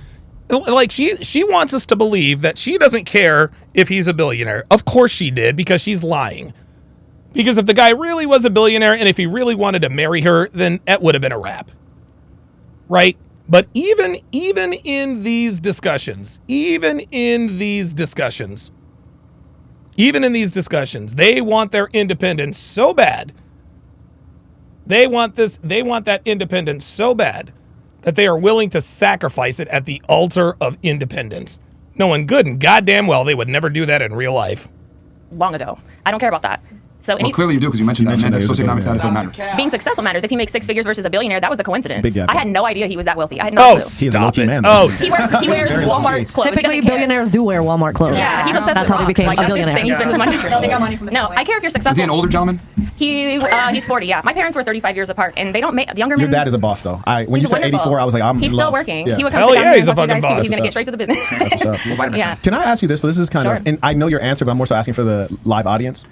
she wants us to believe that she doesn't care if he's a billionaire. Of course she did, because she's lying. Because if the guy really was a billionaire and if he really wanted to marry her, then it would have been a wrap. Right? But even in these discussions, they want their independence so bad. They want that independence so bad that they are willing to sacrifice it at the altar of independence, knowing good and goddamn well they would never do that in real life. Long ago. I don't care about that. So Well, clearly you do because you mentioned that men's socioeconomic status doesn't matter. being successful matters. If he makes 6 figures versus a billionaire, that was a coincidence. Big gap. I had no idea he was that wealthy. I had no clue. Stop it. He wears Walmart clothes. Typically, billionaires do wear Walmart clothes. Yeah, he's obsessed That's with how they rocks. became Like, a that's his billionaire. thing. He spends his money. No, I care if you're successful. Is he an older gentleman? He's 40. Yeah, my parents were 35 years apart, and they don't make younger men. Your dad is a boss, though. When you He's said wonderful. 84, I was like, I'm. He's in still love. working. Yeah. He would come Hell sit down yeah, and he's a talk to fucking you guys, too. boss. He's gonna get straight to the business. That's what's up. Yeah. Can I ask you this? So this is kind Sure. of, and I know your answer, but I'm more so asking for the live audience.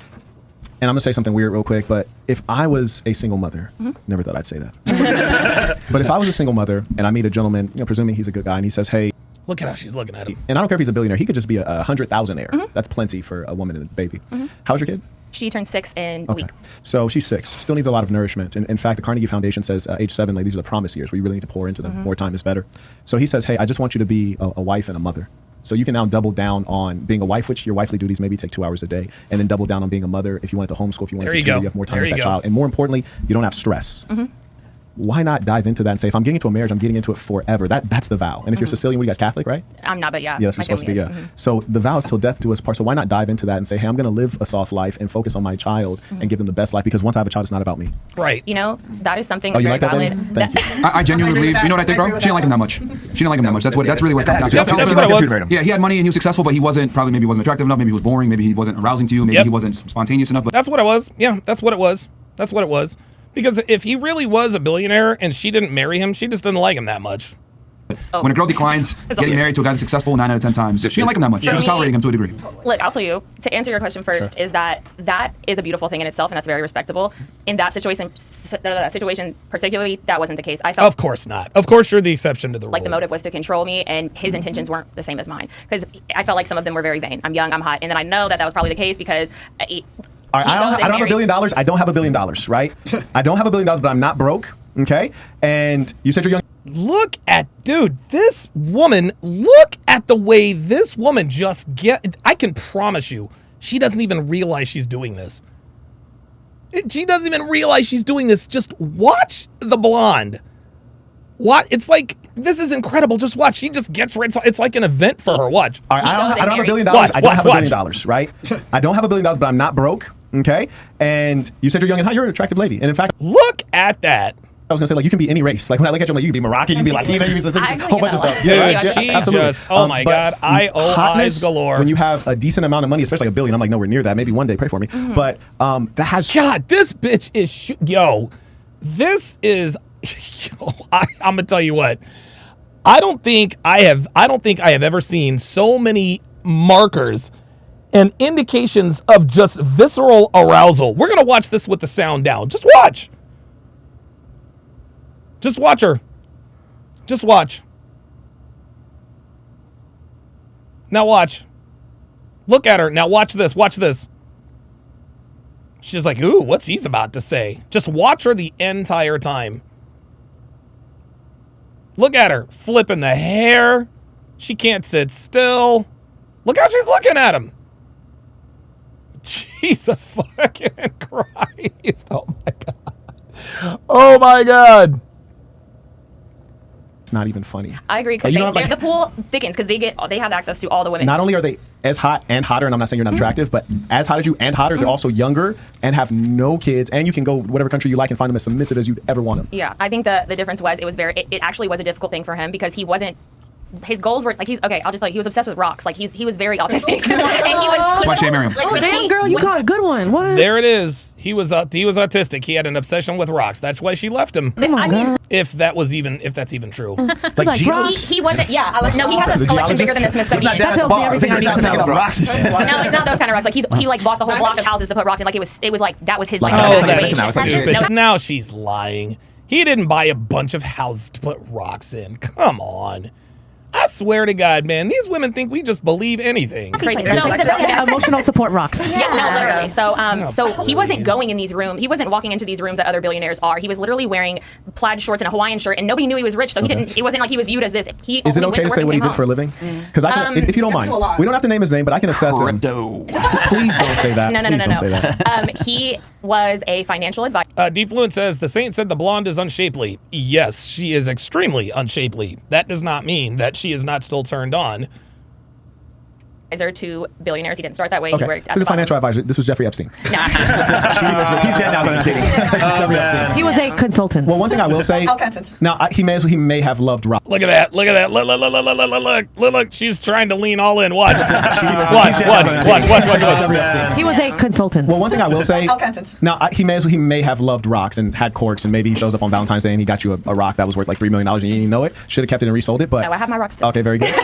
And I'm gonna say something weird real quick, but if I was a single mother, never thought I'd say that. But if I was a single mother and I meet a gentleman, presuming he's a good guy, and he says, "Hey," look at how she's looking at him. And I don't care if he's a billionaire; he could just be a 100,000-aire. That's plenty for a woman and a baby. How's your kid? She turned 6 in a week. So she's 6, still needs a lot of nourishment. And in fact, the Carnegie Foundation says age 7, these are the promise years where you really need to pour into them. More time is better. So he says, hey, I just want you to be a wife and a mother. So you can now double down on being a wife, which your wifely duties maybe take 2 hours a day, and then double down on being a mother if you wanted to homeschool, if you wanted to tutor, you have more time with that child. And more importantly, you don't have stress. Why not dive into that and say, if I'm getting into a marriage, I'm getting into it forever. That's the vow. And if you're Sicilian, what are you guys, Catholic, right? I'm not, but yeah. Yeah, that's what you're supposed to be, yeah. So the vow is till death do us part. So why not dive into that and say, hey, I'm going to live a soft life and focus on my child and give them the best life, because once I have a child, it's not about me. Right. You know, that is something Oh, you very like that, valid. baby? Thank you. I genuinely believe. You know what I think, bro? She didn't like him that much. She didn't like him that much. That's really what it comes down to. That's what it was. Yeah, he had money and he was successful, but he wasn't attractive enough. Maybe he was boring. Maybe he wasn't arousing to you. Maybe he wasn't spontaneous enough. But That's what it was. Yeah, that's what it was. That's what it was. Because if he really was a billionaire and she didn't marry him, she just didn't like him that much. when a girl declines getting married to a guy that's successful 9 out of 10 times, she didn't like him that much. She was tolerating him to a degree. Look, I'll tell you, to answer your question first, is that is a beautiful thing in itself, and that's very respectable. In that situation particularly, that wasn't the case. I felt of course not. Of course, you're the exception to the rule. like the motive was to control me, and his intentions weren't the same as mine. Because I felt like some of them were very vain. I'm young, I'm hot, and then I know that was probably the case because. All right, I don't have $1 billion. I don't have $1 billion, right? I don't have $1 billion, but I'm not broke. Okay, and you said you're young. Look at, dude, this woman. Look at the way this woman just I can promise you, she doesn't even realize she's doing this. She doesn't even realize she's doing this. Just watch the blonde. What? It's like, this is incredible. Just watch. She just gets right. It's like an event for her. Watch. All right, I don't have $1 billion. I don't have $1 billion, right? I don't have $1 billion, but I'm not broke. Okay, and you said you're young and hot. You're an attractive lady, and in fact, look at that. I was gonna say, like, you can be any race. Like, when I look at you, I'm like, you can be Moroccan, you can be Latina, you can be a whole bunch of stuff. Dude, she just, oh my God, eyes galore. When you have a decent amount of money, especially like $1 billion, I'm like nowhere near that. Maybe one day, pray for me. But that has. God, this bitch is, this is, I'm gonna tell you what. I don't think I have ever seen so many markers and indications of just visceral arousal. We're gonna watch this with the sound down. Just watch. Just watch her. Just watch. Now watch. Look at her. Now watch this. Watch this. She's like, ooh, what's he's about to say? Just watch her the entire time. Look at her. Flipping the hair. She can't sit still. Look how she's looking at him. Jesus fucking Christ. Oh my God. Oh my God. It's not even funny. I agree, because the pool thickens because they have access to all the women. Not only are they as hot and hotter, and I'm not saying you're not attractive, but as hot as you and hotter, they're also younger and have no kids, and you can go whatever country you like and find them as submissive as you'd ever want them. Yeah, I think the difference was it actually was a difficult thing for him because he wasn't. His goals were like I'll just tell you, he was obsessed with rocks. Like he was very autistic. And he was. Watch Miriam. Oh damn, girl, you caught a good one. What? There it is. He was autistic. He had an obsession with rocks. That's why she left him. I mean, if that's even true. Like he wasn't. Yeah, no, he has a collection bigger than the Smithsonian. That tells me everything I need to know. No, it's not those kind of rocks. Like he like bought the whole block of houses to put rocks in. Like it was like that was his like. Oh, that's stupid. Now she's lying. He didn't buy a bunch of houses to put rocks in. Come on. I swear to God, man, these women think we just believe anything. Crazy. Emotional support rocks. Yeah, no, literally. So he wasn't going in these rooms. He wasn't walking into these rooms that other billionaires are. He was literally wearing plaid shorts and a Hawaiian shirt, and nobody knew he was rich. So he didn't. It wasn't like he was viewed as this. Is it okay to say what he did for a living? Because if you don't mind, we don't have to name his name, but I can assess him. Please don't say that. No. Don't say that. He was a financial advisor. Defluent says, the Saint said the blonde is unshapely. Yes, she is extremely unshapely. That does not mean that she is not still turned on. advisor to billionaires. He didn't start that way. Okay. He worked at He was the a financial advisor. This was Jeffrey Epstein. No. He's dead now. But Jeffrey Epstein. He was a consultant. Well, one thing I will say. Now he may have loved rock. Look at that. Look at that. Look. She's trying to lean all in. Watch. Watch. He was a consultant. Well, one thing I will say. Now he may have loved rocks and had corks, and maybe he shows up on Valentine's Day and he got you a rock that was worth like $3 million and you didn't know it. Should have kept it and resold it. But no, I have my rocks still. Okay, very good.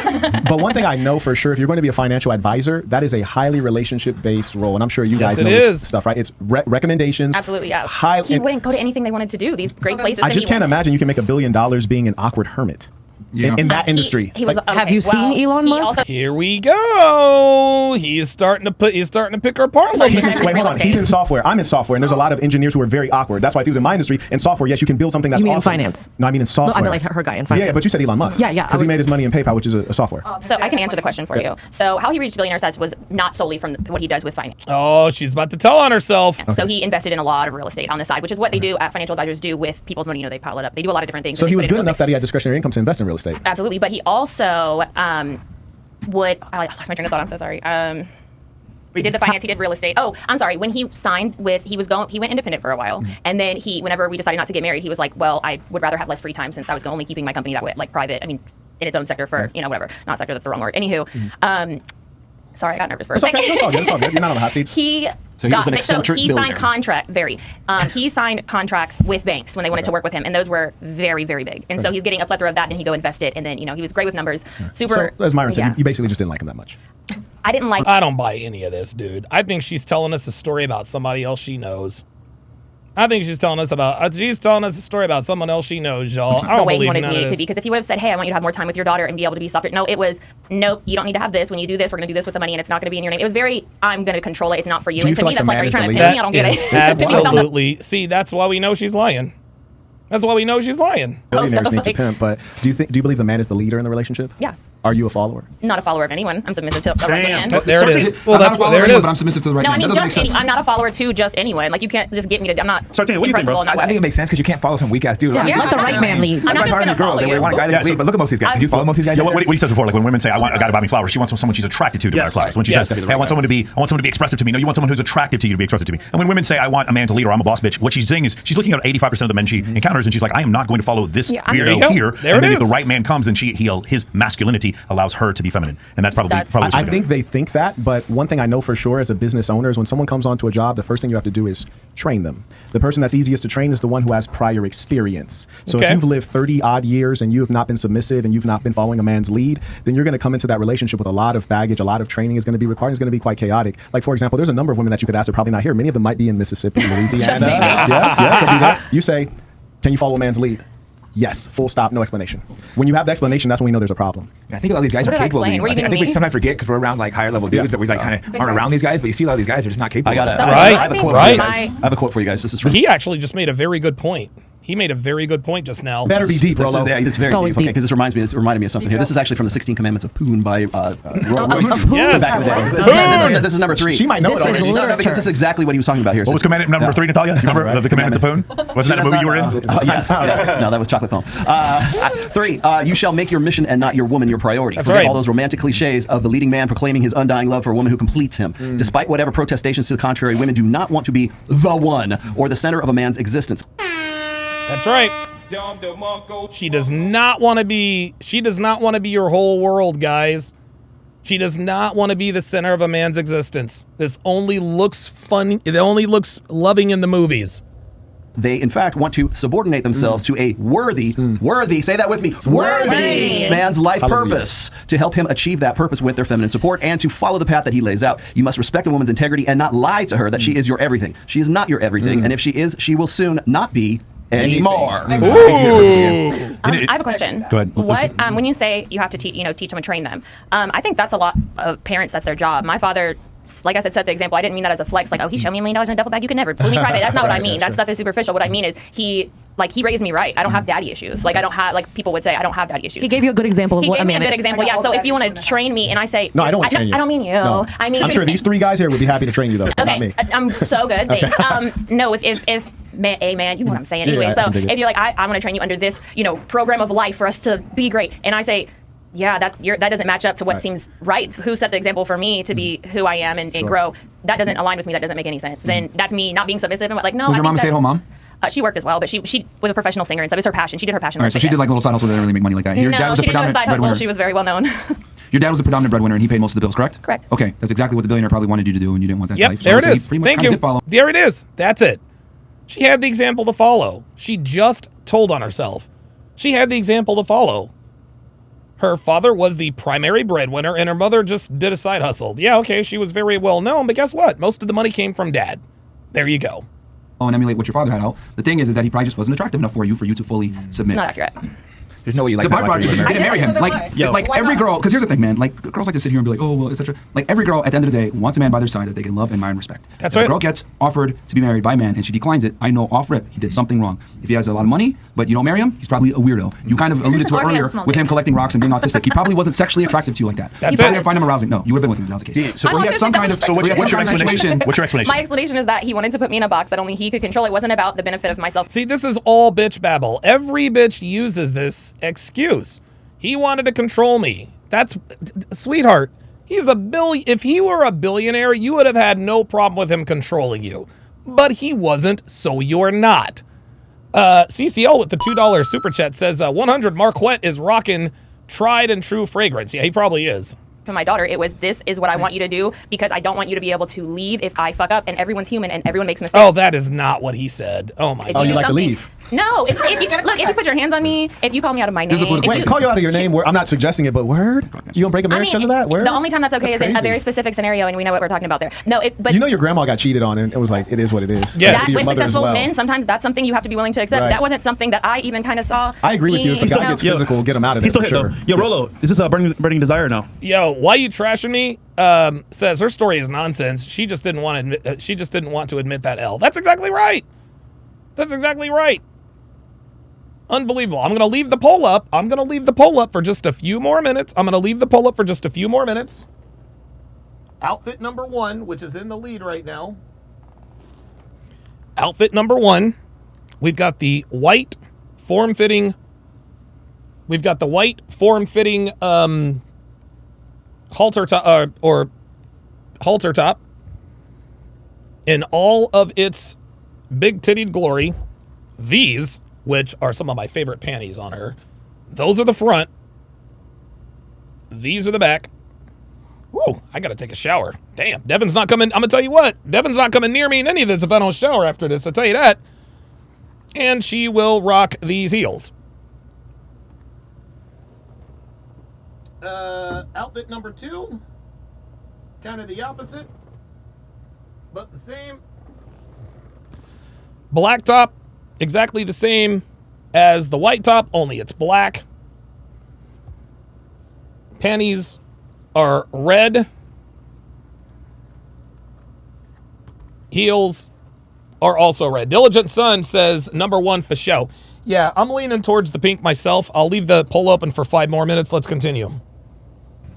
But one thing I know for sure, if you're going to be a financial advisor, that is a highly relationship-based role, and I'm sure you guys know this stuff, right? It's recommendations. Absolutely, yeah. He wouldn't go to anything they wanted to do. These great places. I just can't imagine you can make $1 billion being an awkward hermit. In that industry. He was, have you seen Elon Musk? Here we go. He's starting to pick her apart a little bit. Wait, hold on. He's in software. I'm in software, and there's a lot of engineers who are very awkward. That's why if he was in my industry, in software, yes, you can build something that's You mean awesome. in finance? No, I mean in software. No, I mean like her guy in finance. Yeah, but you said Elon Musk. Yeah. Because he made his money in PayPal, which is a software. So I can answer the question for you. So how he reached billionaire status was not solely from what he does with finance. Oh, she's about to tell on herself. So he invested in a lot of real estate on the side, which is what they do. Financial advisors do with people's money. They pile it up. They do a lot of different things. So he was good enough that he had discretionary income to invest in real estate. Absolutely, but he also I lost my train of thought. I'm so sorry. He did the finance. He did real estate. Oh, I'm sorry. When he signed with, he went independent for a while, and then whenever we decided not to get married, he was like, "Well, I would rather have less free time since I was only keeping my company that way, like private. I mean, in its own sector for whatever. Not sector. That's the wrong word. Anywho, sorry, I got nervous for a second. It's all good. It's all good. You're not on the hot seat. He signed he signed contracts with banks when they wanted to work with him, and those were very, very big. And so he's getting a plethora of that, and he go invest it, and then he was great with numbers. Super. So as Myron said, you basically just didn't like him that much. I didn't like. I don't buy any of this, dude. I think she's telling us a story about somebody else she knows. I think she's telling us a story about someone else she knows, y'all. I don't believe none of this. Because if he would have said, "Hey, I want you to have more time with your daughter and be able to be softer," no, it was, "Nope, you don't need to have this. When you do this, we're going to do this with the money, and it's not going to be in your name." It was very, "I'm going to control it. It's not for you." And to me, that's like, "Are you trying to pay me? I don't get it." Absolutely. See, that's why we know she's lying. That's why we know she's lying. Billionaires need to pimp, but do you believe the man is the leader in the relationship? Yeah. Are you a follower? Not a follower of anyone. I'm submissive to the right man. There it is. Well, that's what there it is. I'm submissive to the right no, man. I mean, I'm not a follower to just anyone. Like, you can't just get me to. I'm not. Sartain, what do you think, bro? I think it makes sense because you can't follow some weak ass dude. Yeah, let the right man lead. I'm not just gonna follow you. They want a guy that's weak, but look at most of these guys. Did you follow most of these guys? Yeah, what he says before, like when women say, "I want a guy to buy me flowers," she wants someone she's attracted to buy flowers. When she says, "Hey, I want someone to be expressive to me," no, you want someone who's attractive to you to be expressive to me. And when women say, "I want a man to lead," or "I'm a boss bitch," what she's saying is she's looking at 85% of the men she encounters, and she's like, "I am not going to follow this weirdo here." And then if the right man comes, then his masculinity allows her to be feminine, and that's probably. I think they think that, but one thing I know for sure as a business owner is when someone comes onto a job, the first thing you have to do is train them. The person that's easiest to train is the one who has prior experience. So if you've lived 30 odd years and you have not been submissive and you've not been following a man's lead, then you're going to come into that relationship with a lot of baggage. A lot of training is going to be required. It's going to be quite chaotic. Like, for example, there's a number of women that you could ask. They're probably not here. Many of them might be in Mississippi, Louisiana. Yes. You say, "Can you follow a man's lead?" Yes, full stop, no explanation. When you have the explanation, that's when we know there's a problem. I think a lot of these guys are capable. I think we sometimes forget because we're around like higher level dudes that we like kind of aren't around these guys. But you see a lot of these guys are just not capable. I have a quote for you guys. This is He actually just made a very good point. He made a very good point just now. Better be deep, Rolo. It's very deep. Okay, because this reminded me of something here. This is actually from the 16 Commandments of Poon by Royce. Yes. Back in the day. This is number 3. She might know it already. No, because this is exactly what he was talking about here. What was commandment number 3, Natalia? Do you remember the Commandments of Poon? Wasn't that a movie you were in? Yes. No, that was Chocolate Foam. 3, you shall make your mission and not your woman your priority. That's Forget right. all those romantic cliches of the leading man proclaiming his undying love for a woman who completes him. Despite whatever protestations to the contrary, women do not want to be the one or the center of a man's existence. That's right. She does not want to be your whole world, guys. She does not want to be the center of a man's existence. This only looks fun. It only looks loving in the movies. They, in fact, want to subordinate themselves to a worthy, say that with me, worthy man's life purpose to help him achieve that purpose with their feminine support and to follow the path that he lays out. You must respect a woman's integrity and not lie to her that she is your everything. She is not your everything, and if she is, she will soon not be anymore. I have a question. Go ahead. What when you say you have to teach them and train them? I think that's a lot of parents. That's their job. My father, like I said, set the example. I didn't mean that as a flex. Like, oh, he showed me $1 million in a duffel bag. You could never fool me private. That's not what I mean. That stuff is superficial. What I mean is he raised me right. I don't have daddy issues. Like, I don't have, like people would say, I don't have daddy issues. He gave you a good example of what a man is. He gave me a good example. Yeah. So if you want to train me, and I say, no, I don't want to train you. I don't mean you. No. I mean, I'm sure these 3 guys here would be happy to train you though. Okay. Not me. I'm so good. Thanks. No, if man, you know what I'm saying. Anyway, so if you're like, I want to train you under this, program of life for us to be great, and I say, yeah, that doesn't match up to what seems right. Who set the example for me to be who I am and grow? That doesn't align with me. That doesn't make any sense. Then that's me not being submissive and like, no. Was your mom a stay-at-home mom? She worked as well, but she was a professional singer and stuff. It was her passion. She did her passion. All right, so she did like a little side hustle that didn't really make money like that. Your dad was she a didn't have a predominant side hustle. breadwinner. She was very well known. Your dad was a predominant breadwinner, and he paid most of the bills, correct? Correct. Okay, that's exactly what the billionaire probably wanted you to do, and you didn't want that Yep, life. there it is. Pretty much Thank kinda you. did follow. There it is. That's it. She had the example to follow. She just told on herself. She had the example to follow. Her father was the primary breadwinner, and her mother just did a side hustle. Yeah, okay, she was very well known, but guess what? Most of the money came from dad. There you go. And emulate what your father had out. The thing is that he probably just wasn't attractive enough for you to fully submit. Not accurate. There's no way you like the that. byproduct is you didn't marry him. Like every girl, because here's the thing, man. Like girls like to sit here and be like, oh well, etc. Like every girl at the end of the day wants a man by their side that they can love, admire, and respect. That's if right. A girl gets offered to be married by a man and she declines it, I know off rip he did something wrong. If he has a lot of money, but you don't marry him, he's probably a weirdo. You kind of alluded to it Or he has earlier small with him dick. collecting rocks and being autistic. He probably wasn't sexually attractive to you like that. That's you it. didn't find him arousing. No, you would have been with him if that was the case. So I'm we had autistic, some kind of. that's So what's your explanation? What's your explanation? My explanation is that he wanted to put me in a box that only he could control. It wasn't about the benefit of myself. See, this is all bitch babble. Every bitch uses this excuse. He wanted to control me. That's, sweetheart, he's a billion. If he were a billionaire, you would have had no problem with him controlling you. But he wasn't, so you're not. CCL with the $2 super chat says 100 Marquette is rocking tried and true fragrance. Yeah, he probably is. To my daughter, it was, this is what I want you to do because I don't want you to be able to leave if I fuck up, and everyone's human and everyone makes mistakes. Oh, that is not what he said. Oh my If God. you You do like to something- leave? No, if you look, if you put your hands on me, if you call me out of my name, if Wait, you- call you out of your name. I'm not suggesting it, but word? You gonna break a marriage because of that? Word? the only time that's okay is in a crazy. very specific scenario, and we know what we're talking about there. No, but You know your grandma got cheated on, and it was like, it is what it is. Yes. that Your with mother as successful well. men, sometimes that's something you have to be willing to accept. Right. That wasn't something that I even kind of saw. I agree with you. If a guy gets physical, get him out of there. He's still for hit sure. though. Yo, Rolo, is this a burning desire now? Yo, why you trashing me? Says her story is nonsense. She just didn't want to admit. She just didn't want to admit that L. That's exactly right. That's exactly right. Unbelievable. I'm gonna leave the poll up. I'm gonna leave the poll up for just a few more minutes. Outfit number 1, which is in the lead right now. Outfit number 1. We've got the white form-fitting. We've got the white form-fitting halter top or halter top in all of its big tittied glory. These, which are some of my favorite panties on her, those are the front. These are the back. Whoa, I gotta take a shower. Damn, Devin's not coming. I'm gonna tell you what, Devin's not coming near me in any of this if I don't shower after this, I'll tell you that. And she will rock these heels. Outfit number 2, kind of the opposite, but the same. Black top, exactly the same as the white top, only it's black. Panties are red. Heels are also red. Diligent Son says number 1 for show. Yeah, I'm leaning towards the pink myself. I'll leave the poll open for 5 more minutes. Let's continue.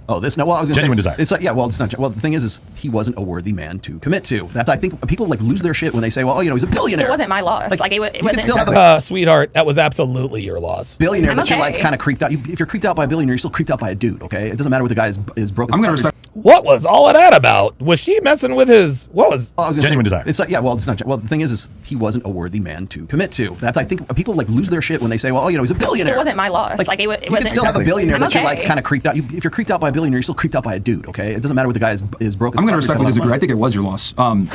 Oh, this no. Well, I was gonna Genuine say, desire. It's like, yeah. Well, it's not. Well, the thing is he wasn't a worthy man to commit to. That's, I think people like lose their shit when they say, well, he's a billionaire. It wasn't my loss. Like it you could wasn't. still have a Sweetheart, that was absolutely your loss. billionaire I'm that you're okay. like kind of creeped out. If you're creeped out by a billionaire, you're still creeped out by a dude. Okay, it doesn't matter what the guy is broken. I'm gonna respect. What was all of that about? Was she messing with his? What was? I was gonna Genuine say, desire. It's like, yeah. Well, it's not. Well, the thing is he wasn't a worthy man to commit to. That's, I think people like lose their shit when they say, well, he's a billionaire. It wasn't my loss. Like it you wasn't. could still have a billionaire I'm that you're like okay. kind of creeped out. If you're creeped out by a billionaire, you're still creeped out by a dude. Okay, it doesn't matter what the guy is broken. I'm going to respectfully disagree. I think it was your loss. Thank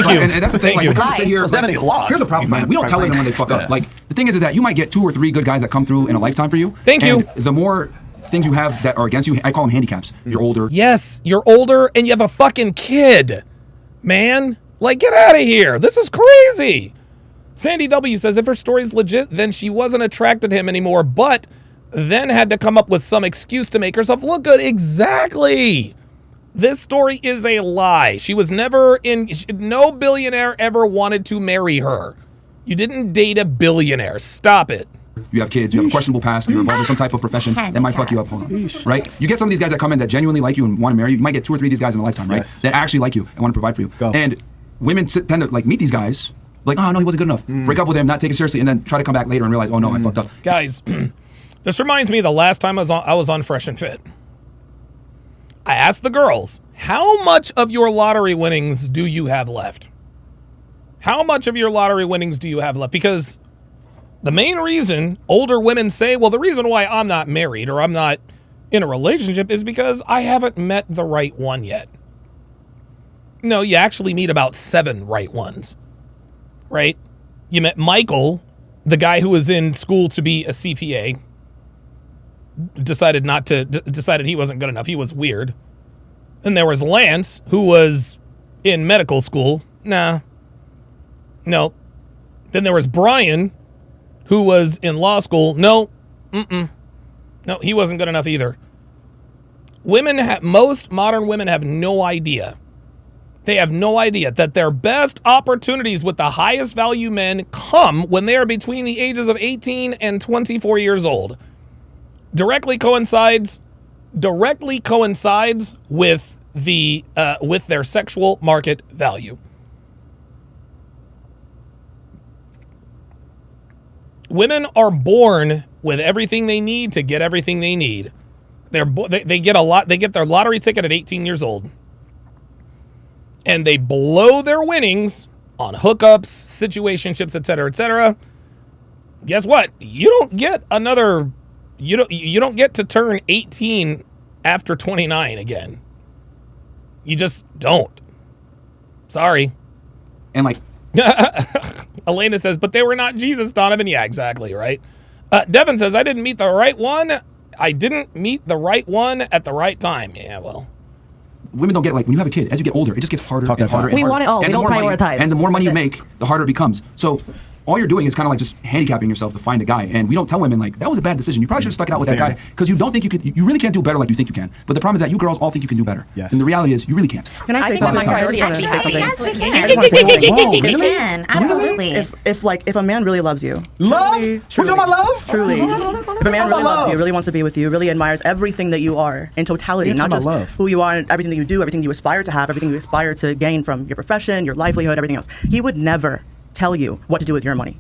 you. And that's the thing. Thank you. We're gonna sit here. It's definitely a loss. Here's the problem, man. We don't tell them when they fuck up. Yeah. Like the thing is that you might get 2 or 3 good guys that come through in a lifetime for you. Thank you. And the more things you have that are against you, I call them handicaps. You're older. Yes, you're older and you have a fucking kid, man. Like, get out of here. This is crazy. Sandy W says if her story's legit, then she wasn't attracted to him anymore, but then had to come up with some excuse to make herself look good. Exactly. This story is a lie. She was never in. No billionaire ever wanted to marry her. You didn't date a billionaire. Stop it. You have kids, you have a questionable past, you're involved in some type of profession that might fuck you up, right? You get some of these guys that come in that genuinely like you and want to marry you. You might get 2 or 3 of these guys in a lifetime, right? Yes. That actually like you and want to provide for you. Go. And women tend to like meet these guys, like, oh no, he wasn't good enough. Break up with him, not take it seriously, and then try to come back later and realize, oh no, I fucked up. Guys, This reminds me of the last time I was on Fresh and Fit. I asked the girls, how much of your lottery winnings do you have left? How much of your lottery winnings do you have left? Because the main reason older women say, well, the reason why I'm not married or I'm not in a relationship is because I haven't met the right one yet. No, you actually meet about 7 right ones, right? You met Michael, the guy who was in school to be a CPA, decided he wasn't good enough. He was weird. Then there was Lance, who was in medical school. No. Then there was Brian, who was in law school. No. No, he wasn't good enough either. Most modern women have no idea. They have no idea that their best opportunities with the highest value men come when they are between the ages of 18 and 24 years old. Directly coincides with their sexual market value. Women are born with everything they need to get everything they need. They get their lottery ticket at 18 years old. And they blow their winnings on hookups, situationships, etc., etc. Guess what? You don't get to turn 18 after 29 again. You just don't. Sorry. And like Elena says, but they were not Jesus, Donovan. Yeah, exactly, right? Devin says, I didn't meet the right one. I didn't meet the right one at the right time. Yeah, well. Women don't get it. Like when you have a kid, as you get older, it just gets harder and harder. We want it all. We don't prioritize. And the more money you make, the harder it becomes. So all you're doing is kind of like just handicapping yourself to find a guy. And we don't tell women like, that was a bad decision. You probably should have stuck it out with that guy because you don't think you could. You really can't do better like you think you can. But the problem is that you girls all think you can do better. Yes. And the reality is you really can't. Can I say something? Yes, we can. We can. Absolutely. If a man really loves you, love? We're talking about love? Truly. If a man really loves you, really wants to be with you, really admires everything that you are in totality, not just who you are and everything that you do, everything you aspire to have, everything you aspire to gain from your profession, your livelihood, everything else, he would never tell you what to do with your money.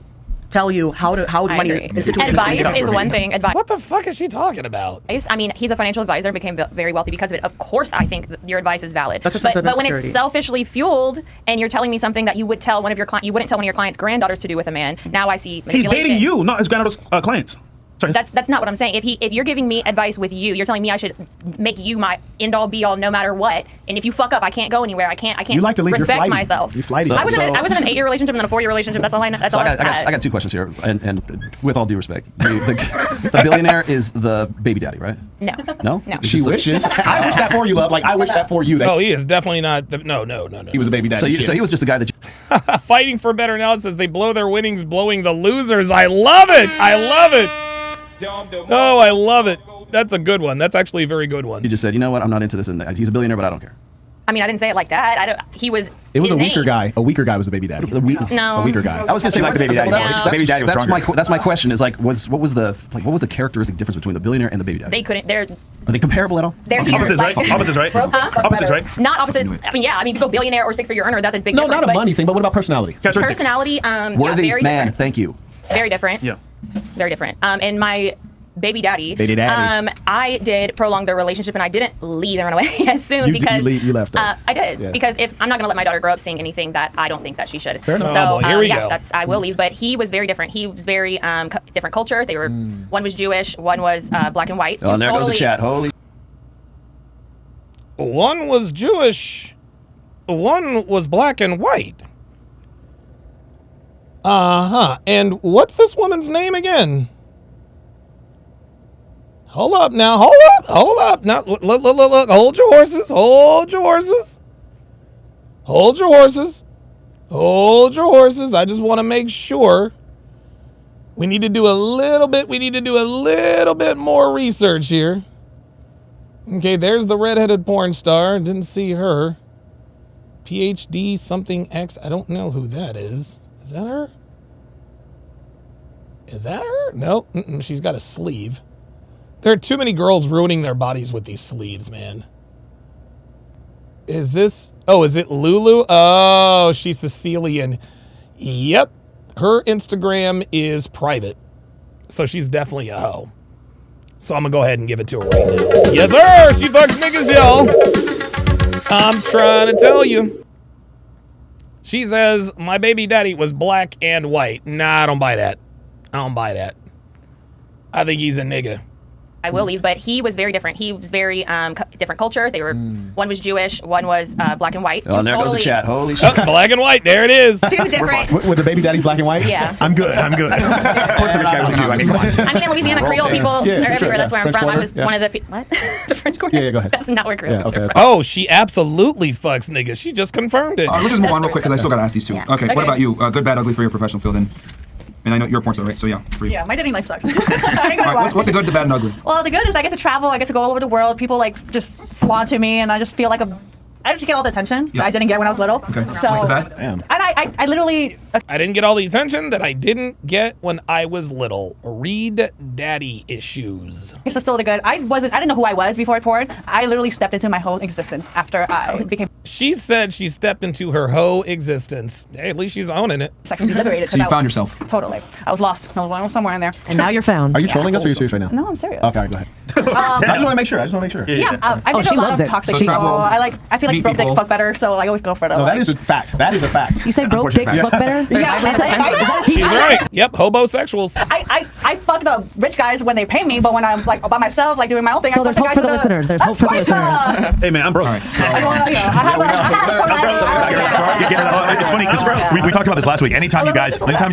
Tell you how money in situations. Advice is one thing. What the fuck is she talking about? I mean, he's a financial advisor, became very wealthy because of it. Of course, I think that your advice is valid. That's but when it's selfishly fueled, and you're telling me something that you would tell one of your you wouldn't tell one of your clients' granddaughters to do with a man. Now I see manipulation. He's dating you, not his granddaughter's clients. Sorry. That's not what I'm saying. If you're giving me advice with you, you're telling me I should make you my end all be all no matter what. And if you fuck up, I can't go anywhere. I can't you like to leave, respect myself. You're flighty. I was in an 8-year relationship and then a 4-year relationship. That's all I know. That's all I got 2 questions here, and with all due respect, the billionaire is the baby daddy, right? No. No. She wishes. I wish that for you, love. Like I wish that for you. No, he is definitely not. No. He was a baby daddy. So he was just a guy that. Fighting for better now says they blow their winnings, blowing the losers. I love it. Oh, I love it. That's a good one. That's actually a very good one. He just said, you know what? I'm not into this. And he's a billionaire, but I don't care. I mean, I didn't say it like that. It was a weaker guy. A weaker guy was the baby daddy. No. A weaker guy. I was going to say like the baby daddy. The baby daddy was stronger. That's my question. Is like, what was the characteristic difference between the billionaire and the baby daddy? Are they comparable at all? They're opposites, right? Opposites, right? Opposites, right? Not opposites. I mean, yeah. I mean, you go billionaire or 6-figure earner. That's a big difference. No, not a money thing. But what about personality? Personality. Worthy very man. Different. Thank you. Very different. Yeah. Very different. And my baby daddy. I did prolong their relationship, and I didn't leave and run away as soon because you left. I did because if I'm not going to let my daughter grow up seeing anything that I don't think that she should. Fair enough. So here we go. I will leave. But he was very different. He was very different culture. They were one was Jewish, one was black and white. Oh, and there goes the chat. Holy. One was Jewish, one was black and white. And what's this woman's name again? Hold up now. Hold up. Now, look. Hold your horses. I just want to make sure. We need to do a little bit more research here. Okay, there's the redheaded porn star. Didn't see her. PhD something X. I don't know who that is. Is that her? No, she's got a sleeve. There are too many girls ruining their bodies with these sleeves, man. Is it Lulu? Oh, she's Sicilian. Yep. Her Instagram is private. So she's definitely a hoe. So I'm gonna go ahead and give it to her right now. Yes, sir. She fucks niggas, y'all. I'm trying to tell you. She says my baby daddy was black and white. Nah, I don't buy that. I don't buy that. I think he's a nigga. I will leave, but he was very different. He was very different culture. They were one was Jewish, one was black and white. Oh, and there goes the chat. Holy shit. Black and white. There it is. Two different. With the baby daddy's black and white? Yeah. I'm good. Of course the rich guy was a Jew. I mean, come on. I mean, in Louisiana, Creole people are everywhere. That's where I'm French from. I Quarter? was one of the what? The French Quarter. Yeah, go ahead. That's not where Creole people are from. Oh, she absolutely fucks niggas. She just confirmed it. Let's just move on real quick because I still got to ask these two. Yeah. Okay, Okay. what about you? Good, bad, ugly for your professional field. And I know you're a porn star, right? So yeah, for you. Yeah, my dating life sucks. All right, what's the good, the bad, and ugly? Well, the good is I get to travel. I get to go all over the world. People like just flaunt to me, and I just feel like I just get all the attention that I didn't get when I was little. Okay. So, What's the bad? And I literally. I didn't get all the attention that I didn't get when I was little. Read daddy issues. This is still the good. I didn't know who I was before porn. I literally stepped into my whole existence after I became. She said she stepped into her hoe existence. Hey, at least she's owning it. Second liberated. So you found yourself. Totally. I was lost. I was somewhere in there. And now you're found. Are you trolling us or are you serious right now? No, I'm serious. Okay, go ahead. I just want to make sure. Yeah, I think a lot of toxic people. I feel like broke dicks fuck better, so I always go for the. No, that is a fact. That is a fact. You say broke dicks fuck better? Yeah, she's right. Yep, hobosexuals. I fuck the rich guys when they pay me, but when I'm like by myself, like doing my own thing. So I there's fuck hope for the listeners. There's hope for the listeners. Hey man, I'm broke. It's funny because we talked about this last week. Anytime you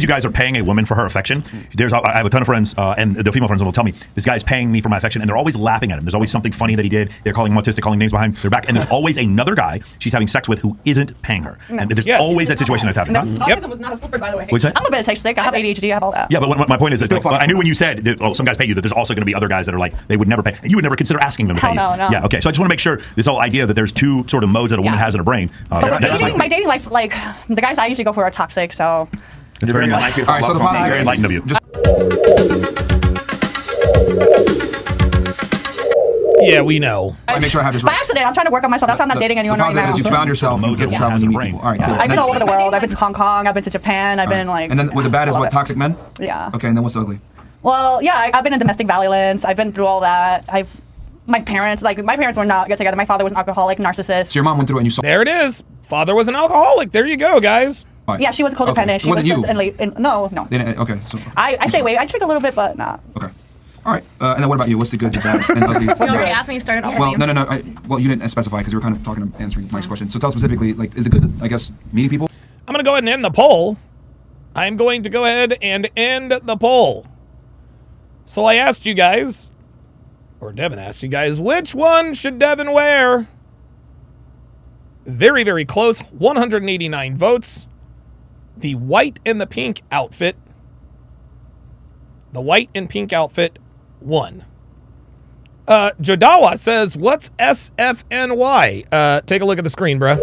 guys are paying a woman for her affection, I have a ton of friends and the female friends will tell me this guy's paying me for my affection, and they're always laughing at him. There's always something funny that he did. They're calling him autistic, calling names behind their back, and there's always another guy she's having sex with who isn't paying her. And there's always that situation that's happening. Autism was not a slipper, by the way. What'd you say? I'm a bit autistic. I have ADHD. I have all that. Yeah, but my point is, I knew when you said that, some guys pay you, that there's also going to be other guys that are like they would never pay. You would never consider asking them to pay you. No. Yeah, okay. So I just want to make sure this whole idea that there's two sort of modes that a woman has in her brain. My dating life, like the guys I usually go for are toxic. So it's very enlightened. All right, so the positive very enlightened of you. Yeah, we know. I make sure I have this by right. accident, I'm trying to work on myself. That's why I'm not dating anyone the right now. positive is you found yourself. You get to travel and meet people. All right, cool. I've been all over the world. I've been to Hong Kong. I've been to Japan. I've been like. And then with the bad is what, toxic men? Yeah. Okay, and then what's the ugly? Well, yeah, I've been in domestic violence. I've been through all that. My parents were not good together. My father was an alcoholic, narcissist. So your mom went through it and you saw. There it is. Father was an alcoholic. There you go, guys. Right. Yeah, she was codependent. Okay. She wasn't you. No. Okay, so. I stay away. I drink a little bit, but not. Okay. All right. And then what about you? What's the good, the bad, and ugly? You already asked me. You started off. Well, no. Well, you didn't specify because you were kind of talking, answering Mike's question. So tell specifically, like, is it good? I guess meeting people. I'm going to go ahead and end the poll. I'm going to go ahead and end the poll. So I asked you guys, or Devin asked you guys, which one should Devin wear? Very, very close. 189 votes. The white and the pink outfit. The white and pink outfit won. Jodawa says, what's SFNY? Take a look at the screen, bruh.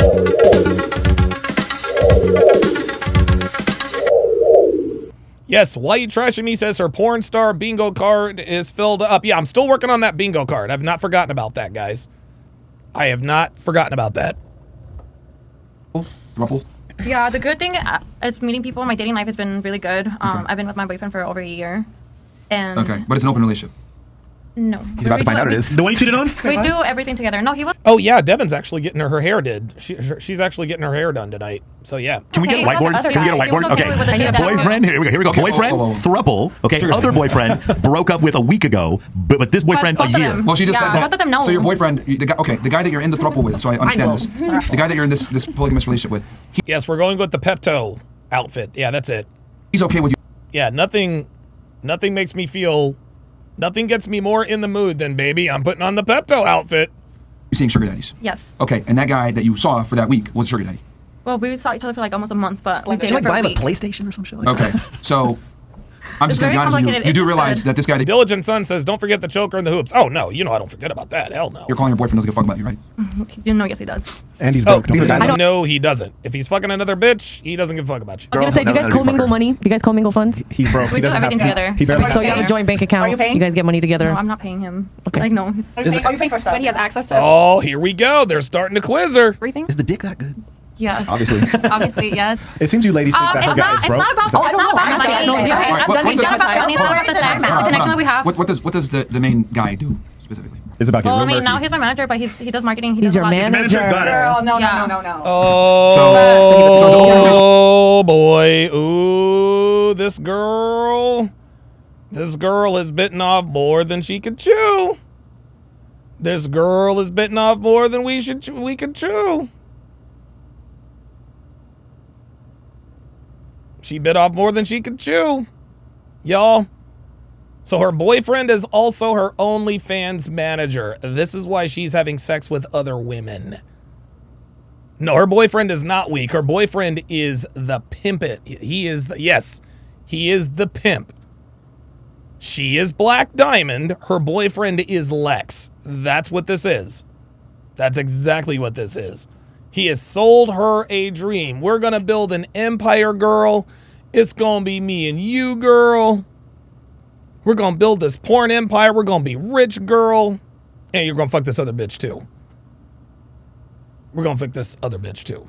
Yes, why you trashing me says her porn star bingo card is filled up. Yeah, I'm still working on that bingo card. I've not forgotten about that, guys. I have not forgotten about that. Ruffle. Yeah, the good thing is meeting people. My dating life has been really good. I've been with my boyfriend for over a year. And Okay, but it's an open relationship. No. He's about to find out it is. The one you cheated on? We do everything together. No, he was. Oh, yeah, Devin's actually getting her hair did. She's actually getting her hair done tonight. So, yeah. Can we get a whiteboard? Can we get a whiteboard? Okay. Boyfriend, here we go. Boyfriend, throuple. Okay, other boyfriend broke up with a week ago, but this boyfriend a year. Well, she just said that. Both of them know. So your boyfriend, the guy that you're in the throuple with, so I understand this. The guy that you're in this polygamous relationship with. Yes, we're going with the Pepto outfit. Yeah, that's it. He's okay with you. Yeah, nothing makes me feel... Nothing gets me more in the mood than, baby, I'm putting on the Pepto outfit. You're seeing sugar daddies? Yes. Okay, and that guy that you saw for that week was a sugar daddy? Well, we saw each other for like almost a month, but we Did dated you for a buy him a week. PlayStation or some shit like Okay, so I'm just going to be honest with you. You do realize that this guy... Diligent Son says, don't forget the choker and the hoops. Oh, no, I don't forget about that. Hell no. You're calling your boyfriend doesn't give a fuck about you, right? You know, yes, he does. And he's broke. No, he doesn't. If he's fucking another bitch, he doesn't give a fuck about you. I was going to say, do you guys commingle money? Do you guys commingle funds? He's broke. We do everything together. So you have a joint bank account. Are you paying? You guys get money together. No, I'm not paying him. Okay. Like, no. Are you paying for stuff? But he has access to Oh, here we go. They're starting to quiz her. everything. Is the dick that good? Yes. Obviously, yes. It seems you ladies think that her guy is broke. It's not about money. It's not about money. It's not about the sex. The connection that we have. What does the main guy do specifically? It's about Well, I mean, now he's my manager, but he does marketing. He He's does your a lot. manager. Girl, no. Oh boy. Ooh, this girl is bitten off more than she could chew. This girl is bitten off more than we could chew. She bit off more than she could chew. Y'all. So her boyfriend is also her OnlyFans manager. This is why she's having sex with other women. No, her boyfriend is not weak. Her boyfriend is the pimp. He is the pimp. She is Black Diamond. Her boyfriend is Lex. That's what this is. That's exactly what this is. He has sold her a dream. We're going to build an empire, girl. It's going to be me and you, girl. We're going to build this porn empire. We're going to be rich, girl. And you're going to fuck this other bitch, too. We're going to fuck this other bitch, too.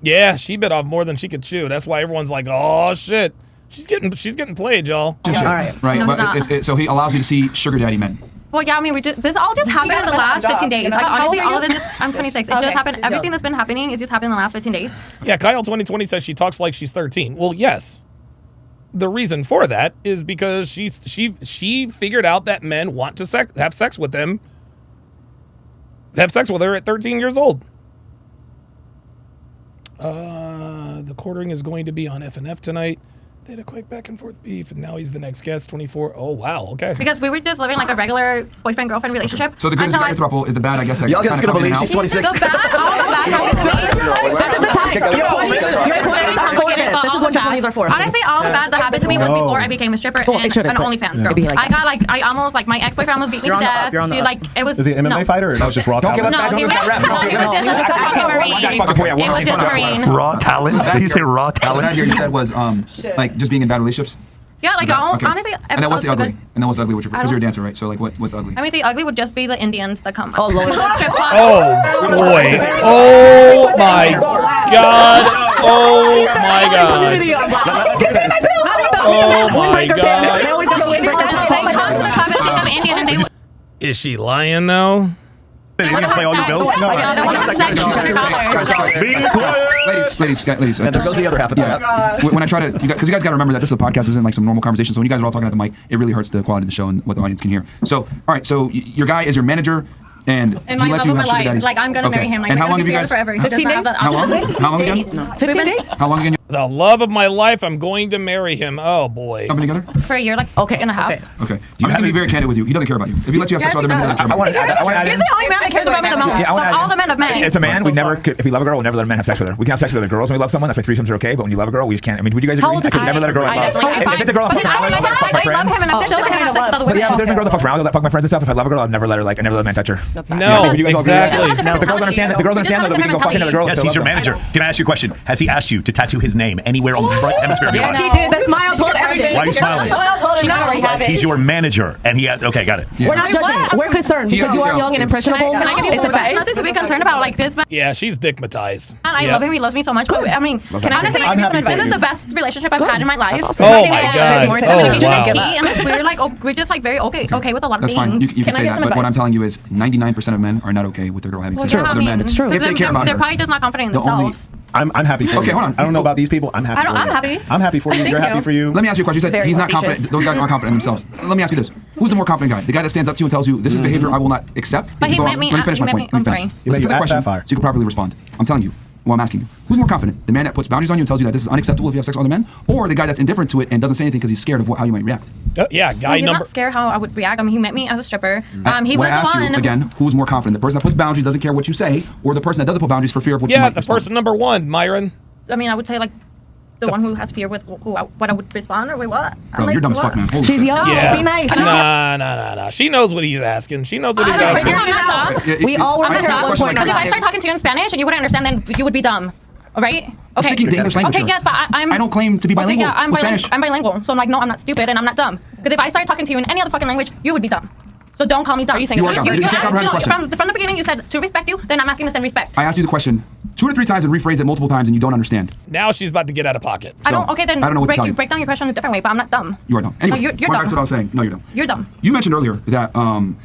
Yeah, she bit off more than she could chew. That's why everyone's like, oh, shit. She's getting played, y'all. All right. No, But so he allows you to see sugar daddy men. Well, yeah, I mean, this all just happened in the last 15 days. Like, honestly, all of this I'm 26. It just happened. Everything that's been happening is just happened in the last 15 days. Yeah, Kyle 2020 says she talks like she's 13. Well, yes. The reason for that is because she figured out that men want to have sex with them. Have sex with her at 13 years old. The quartering is going to be on F&F tonight. They had a quick back and forth beef, and now he's the next guest, 24. Oh, wow, okay. Because we were just living like a regular boyfriend-girlfriend relationship. So the good is the throuple is the bad, I guess. Y'all just gonna believe she's 26. The bad, all the bad. This is what your 20s are for. Honestly, all the bad that happened to me was before I became a stripper and an OnlyFans girl. I almost, like, my ex-boyfriend almost beat me to death. Dude, like, it was... Is he an MMA fighter or that was just raw talent? No, he was just a Marine. Raw talent? Did you say raw talent? What I hear you said was, like, just being in bad relationships? Yeah, like, honestly... And then what's the ugly? And then what's ugly? Because you're a dancer, right? So, like, what's ugly? I mean, the ugly would just be the Indians that come. Oh, Lord. Oh, boy. Oh, my God. Oh, my God. Oh, my God. Is she lying, though? Did you explain all your bills? Ladies. And there goes the other half of that. When I try to, because you guys got to remember that this is a podcast, isn't like some normal conversation. So when you guys are all talking at the mic, it really hurts the quality of the show and what the audience can hear. So, all right. So your guy is your manager, and in my love of my life, like I'm gonna marry him. Like, and how long have you guys? Forever. 15 days. How long again? 15 days. How long again? The love of my life, I'm going to marry him. Oh, boy. Coming together? For a year, like, and a half. Okay. I'm just going to be very candid with you. He doesn't care about you. If he lets you have sex with other men, he doesn't care about you. He's the only man that cares about me the most. All the men have men. It's a man. If we love a girl, we'll never let a man have sex with her. We can have sex with other girls when we love someone. That's why threesomes are okay. But when you love a girl, we just can't. I mean, would you guys agree? I could never let a girl I love. If it's a girl I fuck around with, fuck my friends. I love him and I'm still having sex with other women. There's been girls that fuck around with, that fuck my friends and stuff. If I love a girl, I'd never let her a man touch her. No, exactly. Now, the girls understand that we can go fuck another girl. Yes, he's your manager. Can I ask you a question? Has he asked you to tattoo his name anywhere on the front hemisphere of your body? He did. The smile told everything. Why are you smiling? He's your manager, and he has. Okay, got it. We're not judging. We're concerned because you are young and impressionable. It's a fact. Nothing to be concerned about. Like this. Yeah, she's dickmatized. And I love him. He loves me so much. But I mean, honestly, this is the best relationship I've had in my life. Oh my God. Oh wow. And we're just like very okay with a lot of things. That's fine. You can say that. But what I'm telling you is 99% of men are not okay with their girl having sex with other men. It's true. If they care about her. They're probably just not confident in themselves. I'm happy for you. Okay, hold on. I don't know about these people. I'm happy for you. I'm happy. I'm happy for you. You're happy for you. Let me ask you a question. You said he's not confident. Those guys aren't confident in themselves. Let me ask you this. Who's the more confident guy? The guy that stands up to you and tells you, this is behavior I will not accept? But he met me. Let me finish my point. Listen to the question so you can properly respond. I'm telling you. Well, I'm asking you, who's more confident? The man that puts boundaries on you and tells you that this is unacceptable if you have sex with other men, or the guy that's indifferent to it and doesn't say anything because he's scared of how you might react? Yeah, guy number. He's not scared how I would react. I mean, he met me as a stripper. He was the one. Again, who's more confident? The person that puts boundaries, doesn't care what you say, or the person that doesn't put boundaries for fear of what you might respond? Yeah, the person number one, Myron. I mean, I would say like the one who has fear with what I would respond or wait, what? Bro, you're dumb as fuck, man. She's young. Yeah. Be nice. Nah. She knows what he's asking. She knows what he's asking. We all were here at one point. Because if I start talking to you in Spanish and you wouldn't understand, then you would be dumb. All right? Okay. Speaking the English language. Okay, yes, but I don't claim to be bilingual. I'm bilingual. So I'm like, no, I'm not stupid and I'm not dumb. Because if I started talking to you in any other fucking language, you would be dumb. So don't call me dumb. Are you saying you can't comprehend the question. From the beginning, you said to respect you, then I'm asking to send respect. I asked you the question 2 to 3 times and rephrase it multiple times, and you don't understand. Now she's about to get out of pocket. I don't. Okay, then I don't know what to tell you. break down your question in a different way. But I'm not dumb. You are dumb. Anyway, no, you're going dumb. back to what I was saying. No, you're dumb. You're dumb. You mentioned earlier that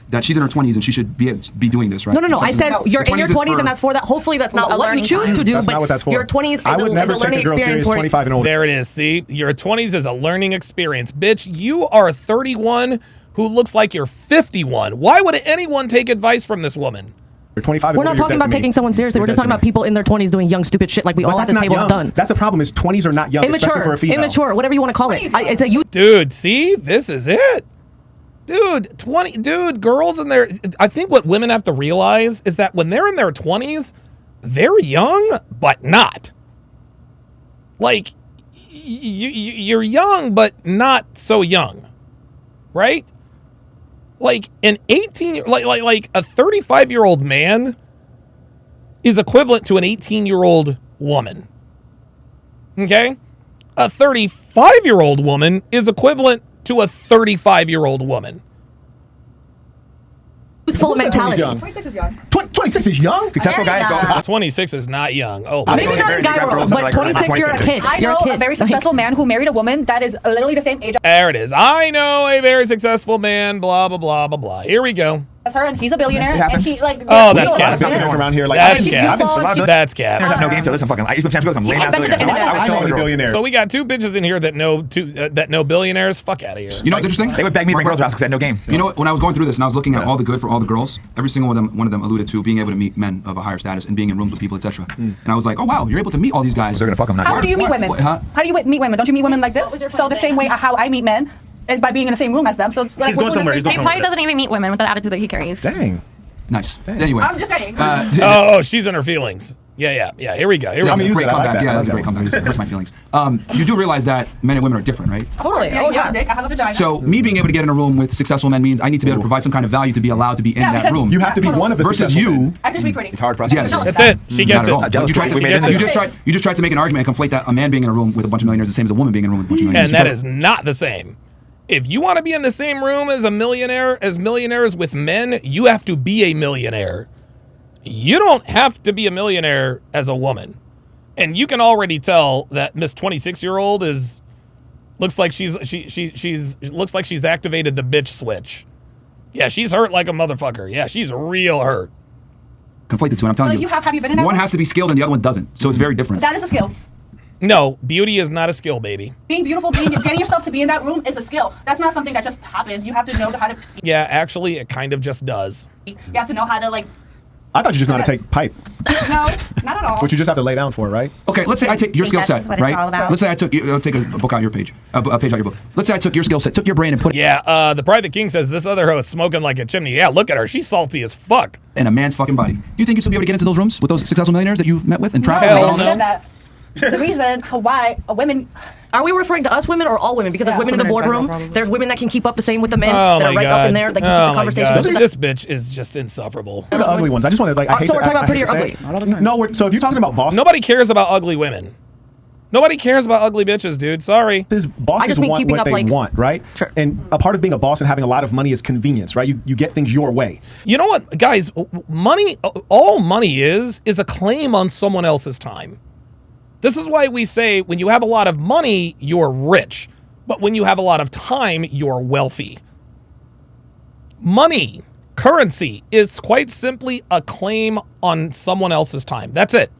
that she's in her 20s and she should be doing this, right? No. I said you're in your 20s and that's for that. Hopefully that's not what you choose to do. That's but not what that's for. Your 20s is I would never a take learning a girl experience. serious 25 and older. There it is. See, your 20s is a learning experience, bitch. You are 31 who looks like you're 51. Why would anyone take advice from this woman? You're 25. We're not talking about taking someone seriously. We're just talking about people in their 20s doing young, stupid shit like we all at this table have done. That's the problem. Is 20s are not young, especially for a female. Immature, whatever you want to call it. It's a youth. Dude, see, this is it. Dude, girls in their, I think what women have to realize is that when they're in their 20s, they're young, but not. Like, you're young, but not so young, right? Like an 18, like a 35-year-old man is equivalent to an 18-year-old woman. Okay? A 35-year-old woman is equivalent to a 35-year-old woman. Full of mentality. 26 is young. 26 is young? Successful guys. 26 is not young. Oh, maybe not a guy role, but 26 you're a kid. I know a very successful man who married a woman that is literally the same age there it is. I know a very successful man, blah, blah, blah, blah, blah. Here we go. as her, and he's a billionaire. And he like. Oh, that's cap. Around here, like, That's cap. That's cap. Billionaires have no game, so listen, fucking. I used to have some lame ass billionaires. So we got two bitches in here that know billionaires. Fuck out of here. You know what's interesting? They would beg me to bring girls around because I had no game. You know what? When I was going through this and I was looking at all the good for all the girls, every single one of them alluded to being able to meet men of a higher status and being in rooms with people, etc. And I was like, oh wow, you're able to meet all these guys. They're gonna fuck them. How do you meet women? How do you meet women? Don't you meet women like this? So the same way how I meet men is by being in the same room as them. So like, he's going somewhere. He probably doesn't even meet women with the attitude that he carries. Dang. Nice. Anyway. I'm just saying. She's in her feelings. Yeah. Here we go. Great comeback. Yeah, that's a great comeback. It hurts my feelings. You do realize that men and women are different, right? Totally. Oh yeah. Dick, I have a vagina. So me being able to get in a room with successful men means I need to be able to provide some kind of value to be allowed to be in that room. You have to be one of the versus you. I just be pretty. It's hard for us. Yes, that's it. She gets it. You just tried to make an argument and conflate that a man being in a room with a bunch of millionaires is the same as a woman being in a room with a bunch of millionaires. And that is not the same. If you want to be in the same room as millionaires with men, you have to be a millionaire. You don't have to be a millionaire as a woman. And you can already tell that Miss 26-year-old looks like she's activated the bitch switch. Yeah, she's hurt like a motherfucker. Yeah, she's real hurt. Conflate the two, and I'm telling you. Have you been in that one room? has to be skilled and the other one doesn't. So it's very different. That is a skill. No, beauty is not a skill, baby. Being beautiful, getting yourself to be in that room is a skill. That's not something that just happens. You have to know how to speak. Yeah, actually, it kind of just does. You have to know how to like. I thought you just know how to take pipe. No, not at all. Which you just have to lay down for, right? Okay, let's say I take your skill set, right? Let's say I took take a book out your page, a page out your book. Let's say I took your skill set, took your brain and put it. Yeah, the Private King says this other hoe is smoking like a chimney. Yeah, look at her. She's salty as fuck. In a man's fucking body. Do you think you'll still be able to get into those rooms with those successful millionaires that you've met with and traveled? Hell no. The reason why women. Are we referring to us women or all women? Because there's women in the boardroom. There's women that can keep up the same with the men that are right up in there. That can keep the conversation. This bitch is just insufferable. The ugly ones. I just want to I hate so we're talking about pretty or ugly. No, so if you're talking about bosses, nobody cares about ugly women. Nobody cares about ugly bitches, dude. Sorry. Bosses want what they want, right? Sure. And a part of being a boss and having a lot of money is convenience, right? You get things your way. You know what, guys? Money. All money is a claim on someone else's time. This is why we say when you have a lot of money, you're rich. But when you have a lot of time, you're wealthy. Money, currency, is quite simply a claim on someone else's time. That's it.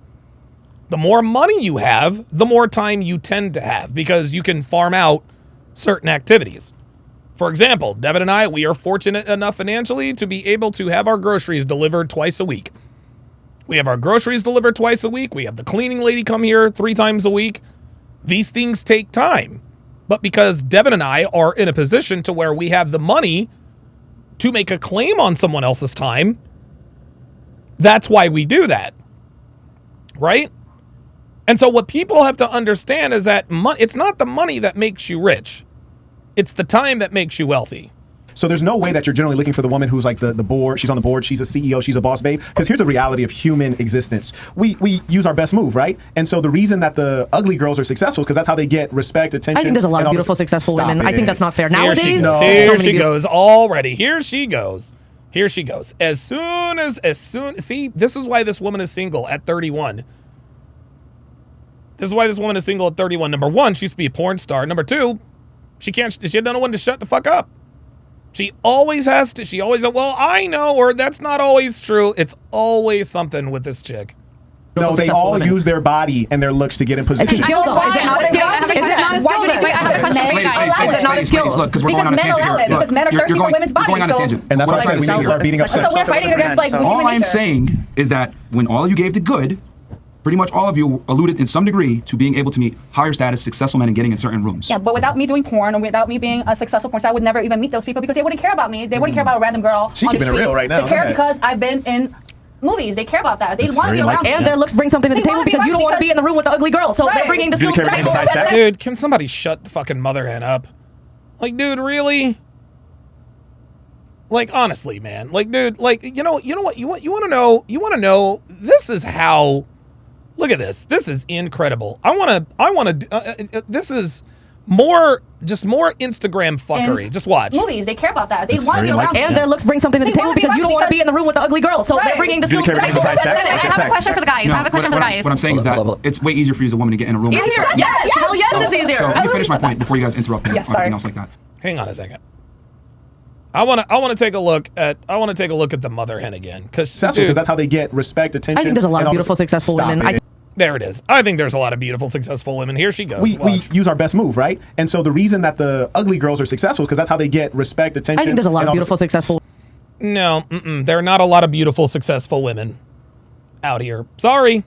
The more money you have, the more time you tend to have because you can farm out certain activities. For example, Devin and I, we are fortunate enough financially to be able to have our groceries delivered twice a week. We have our groceries delivered twice a week. We have the cleaning lady come here 3 times a week. These things take time. But because Devin and I are in a position to where we have the money to make a claim on someone else's time, that's why we do that. Right? And so what people have to understand is that it's not the money that makes you rich. It's the time that makes you wealthy. So there's no way that you're generally looking for the woman who's like the board. She's on the board. She's a CEO. She's a boss babe. Because here's the reality of human existence. We use our best move, right? And so the reason that the ugly girls are successful is because that's how they get respect, attention. I think there's a lot of beautiful, successful women. I think that's not fair. Nowadays, here she goes already. Here she goes. Here she goes. As soon, see, this is why this woman is single at 31. This is why this woman is single at 31. Number one, she used to be a porn star. Number two, she had no one to shut the fuck up. She always has to. She always, well, I know, or that's not always true. It's always something with this chick. No, they all use their body and their looks to get in position. Is it skill, though? Is it not a skill? Is it not a skill? Wait, I have a question for you guys. Is it not a skill? Look, because we're going on a tangent here. Because men are thirsty for women's bodies. You're going on a tangent. And that's why I said we need to start beating up sex. So we're fighting against, like, all I'm saying is that when all of you gave the good, pretty much all of you alluded in some degree to being able to meet higher status, successful men and getting in certain rooms. Yeah, but without me doing porn or without me being a successful porn star, I would never even meet those people because they wouldn't care about me. They wouldn't care about a random girl. She keeping it real right now. They care because I've been in movies. They care about that. They want to be around me. And their looks bring something to the table because you don't want to be in the room with the ugly girl. So they're bringing the skills to the table. Dude, can somebody shut the fucking mother hen up? Like, dude, really? Like, honestly, man. Like, dude, like, you know what? You want to know? This is how. Look at this. This is incredible. I want to. This is more Instagram fuckery. Just watch. Movies, they care about that. They want to be around. And their looks bring something to the table because you don't want to be in the room with the ugly girl. So they're bringing the skills to the table. I have a question for the guys. What I'm saying is that it's way easier for you as a woman to get in a room. Easier? Yes, hell yes, it's easier. So let me finish my point before you guys interrupt me or anything else like that. Hang on a second. I want to take a look at the mother hen again because that's how they get respect, attention. I think there's a lot of beautiful, successful women. There it is. I think there's a lot of beautiful, successful women. Here she goes. We use our best move, right? And so the reason that the ugly girls are successful is because that's how they get respect, attention. I think there's a lot of beautiful, successful. No, there are not a lot of beautiful, successful women out here. Sorry.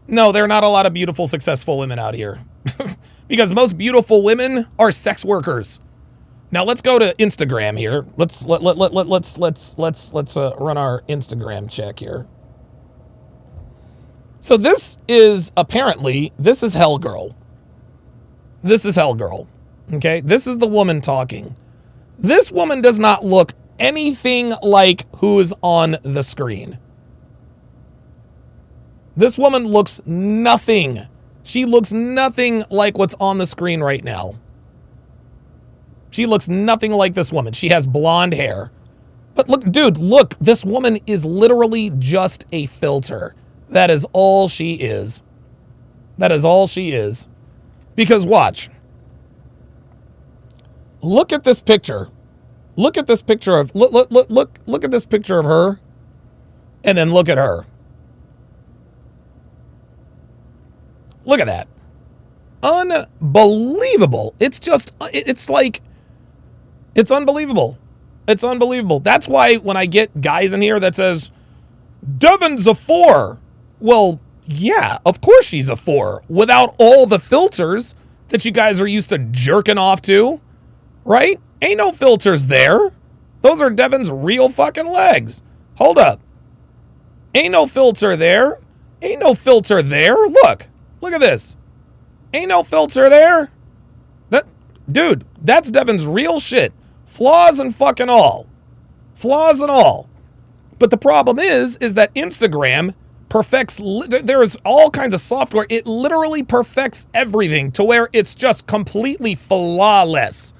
No, there are not a lot of beautiful, successful women out here because most beautiful women are sex workers. Now let's go to Instagram here. Let's run our Instagram check here. So this is Hell Girl. This is Hell Girl. Okay? This is the woman talking. This woman does not look anything like who is on the screen. This woman looks nothing. She looks nothing like what's on the screen right now. She looks nothing like this woman. She has blonde hair. But look, dude, look, this woman is literally just a filter. That is all she is. That is all she is. Because watch. Look at this picture. Look at this picture of look at this picture of her. And then look at her. Look at that. Unbelievable. It's unbelievable. It's unbelievable. That's why when I get guys in here that says, Devin's a 4. Well, yeah, of course she's a 4. Without all the filters that you guys are used to jerking off to, right? Ain't no filters there. Those are Devin's real fucking legs. Hold up. Ain't no filter there. Ain't no filter there. Look at this. Ain't no filter there. Dude, that's Devin's real shit. Flaws and fucking all. Flaws and all. But the problem is that Instagram perfects, there is all kinds of software. It literally perfects everything to where it's just completely flawless.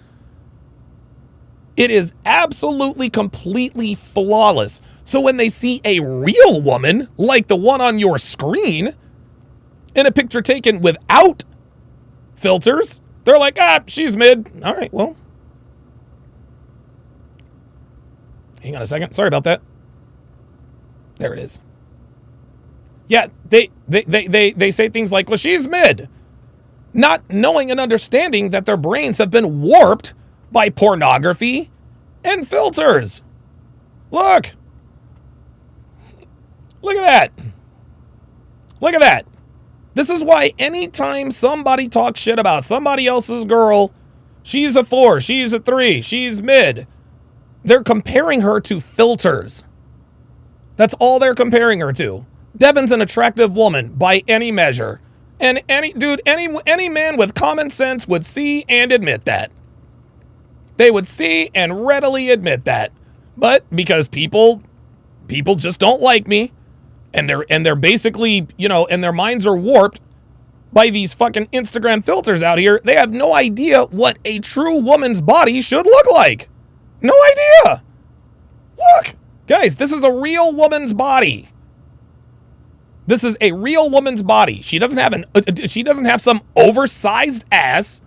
It is absolutely, completely flawless. So when they see a real woman, like the one on your screen, in a picture taken without filters, they're like, she's mid. All right, well. Hang on a second. Sorry about that. There it is. Yeah, they say things like, well, she's mid. Not knowing and understanding that their brains have been warped by pornography and filters. Look. Look at that. Look at that. This is why anytime somebody talks shit about somebody else's girl, she's a 4, she's a 3, she's mid, they're comparing her to filters. That's all they're comparing her to. Devin's an attractive woman by any measure. And any man with common sense would see and admit that. They would see and readily admit that. But because people just don't like me, and they're basically, and their minds are warped by these fucking Instagram filters out here, they have no idea what a true woman's body should look like. No idea. Look, guys, this is a real woman's body. This is a real woman's body. She doesn't have some oversized ass,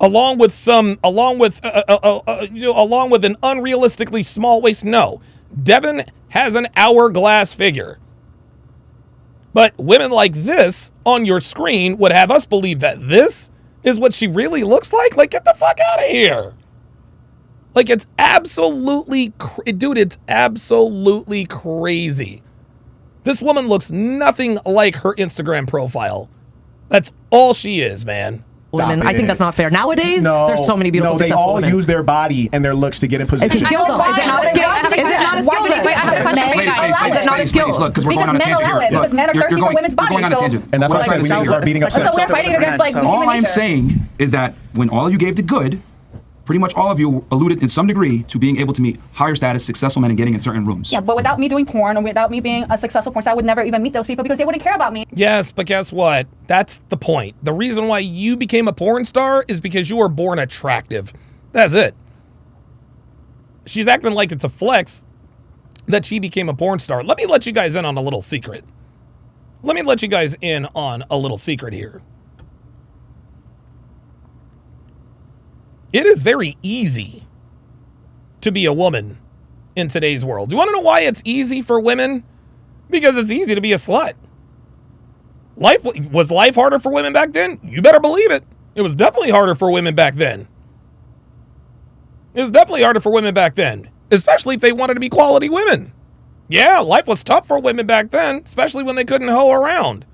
along with an unrealistically small waist. No, Devin has an hourglass figure. But women like this on your screen would have us believe that this is what she really looks like. Like, get the fuck out of here. Like, it's absolutely, it's absolutely crazy. This woman looks nothing like her Instagram profile. That's all she is, man. Women, I think that's not fair. Nowadays, there's so many beautiful they successful all women. use their body and their looks to get in position. It's a skill, though. Is it not a skill? Is it not a skill? Wait, I have a question for you guys. Is it not a skill? Look, because we're going on a tangent here. Because men are thirsty for women's bodies. We're going on a tangent. And that's why I said we need to start beating up. So we're fighting against, like, all I'm saying is that when all of you gave the good, pretty much all of you alluded in some degree to being able to meet higher status, successful men and getting in certain rooms. Yeah, but without me doing porn or without me being a successful porn star, I would never even meet those people because they wouldn't care about me. Yes, but guess what? That's the point. The reason why you became a porn star is because you were born attractive. That's it. She's acting like it's a flex that she became a porn star. Let me let you guys in on a little secret. Here. It is very easy to be a woman in today's world. Do you want to know why it's easy for women? Because it's easy to be a slut. Was life harder for women back then? You better believe it. It was definitely harder for women back then. Especially if they wanted to be quality women. Yeah, life was tough for women back then, especially when they couldn't hoe around.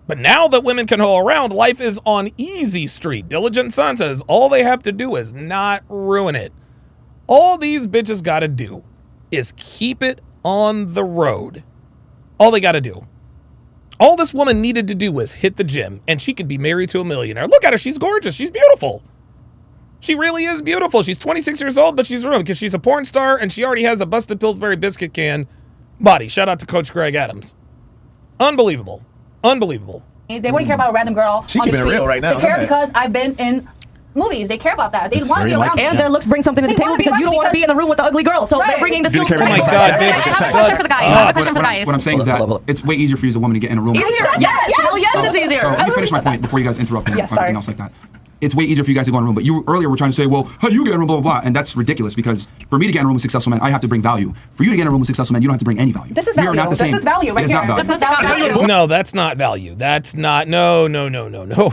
But now that women can hoe around, life is on easy street. Diligent Son says all they have to do is not ruin it. All these bitches got to do is keep it on the road. All they got to do. All this woman needed to do was hit the gym, and she could be married to a millionaire. Look at her. She's gorgeous. She's beautiful. She really is beautiful. She's 26 years old, but she's ruined because she's a porn star, and she already has a busted Pillsbury biscuit can body. Shout out to Coach Greg Adams. Unbelievable. They wouldn't care about a random girl. She keeping it real right now. They care because I've been in movies. They care about that. They want to be around me. And their looks bring something to the table because you don't want to be in the room with the ugly girl. So they're bringing the skills. Oh my God, bitch. I have a question for the guys. What I'm saying is that it's way easier for you as a woman to get in a room. Easier? Yes, it's easier. So let me finish my point before you guys interrupt me or anything else like that. It's way easier for you guys to go in a room. But you earlier were trying to say, well, how do you get in a room, blah, blah, blah. And that's ridiculous because for me to get in a room with successful men, I have to bring value. For you to get in a room with successful men, you don't have to bring any value. This is value. We are not the same. This is value right here. This is value. No, that's not value. That's not. No,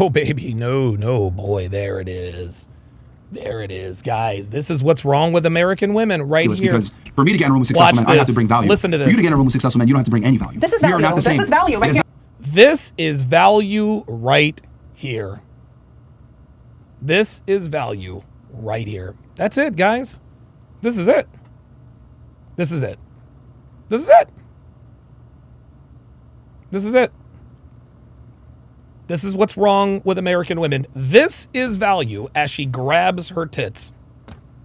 baby. No, boy. There it is. Guys. This is what's wrong with American women right here. Because for me to get in a room with successful men, I have to bring value. Listen to this. For you to get in a room with successful men, you don't have to bring any value. This is value. We are not the same. This is value right here. This is value right here. This is value right here. That's it, guys. This is it. This is what's wrong with American women. This is value as she grabs her tits.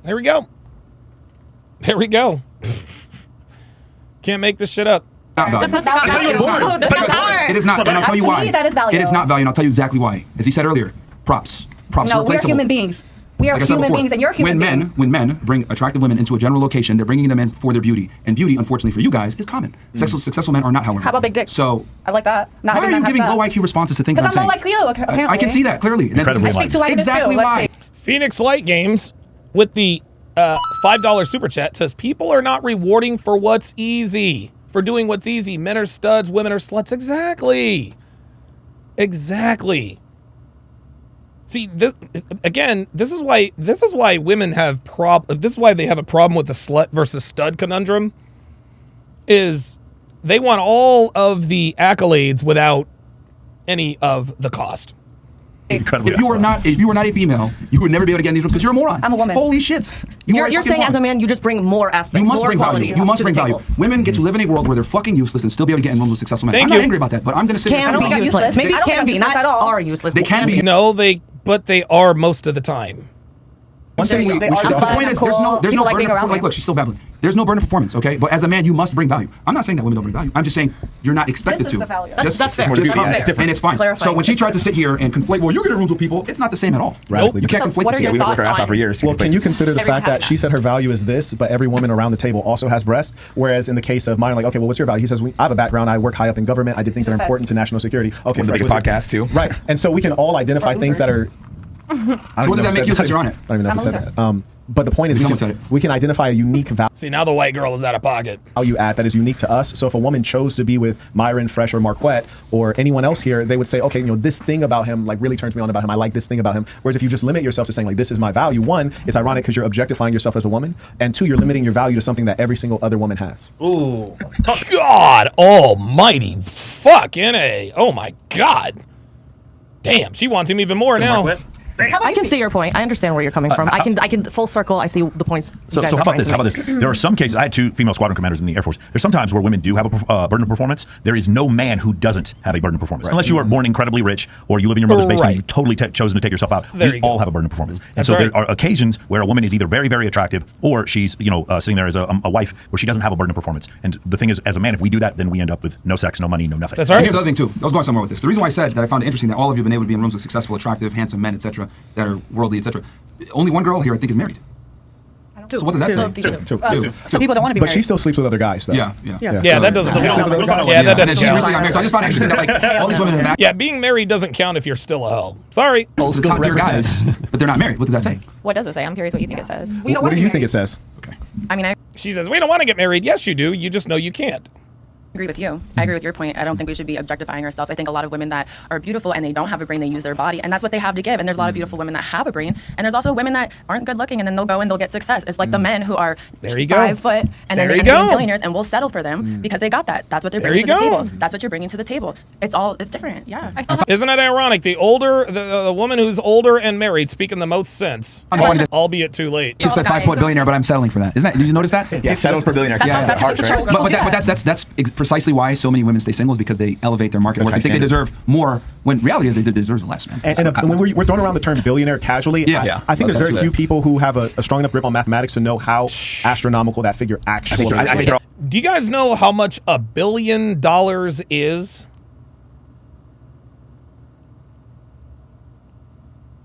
There we go. Can't make this shit up. It is not, and I'll tell you why. It is not value, and I'll tell you exactly why. As he said earlier, props. No, we're human beings. We are human beings, and you're human beings. When men bring attractive women into a general location, they're bringing them in for their beauty. And beauty, unfortunately for you guys, is common. Successful men are not, however. How about big dick? So I like that. Why are you giving low IQ responses to things that I'm saying? Because I'm low IQ, apparently. I can see that clearly. Incredibly I speak to exactly why. Phoenix Light Games with the $5 super chat says people are not rewarding for what's easy. For doing what's easy. Men are studs, women are sluts. Exactly. See, this is why women have this is why they have a problem with the slut versus stud conundrum. Is they want all of the accolades without any of the cost. If you were not a female, you would never be able to get in these rooms because you're a moron. I'm a woman. Holy shit! You're saying as a man, you just bring more aspects, more qualities. You must bring value. Women get to live in a world where they're fucking useless and still be able to get in rooms with successful men. I'm not angry about that, but I'm going to say can be useless. Maybe can be, not are useless. They can be. No, but they are most of the time. One thing The point is, there's no burden of, like, look, she's still babbling. There's no burden of performance, okay? But as a man, you must bring value. I'm not saying that women don't bring value. I'm just saying you're not expected to. The value. That's fair. And it's fine. So when she tried to sit here and conflate, well, you get in rooms with people, it's not the same at all. Nope. You can't conflate the two. We've worked our ass off for years. Well, can you consider the fact that she said her value is this, but every woman around the table also has breasts? Whereas in the case of mine, like, okay, well, what's your value? He says, I have a background. I work high up in government. I did things that are important to national security. Okay, one of the biggest podcasts too. Right. And so we can all identify things that are. So what does that make you since you're on it? I don't even know who said that. But the point is, we can identify a unique value. See, now the white girl is out of pocket. Value add that is unique to us. So if a woman chose to be with Myron, Fresh, or Marquette, or anyone else here, they would say, okay, this thing about him like really turns me on about him. I like this thing about him. Whereas if you just limit yourself to saying like this is my value, one, it's ironic because you're objectifying yourself as a woman, and two, you're limiting your value to something that every single other woman has. Ooh, God Almighty, fucking A! Oh my God, damn, she wants him even more now. Marquette? I can see your point. I understand where you're coming from. I can full circle. I see the points. So how about this? How about this? There are some cases. I had 2 female squadron commanders in the Air Force. There's some times where women do have a burden of performance. There is no man who doesn't have a burden of performance, unless you are born incredibly rich or you live in your mother's basement and you've totally chosen to take yourself out. We all have a burden of performance. And so there are occasions where a woman is either very, very attractive or she's sitting there as a wife where she doesn't have a burden of performance. And the thing is, as a man, if we do that, then we end up with no sex, no money, no nothing. That's right. Here's the other thing too. I was going somewhere with this. The reason why I said that I found it interesting that all of you have been able to be in rooms with successful, attractive, handsome men, etc., that are worldly, etc. Only one girl here, I think, is married. So what does that say? Two. So people don't want to be married. But she still sleeps with other guys, though. Yeah, that doesn't count. Yeah, that doesn't count. So I just found it interesting that like all these women have. Yeah, being married doesn't count if you're still a hoe. Sorry. Well, top tier guys, but they're not married. What does that say? What does it say? I'm curious what you think it says. What do you think it says? Okay. I mean, she says we don't want to get married. Yes, you do. You just know you can't. agree with you. I agree with your point. I don't think we should be objectifying ourselves. I think a lot of women that are beautiful and they don't have a brain, they use their body, and that's what they have to give. And there's a lot of beautiful women that have a brain, and there's also women that aren't good looking, and then they'll go and they'll get success. It's like the men who are 5 foot and then they end up being billionaires, and we'll settle for them because they got that. That's what they're bringing to the table. That's what you're bringing to the table. It's different. Yeah. Isn't it ironic? The woman who's older and married, speaking the most sense, albeit too late. She said 5 foot billionaire, but I'm settling for that. Isn't that? Did you notice that? Yeah, settled for billionaire. But that's precisely why so many women stay single, is because they elevate their market. They think they deserve more, when reality is they deserve less, man. And when we're throwing around the term billionaire casually, I think there's very few people who have a strong enough grip on mathematics to know how astronomical that figure actually is. Do you guys know how much $1 billion is?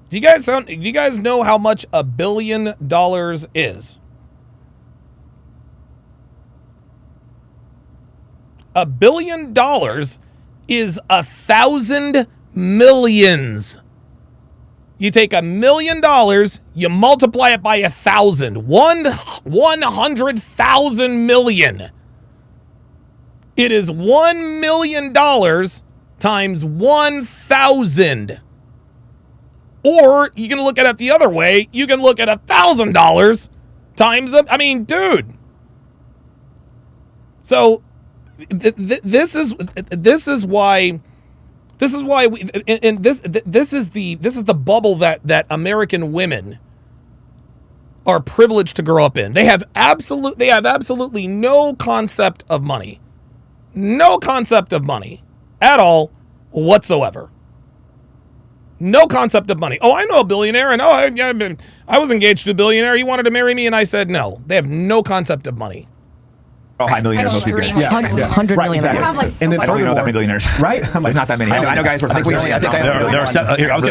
Do you guys know how much $1 billion is? $1 billion is 1,000 millions. You take $1 million, you multiply it by 1,000. 100,000 million. It is $1 million times 1,000. Or you can look at it the other way. You can look at $1,000 times dude. So this is why this is the bubble that American women are privileged to grow up in. They have absolutely no concept of money. No concept of money at all whatsoever. No concept of money. Oh, I know a billionaire, and I was engaged to a billionaire. He wanted to marry me, and I said no. They have no concept of money. Oh, high millionaires, most of these guys. 100 million. Exactly. And then I don't even know that many billionaires. Right? There's not that many. I know guys who are I was going to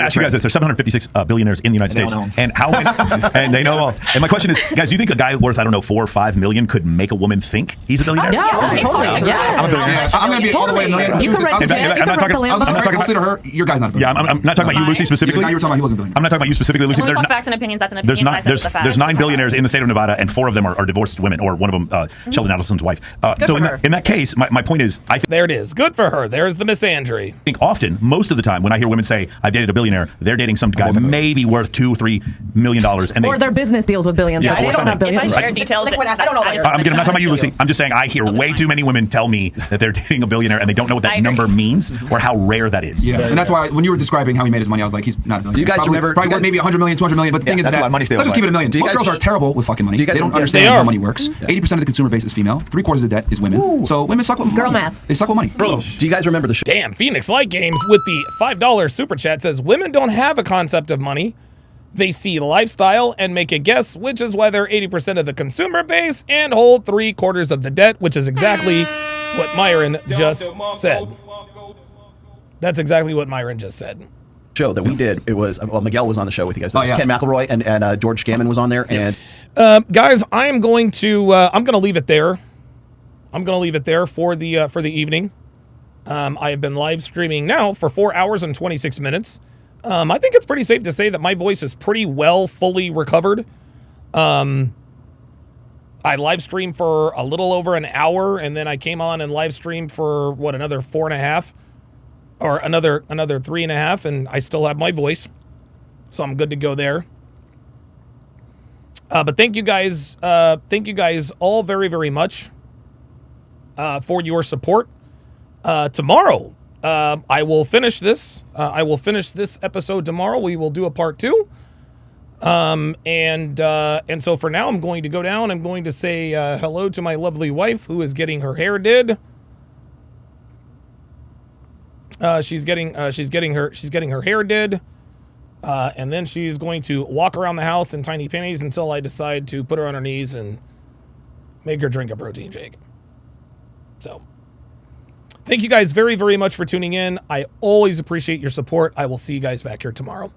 ask you guys this. There's 756 billionaires in the United States. And how many? And they know all. And my question is, guys, do you think a guy worth, 4 or 5 million could make a woman think he's a billionaire? Yeah, totally. Yeah. I'm a billionaire. I'm going to be all the way a millionaire. I'm not talking to her. Your guy's not a billionaire. Yeah, I'm not talking about you, Lucy, specifically. You were talking about he wasn't a billionaire. I'm not talking about you specifically, Lucy. There's facts and opinions. That's an opinion. There's 9 billionaires in the state of Nevada, and 4 of them are divorced women, or one of them, Sheldon Adelson's wife. So in that case, my point is, I think there it is. Good for her. There's the misandry. I think often, most of the time, when I hear women say, I've dated a billionaire, they're dating some guy maybe worth $2-3 million. Or their business deals with billions. Yeah, they don't have billions. If I share details, I don't know. I'm not talking about you, Lucy. I'm just saying I hear way too many women tell me that they're dating a billionaire and they don't know what that number means or how rare that is. Yeah, and that's why when you were describing how he made his money, I was like, he's not a billionaire. Do you guys remember? Probably maybe 100 million, 200 million, but the thing is that let's just keep it a million. Most girls are terrible with fucking money. They don't understand how money works. 80% of the consumer base is female. 3/4 of debt is women. So women suck with money. Girl math. They suck with money. Bro, do you guys remember the show? Damn, Phoenix Light Games with the $5 super chat says women don't have a concept of money. They see lifestyle and make a guess, which is why they're 80% of the consumer base and hold 3/4 of the debt, which is exactly what Myron just said. That's exactly what Myron just said. Show that we did, it was, well, Miguel was on the show with you guys, but it was Ken McElroy and George Gammon was on there. And guys, I am going to I'm going to leave it there. I'm going to leave it there for the evening. I have been live streaming now for 4 hours and 26 minutes. I think it's pretty safe to say that my voice is pretty well fully recovered. I live streamed for a little over an hour, and then I came on and live streamed for another 4.5, or another 3.5, and I still have my voice, so I'm good to go there. But thank you guys all very, very much for your support. Tomorrow, I will finish this. I will finish this episode tomorrow. We will do a part 2. And so for now, I'm going to go down. I'm going to say hello to my lovely wife, who is getting her hair did. She's getting her hair did. And then she's going to walk around the house in tiny panties until I decide to put her on her knees and make her drink a protein shake. So, thank you guys very, very much for tuning in. I always appreciate your support. I will see you guys back here tomorrow.